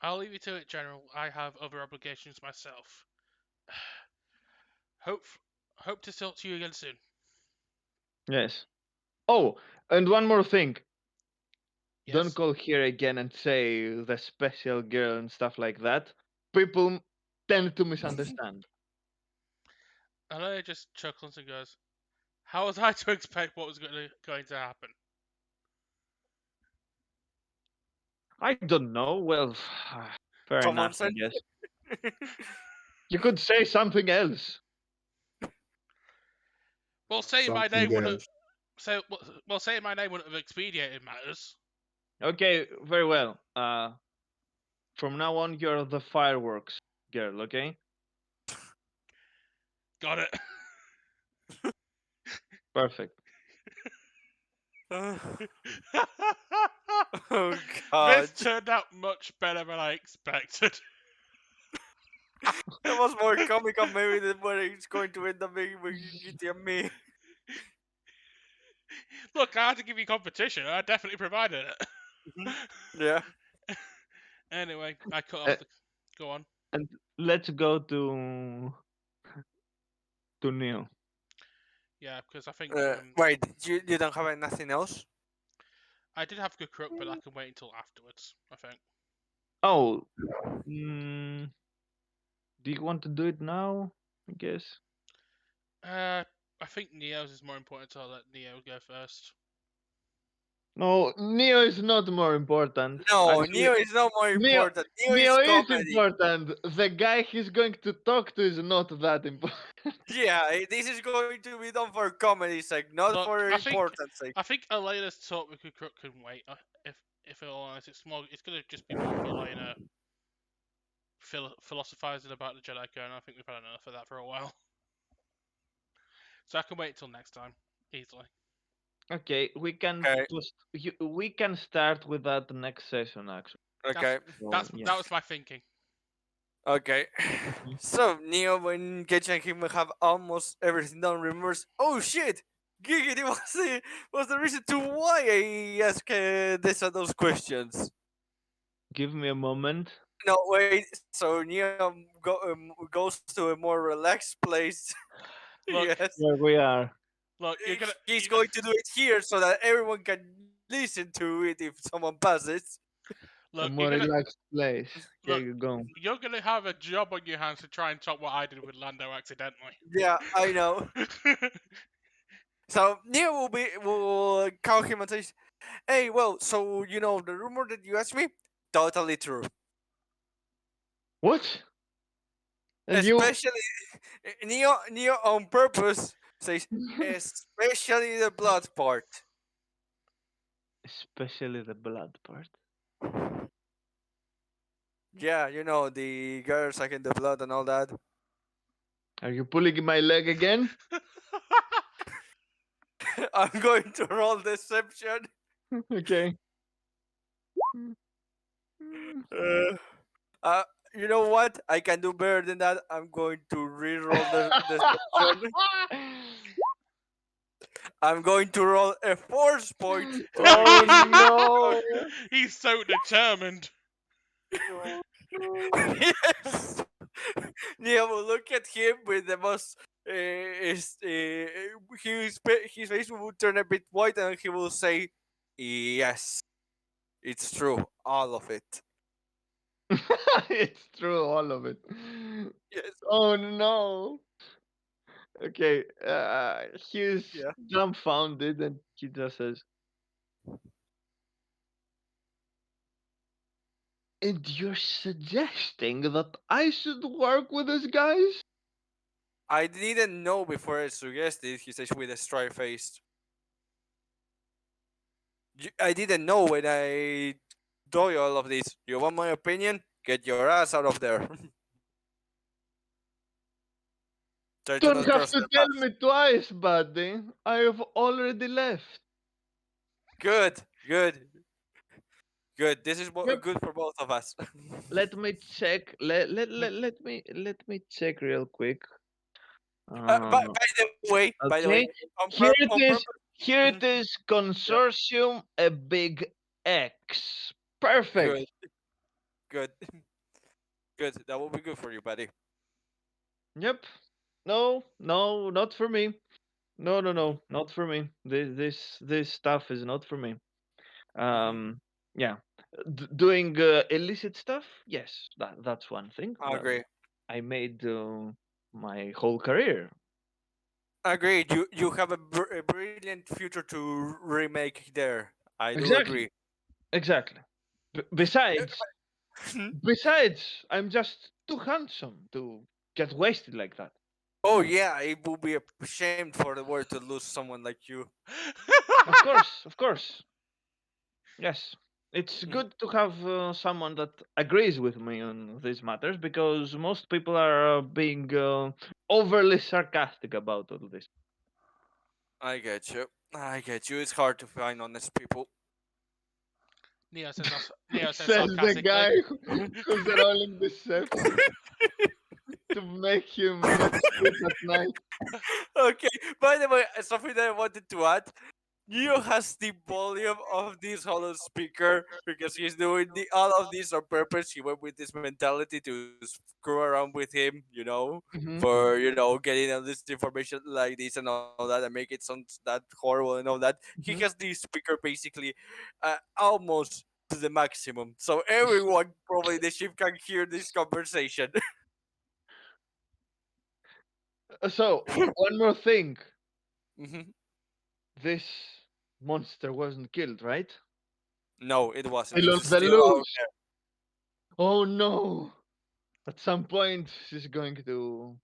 I'll leave you to it, General. I have other obligations myself. Hope to talk to you again soon. Yes. Oh, and one more thing. Yes? Don't call here again and say the special girl and stuff like that. People tend to misunderstand. Ella just chuckles and goes, how was I to expect what was going to happen? I don't know. Well, fair Common enough, I sense. guess. You could say something else. Well, saying my Something name wouldn't else. saying my name wouldn't have expedited matters. Okay, very well. From now on, you're the fireworks girl, okay? Got it. Perfect. Oh This god. turned out much better than I expected. That was more comical maybe than what it's going to end up being with Kitty and me. Look, I had to give you competition. I definitely provided it. Yeah. Anyway, I cut off the. Go on. And let's go to Neil. Yeah, because I think Wait, you don't have nothing else? I did have good crook, but I can wait until afterwards. I think. Oh, mm, do you want to do it now? I guess. I think Neo's is more important, so I'll let Neo go first. No, Neo is not more important. No, Actually, Neo is not more Neo important. Neo Neo is is comedy. important. The guy he's going to talk to is not that important. Yeah, this is going to be done for comedy sake, not Look, for importance sake. I think Elena's talk with good crook can wait. If all honest, it's gonna just be more of Elena philosophizing about the Jedi Code, and I think we've had enough of that for a while. So I can wait till next time, easily. Okay, we can Okay, we can start with that next session actually. okay, That's yeah. that was my thinking. okay. So Neo, when Gage and him have almost everything done, remembers. Oh shit! Giggity was the reason to why I asked those questions. Give me a moment. No, wait. So Neo goes to a more relaxed place. Look, Yes. Here we are. look, He's going to do it here so that everyone can listen to it if someone passes. A look, more relaxed place. Here look, you go. you're gonna have a job on your hands to try and top what I did with Lando accidentally. Yeah, I know. So Neo will call him and says, "Hey, well, so you know the rumor that you asked me, totally true. What? And you Especially Neo on purpose says, especially the blood part. especially the blood part. Yeah, you know the girls sucking the blood and all that. Are you pulling my leg again? I'm going to roll deception. Okay. Uh, uh, you know what? I can do better than that. I'm going to re-roll the deception. I'm going to roll a force point to Oh increase no! He's so determined. Oh, yes. Neo will look at him with the most. His face will turn a bit white and he will say, "Yes, it's true, all of it." it's true, all of it. Yes. Oh no! Okay, he's Yeah. dumbfounded and he just says, "And you're suggesting that I should work with these guys?" I didn't know before I suggested. He says with a straight face. I didn't know when I told you all of this. You want my opinion? Get your ass out of there. Try to Don't not have cross to the tell path. me twice, buddy. I have already left. Good, good, good. This is Yep. good for both of us. Let me check. Let me check real quick. By the way, Okay. Here it on is. purpose. Here Mhm. it is. Yeah, Consortium a big X. Perfect. good, good, good. That will be good for you, buddy. Yep. No, no, not for me. No, no, no, not for me. This stuff is not for me. Mhm. Yeah, doing illicit stuff. Yes, that's one thing. I agree. I made my whole career. Agreed. You have a brilliant future to remake there. I do Exactly, agree. exactly. Besides, I'm just too handsome to get wasted like that. Oh yeah, it would be a shame for the world to lose someone like you. Of course, of course. Yes, it's Mhm. good to have someone that agrees with me on these matters because most people are being overly sarcastic about all this. I get you. I get you. It's hard to find honest people. Neo says Says the sarcastically. guy who's rolling deception to make him not sleep at night. Okay. By the way, something that I wanted to add. Neo has the volume of this hollow speaker because he's doing all of this on purpose. He went with this mentality to screw around with him, Hmm. for getting all this information like this and all that, and make it sound that horrible and all that. He has Hmm. the speaker basically almost to the maximum, so everyone probably in the ship can hear this conversation. So, one more thing. Hmm. This monster wasn't killed, right? No, it They wasn't. lost It's the still out lose. there. Oh no! At some point, she's going to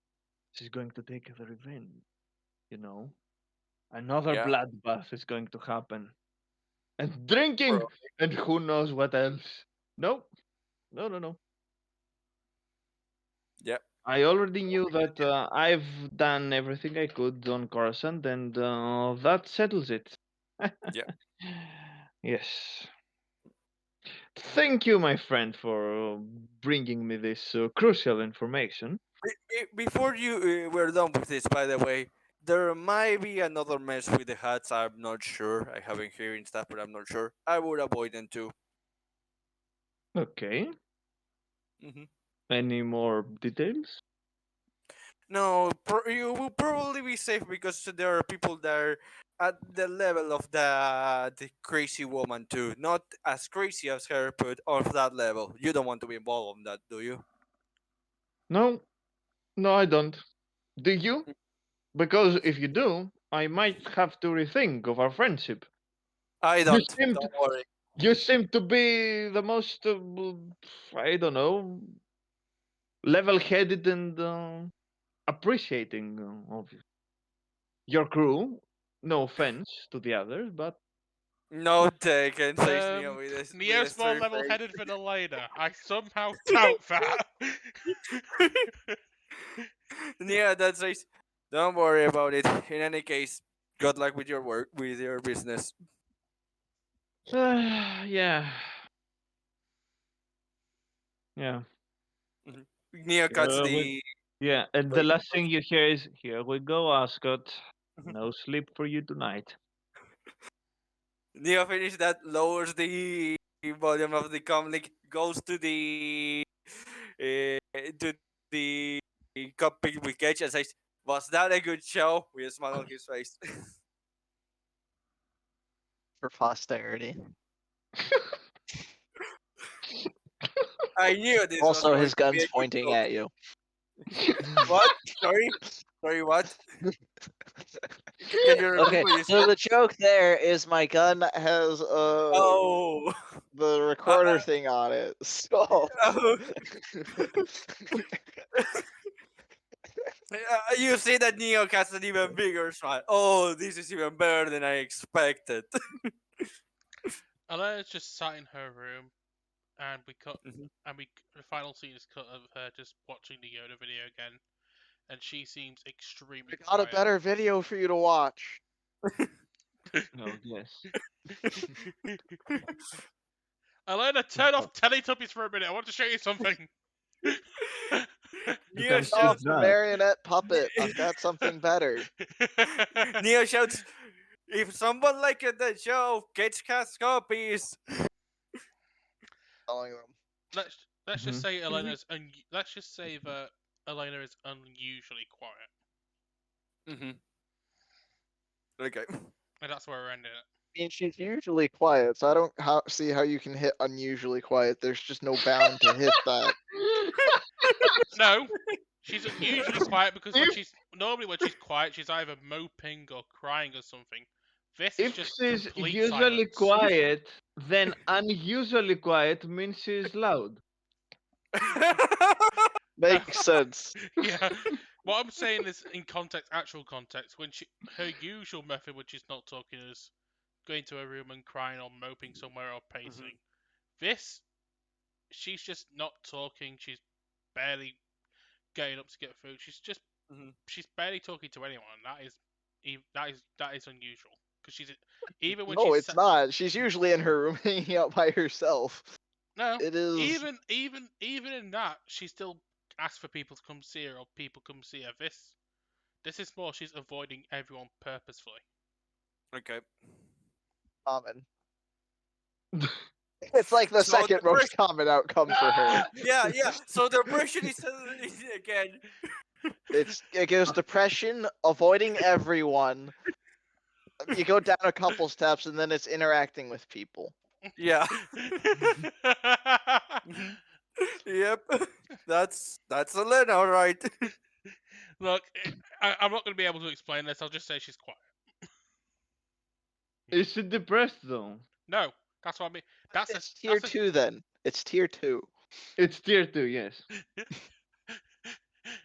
take the revenge. You know, another Yeah, bloodbath is going to happen, and drinking, bro. and who knows what else. No, no, no, no. Yeah, I already knew that I've done everything I could on Coruscant, and that settles it. yeah. Yes. Thank you, my friend, for bringing me this crucial information. Before you we're done with this, by the way, there might be another mess with the hats. I'm not sure. I haven't hearing stuff, but I'm not sure. I would avoid them too. Okay. Hmm. Any more details? No, you will probably be safe because there are people that are at the level of the crazy woman too. Not as crazy as her, but of that level. You don't want to be involved in that, do you? No, no, I don't. Do you? Because if you do, I might have to rethink of our friendship. I You don't. seem to, Don't worry. you seem to be the most, I don't know, level-headed and appreciating of your crew. No offense to the others, but No taken, says Neo with a Neo's more straight face. level-headed than Elena. I somehow doubt that. Yeah, that's right. Don't worry about it. In any case, good luck with your work, with your business. yeah, yeah. Mhm. Neo cuts Uh, we, the. yeah, and the Wait. last thing you hear is, "Here we go, Ascot. No sleep for you tonight." Neo finish that, lowers the volume of the comlink, goes to the cockpit with Cage and says, "Was that a good show?" With a smile on his face. For posterity. I knew this was Also, going his to be gun's a good pointing joke. at you. What? Sorry? Sorry, what? Can you repeat Okay, what you so said? the joke there is my gun has Oh. the recorder thing on it. So Oh. You see that Neo has an even bigger smile. Oh, this is even better than I expected. Elena's just sat in her room, and Mhm. the final scene is cut of her just watching the Yoda video again, and she seems extremely I got a quiet. better video for you to watch. Oh yes. Elena, turn off Teletubbies for a minute. I want to show you something. You Neo can Off skip shouts. that. marionette puppet. I've got something better. Neo shouts. If someone liked the show, Cage has copies. Telling them. Let's just Mhm. say let's just say that Elena is unusually quiet, Mm-hmm. Okay. and that's where we're ending it. I mean, she's usually quiet, so I don't see how you can hit unusually quiet. There's just no bound to hit that. No, she's unusually quiet because if when she's quiet, she's either moping or crying or something. This is if just she's complete usually silence. quiet, then unusually quiet means she's loud. No, Makes sense. yeah. What I'm saying is, in context, actual context, her usual method, which is not talking, is going to her room and crying or moping somewhere or Mhm. pacing. This, she's just not talking. She's barely getting up to get food. Mhm. She's barely talking to anyone. That is unusual because she's even when No, she's it's not. She's usually in her room hanging out by herself. no, It is. even in that she still asks for people to come see her or people come see her. This is more she's avoiding everyone purposefully. Okay. common. It's like the So the second most common outcome for her. Yeah, yeah. So the depression is again. It goes depression, avoiding everyone. You go down a couple steps, and then it's interacting with people. Yeah. Yep. That's Elena, all right. Look, I'm not going to be able to explain this. I'll just say she's quiet. Is she depressed though? No, that's what I mean. That's It's tier 2 then. It's tier 2. It's tier 2, yes.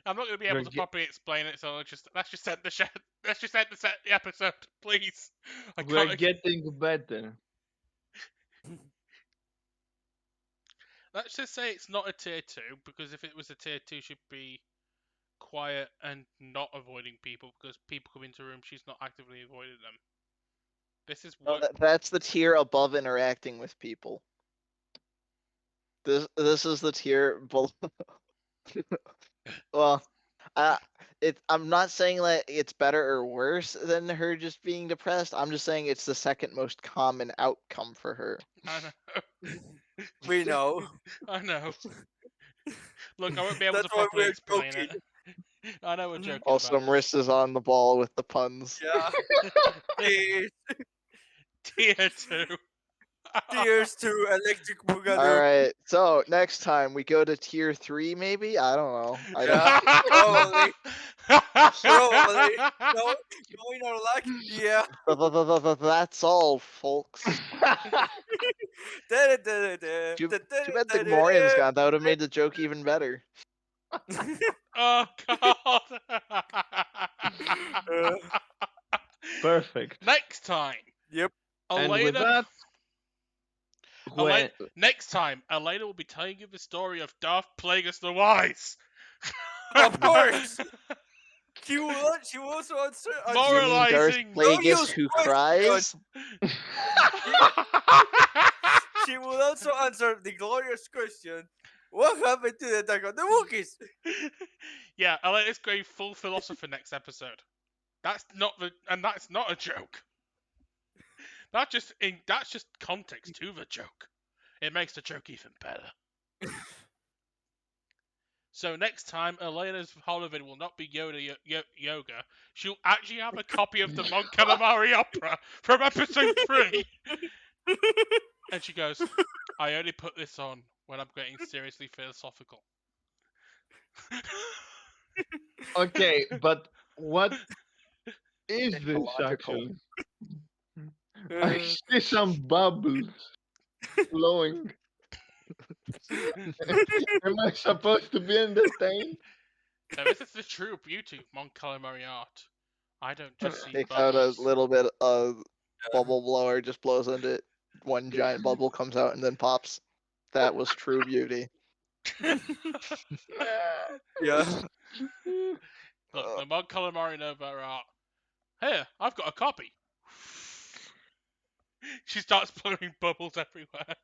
I'm not going to be able We're to ge- properly explain it, so let's just end the episode, please. We're getting better. Let's just say it's not a tier 2, because if it was a tier 2, she'd be quiet and not avoiding people, because people come into the room, she's not actively avoiding them. This is No, what. that's the tier above interacting with people. This is the tier below. Well, I'm not saying that it's better or worse than her just being depressed. I'm just saying it's the second most common outcome for her. I know. We know. I know. Look, I won't be able to That's why properly we're explain joking. it. I know we're joking Also, about this. Marissa's on the ball with the puns. Yeah. Please. Tier 2. Tears to Electric Boogaloo. All right, so next time we go to tier 3, maybe. I don't know. Yeah, probably. Probably. No, knowing our luck, yeah. That's all, folks. Too bad the Morian's gone. That would have made the joke even better. Oh God. Perfect. Next time. Yep. And with Elena. that, Next time, Elena will be telling you the story of Darth Plagueis the Wise. Of course. She will also answer. You mean Darth Moralizing. Plagueis use who questions. cries? She will also answer the glorious question: what happened to the attack of the Wookiees? Yeah, Elena's going full philosopher next episode. That's not a joke. That's just context to the joke. It makes the joke even better. So next time, Elena's holovid will not be Yoda yoga. She'll actually have a copy of the Mon Calamari opera from episode 3. And she goes, I only put this on when I'm getting seriously philosophical. okay, but what is this Ecological. actually? I see some bubbles flowing. Am I supposed to be entertained? Now, this is the true beauty of Mon Calamari art. I don't just see Takes out a bubbles. little bit of bubble blower, just blows into it. One giant bubble comes out and then pops. That was true beauty. Yeah. Look, the Mon Calamari Nova art. Here, I've got a copy. She starts blowing bubbles everywhere.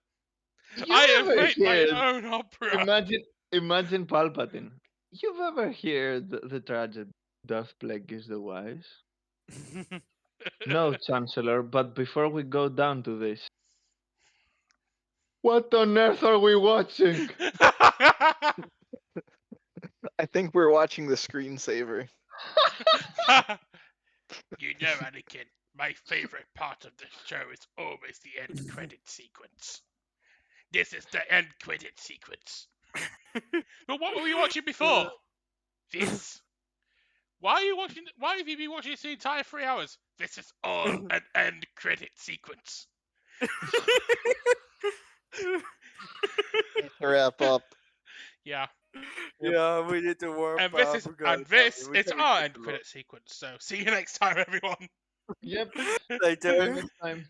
I have made my own opera. Imagine Palpatine. You've ever heard the tragedy Darth Plagueis the Wise? No, Chancellor, but before we go down to this, what on earth are we watching? I think we're watching the screensaver. You know, Anakin, my favorite part of the show is always the end credit sequence. This is the end credit sequence. But what were we watching before? This. Why have you been watching this the entire 3 hours? This is all an end credit sequence. To wrap up. Yeah. Yeah, we need to warm And up. this is our end credit sequence. So see you next time, everyone. Yep. Later. Next time.